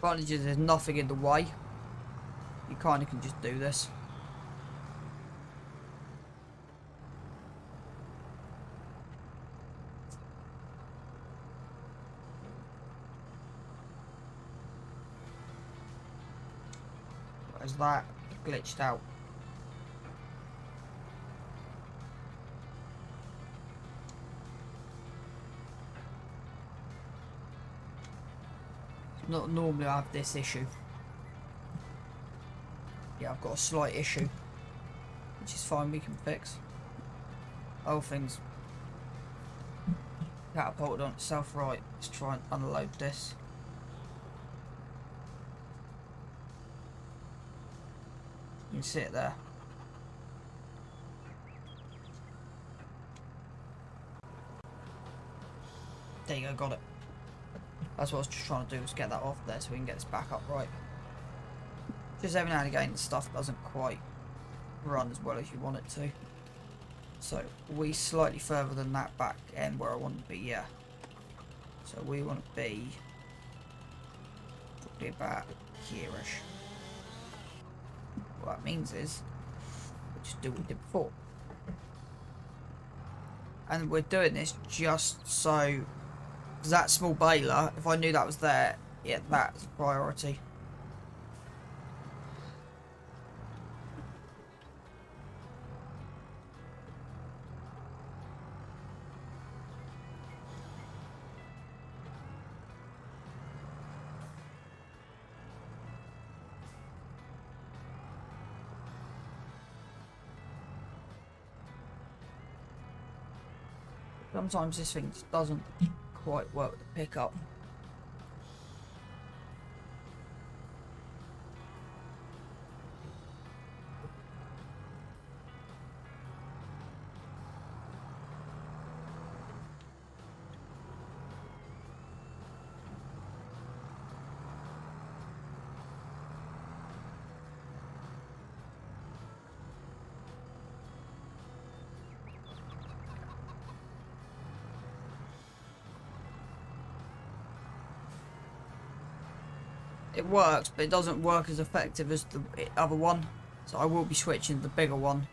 Advantage is there's nothing in the way. You kind of can just do this. Is that glitched out? Not normally I have this issue. Yeah, I've got a slight issue, which is fine, we can fix. Oh, things catapulted on itself. Right, let's try and unload this. You can see it there. There you go, got it. That's what I was just trying to do, was get that off there so we can get this back up right. Just every now and again the stuff doesn't quite run as well as you want it to. So we slightly further than that back end where I want to be, yeah. So we want to be probably about here-ish. What that means is we just do what we did before. And we're doing this just so, because that small baler, if I knew that was there, yeah, that's a priority. Sometimes this thing just doesn't quite work with the pickup. It works, but it doesn't work as effective as the other one. So I will be switching to the bigger one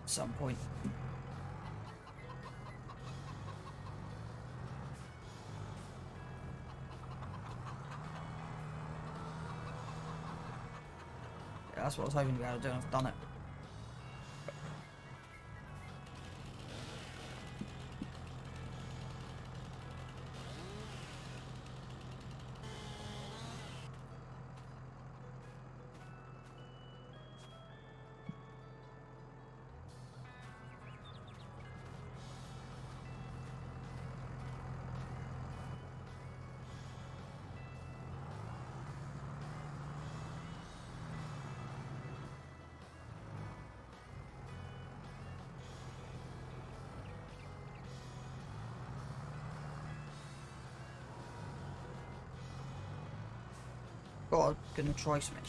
at some point. Yeah, that's what I was hoping to be able to do, and I've done it. God, gonna try something.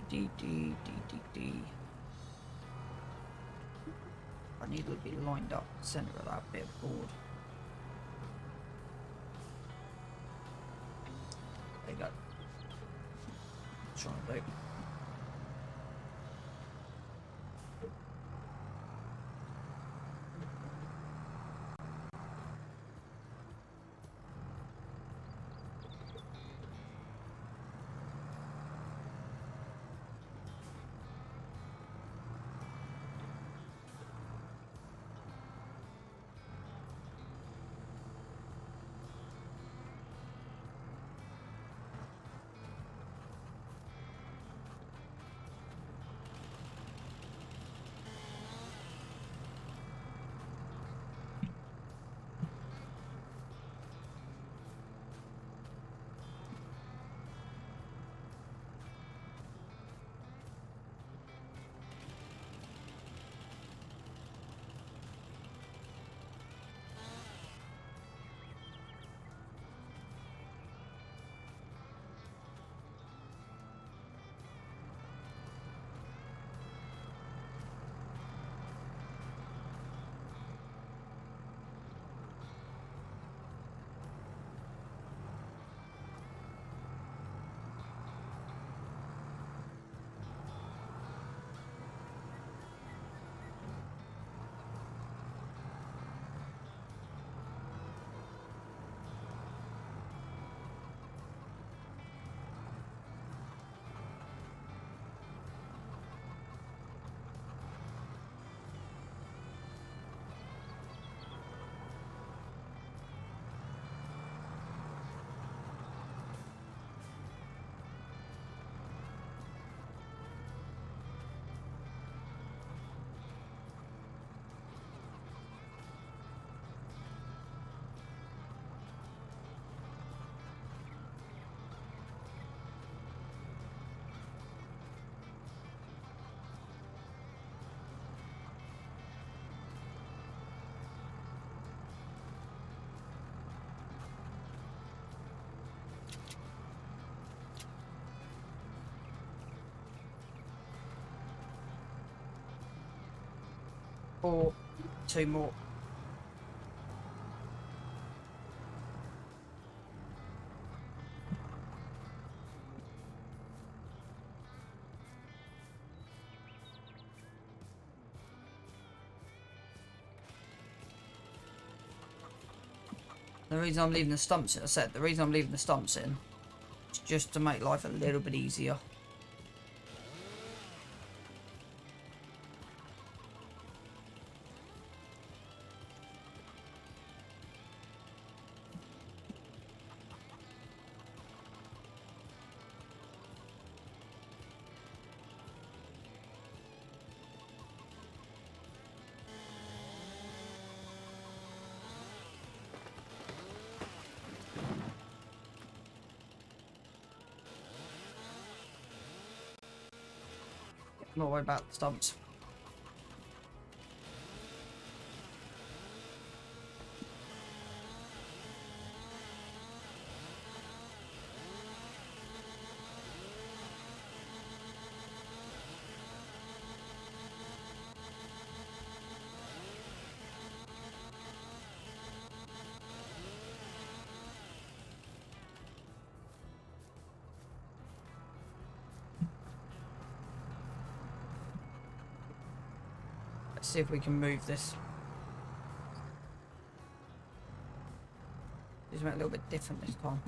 D. I need to be lined up center of that bit of board. There you go. Trying to do. Or 2 more. The reason I'm leaving the stumps in, I said, the reason I'm leaving the stumps in is just to make life a little bit easier. I'm not worried about the stumps. Let's see if we can move this. Just make it a little bit different this time.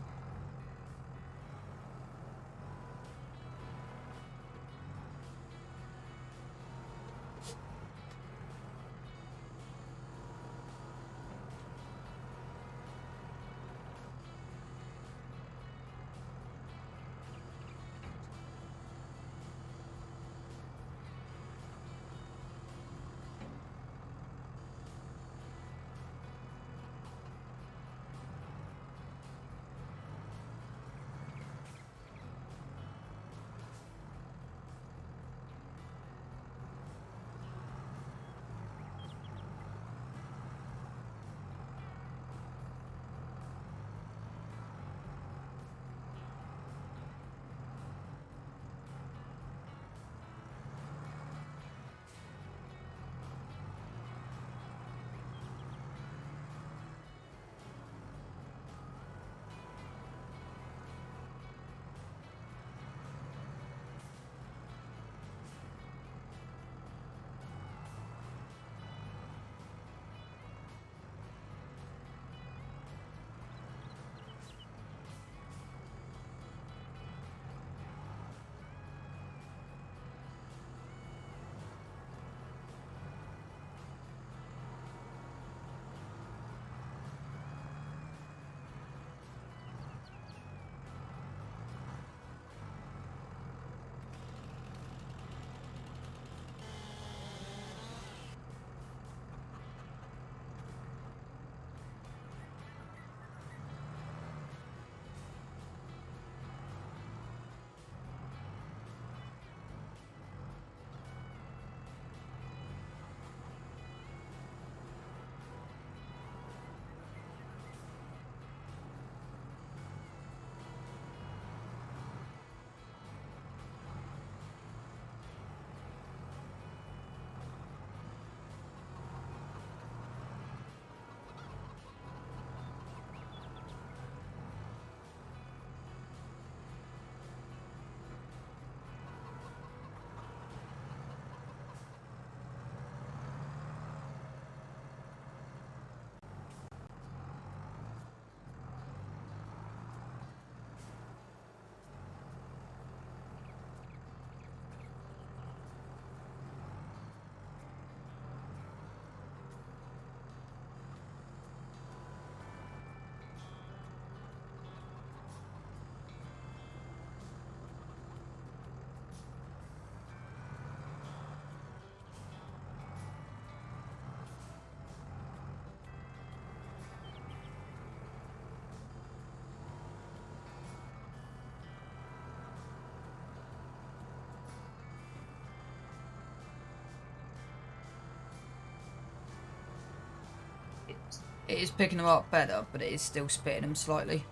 It is picking them up better, but it is still spitting them slightly.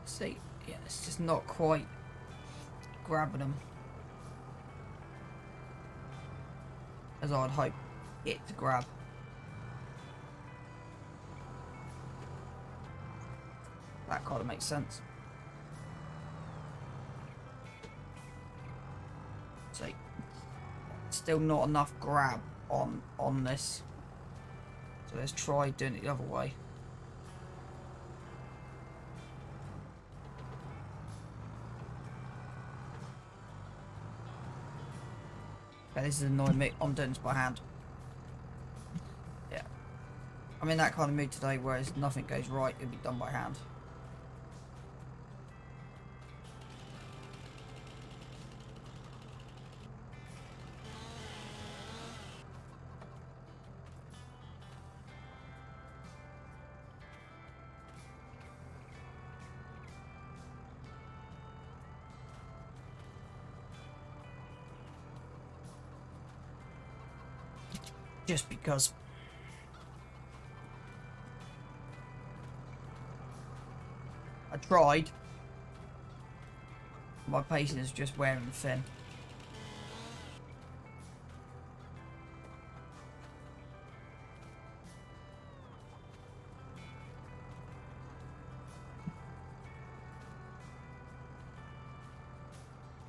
See, yeah, it's just not quite grabbing them. as I'd hope it to grab. That kind of makes sense. So, still not enough grab on this. So let's try doing it the other way. Okay, this is annoying me. I'm doing this by hand. Yeah. I'm in that kind of mood today, whereas nothing goes right, it'll be done by hand. Just because. I tried. My pacing is just wearing thin.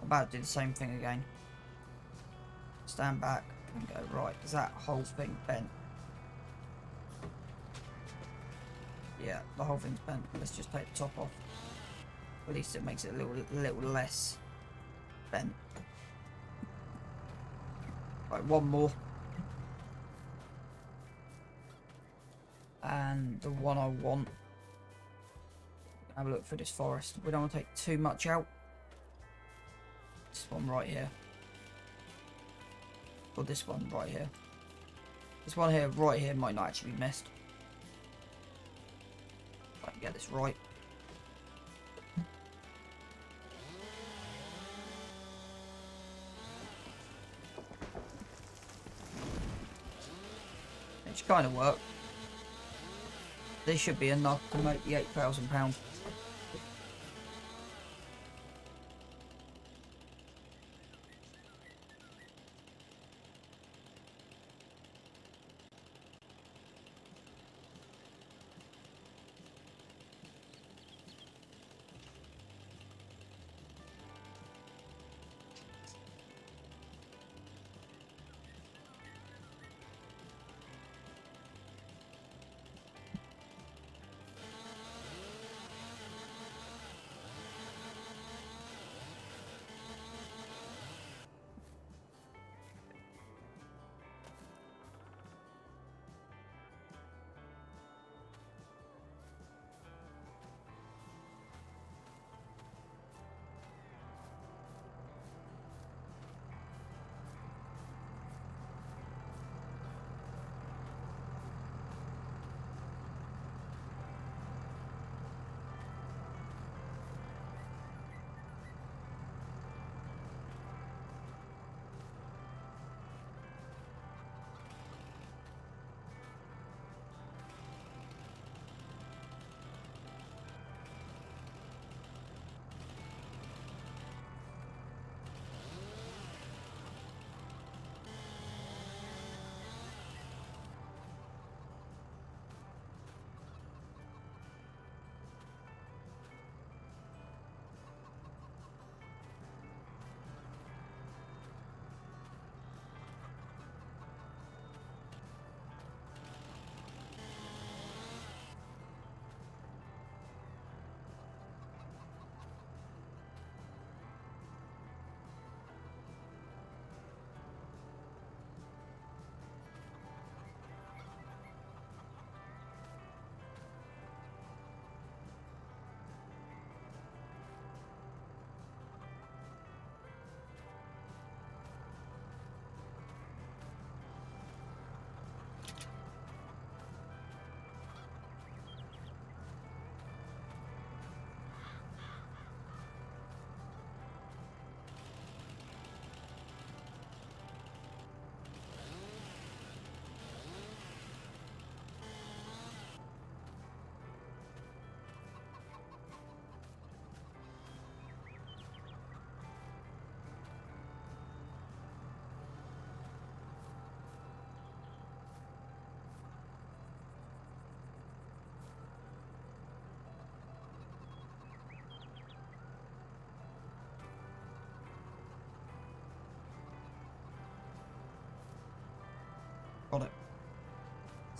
I'm about to do the same thing again. Stand back and go, right, is that whole thing bent? Yeah, the whole thing's bent. Let's just take the top off. At least it makes it a little less bent. Right, one more. And the one I want. Have a look for this forest. We don't want to take too much out. This one right here. Or this one right here. This one here, right here, might not actually be missed. If I can get this right. It should kind of work. This should be enough to make the £8,000.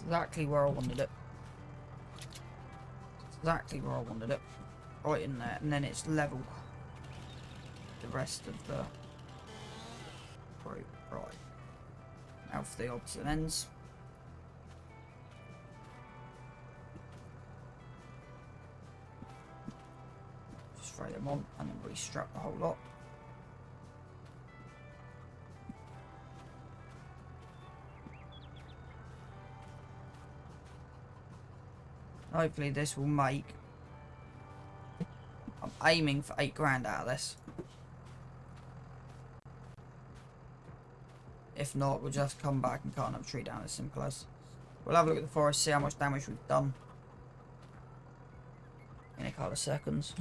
Exactly where I wanted it. Exactly where I wanted it. Right in there. And then it's level the rest of the group. Right. Now for the odds and ends. Just throw them on and then restrap the whole lot. Hopefully this will make... I'm aiming for 8 grand out of this. If not, we'll just come back and cut another tree down as simple as. We'll have a look at the forest, see how much damage we've done. In a couple of seconds.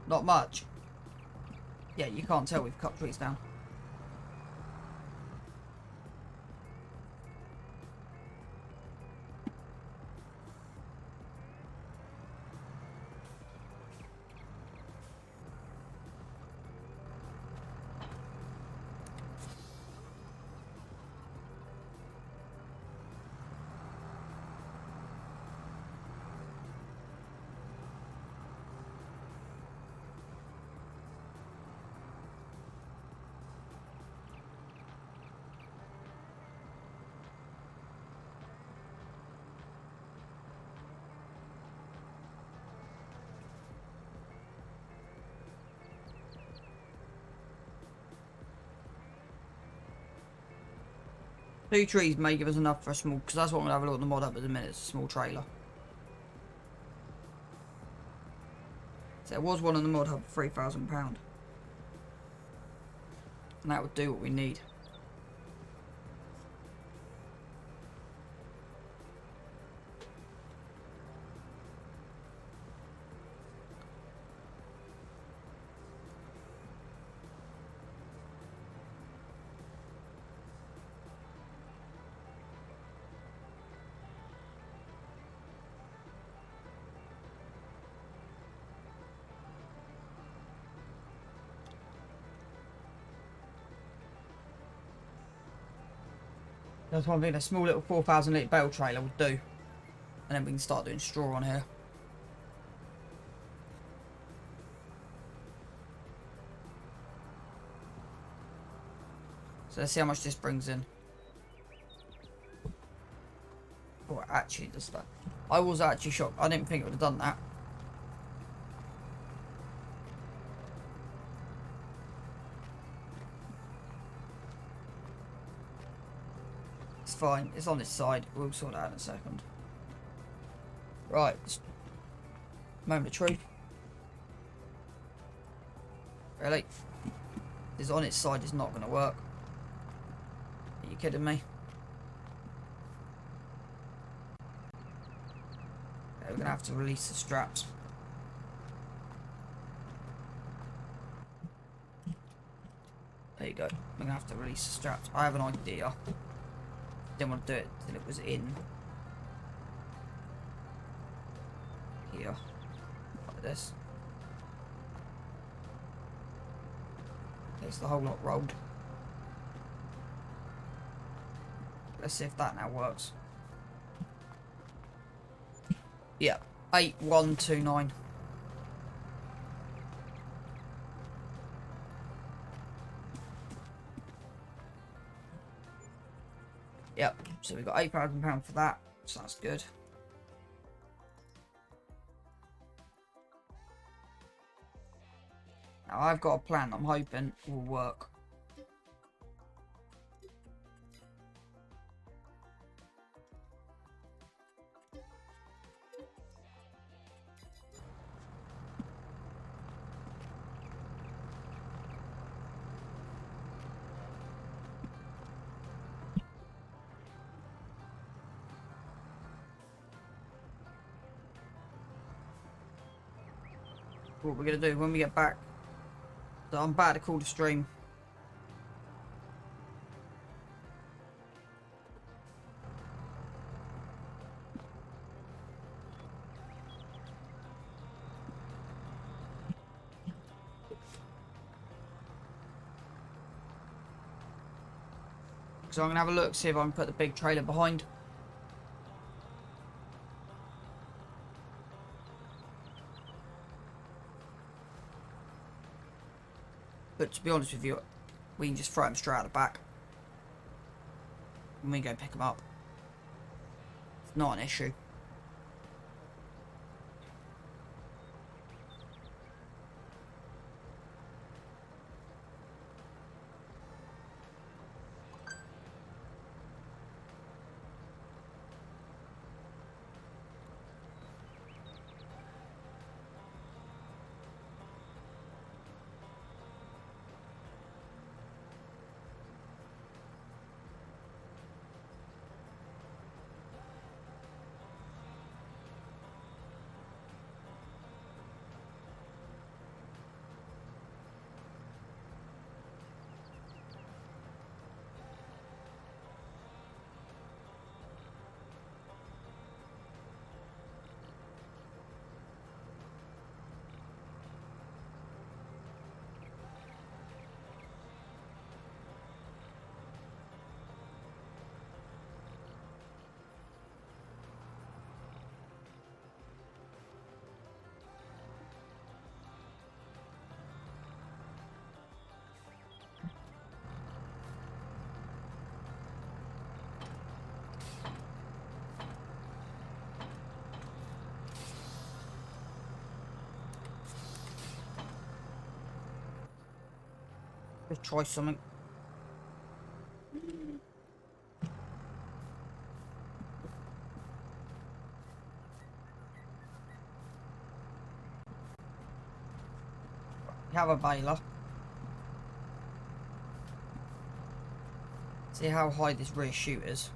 Not much. Yeah, you can't tell we've cut trees down. Two trees may give us enough for a small, because that's what I'm going to have a look at the mod up at the minute, it's a small trailer. So there was one on the mod hub for £3,000. And that would do what we need. That's one thing, a small little 4,000 litre bale trailer would do. And then we can start doing straw on here. So let's see how much this brings in. Oh, it actually does that. I was actually shocked. I didn't think it would have done that. It's fine. It's on its side. We'll sort it out in a second. Right. Moment of truth. Really? It's on its side. It's not going to work. Are you kidding me? Okay, we're going to have to release the straps. There you go. We're going to have to release the straps. I have an idea. Didn't want to do it till it was in. Here. Like this. It's the whole lot rolled. Let's see if that now works. Yeah. 8129. Yep, so we got £8,000 for that, so that's good. Now I've got a plan I'm hoping will work. What we're going to do when we get back. So I'm about to call the stream. So I'm going to have a look, see if I can put the big trailer behind. But to be honest with you, we can just throw them straight out the back. And we can go pick them up. It's not an issue. Let's try something. We have a baler. See how high this rear chute is.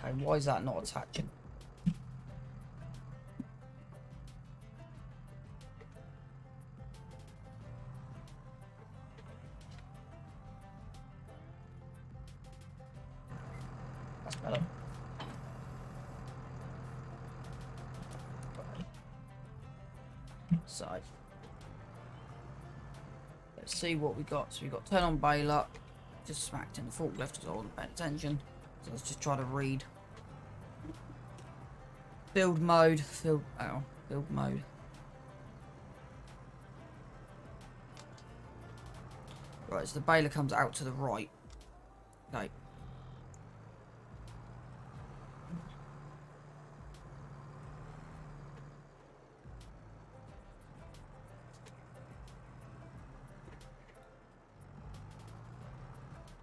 Okay, why is that not attaching? That's better. So, let's see what we got. So we got turn on baler. Just smacked in the forklift because I wasn't paying attention. So let's just try to read. Build mode. Build mode. Right, so the baler comes out to the right. Okay.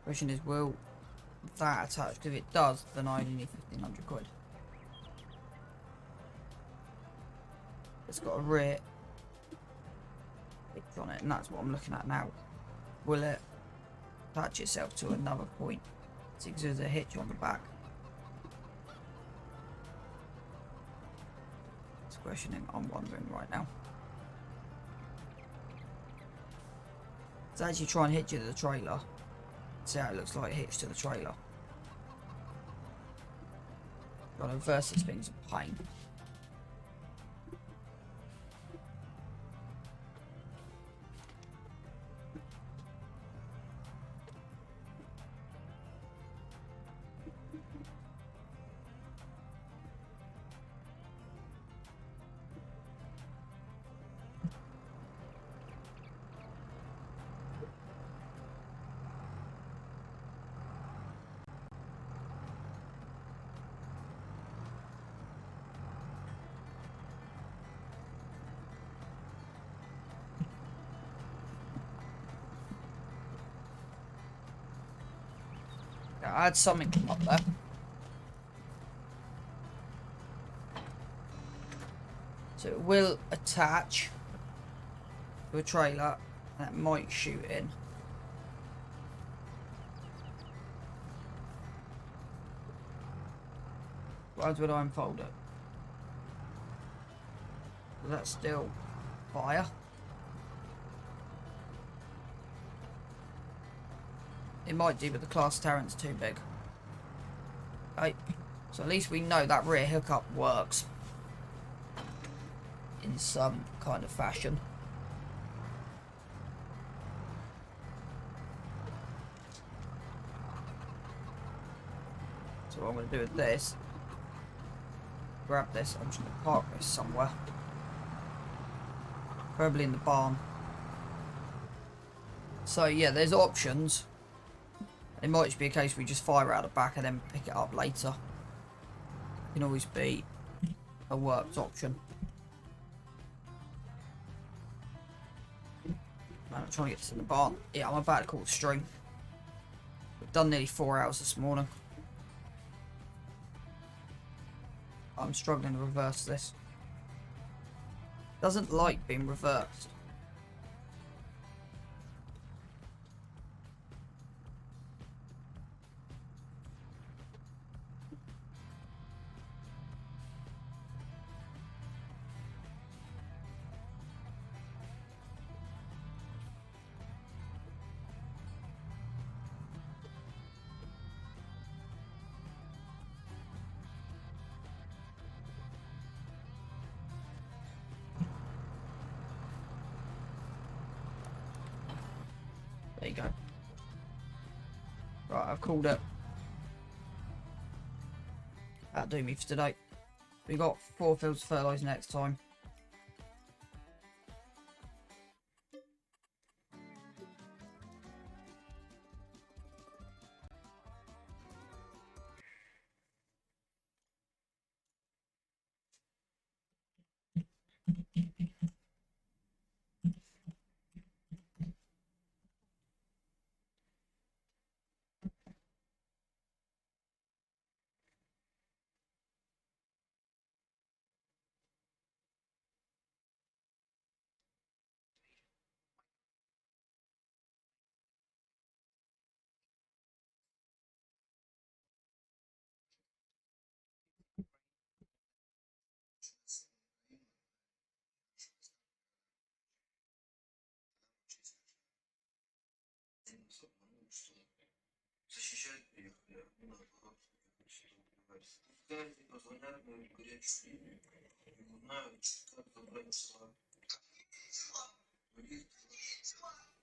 Question is, will that attach? If it does, then I only need 1,500 quid. It's got a rear hitch on it, and that's what I'm looking at now. Will it attach itself to another point? See, because there's a hitch on the back. It's a question I'm wondering right now. Let's actually try and hitch it to the trailer. See how it looks like hitched to the trailer. Gotta reverse these things a pain. I had something come up there. So it will attach to a trailer and it might shoot in. Why would I unfold it? Is that still fire? It might do, but the class turret's too big. Right. So at least we know that rear hookup works. In some kind of fashion. So what I'm going to do with this, grab this, I'm just going to park this somewhere. Probably in the barn. So yeah, there's options. It might just be a case we just fire out the back and then pick it up later. It can always be a worked option. Man, I'm trying to get to the barn. Yeah, I'm about to call the stream. We've done nearly 4 hours this morning. I'm struggling to reverse this. Doesn't like being reversed. There you go. Right, I've called it. That'll do me for today. We got 4 fields of fertiliser next time.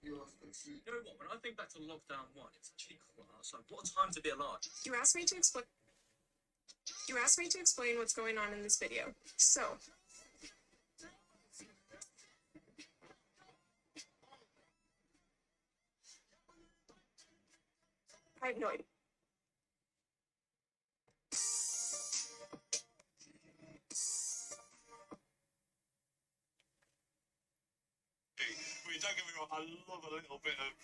You know what? When I think back to lockdown one, it's actually class. Like, what a time to be alive. You asked me to explain. You asked me to explain what's going on in this video. So, I have no idea. I mean, don't get me wrong, I love a little bit of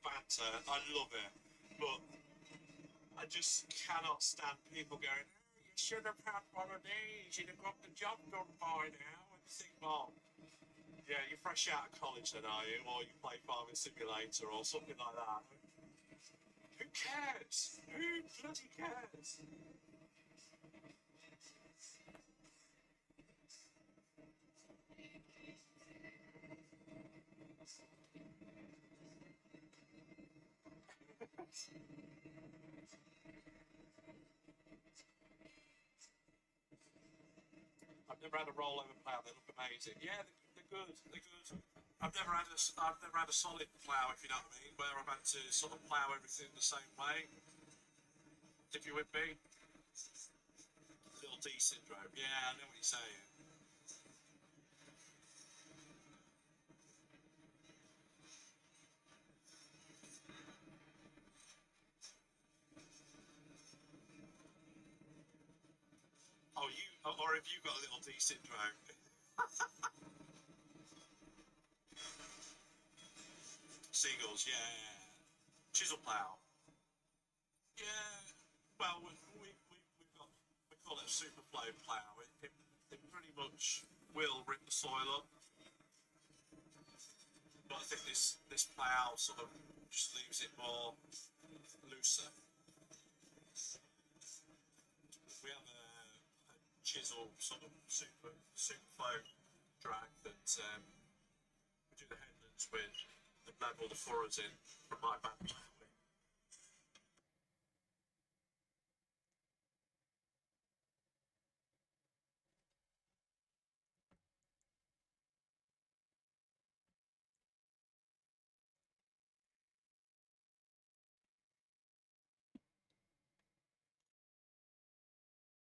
banter. I love it. But I just cannot stand people going, "Oh, you should have had one of these. You'd have got the job done by now." And you think, well, yeah, you're fresh out of college then, are you? Or you play Farming Simulator or something like that. Who cares? Who bloody cares? I've never had a rollover plough. They look amazing. Yeah, they're good. They're good. I've never had a solid plough, if you know what I mean, where I've had to sort of plough everything the same way. If you with me, little D syndrome. Yeah, I know what you're saying. Oh, or have you got a little D syndrome? Seagulls, yeah. Chisel plough. Yeah. Well, we've got, we call it a super flow plough. It pretty much will rip the soil up. But I think this plough sort of just leaves it more looser. We have a chisel sort of super flow drag that we do the headlands with and level the furrows in from my back.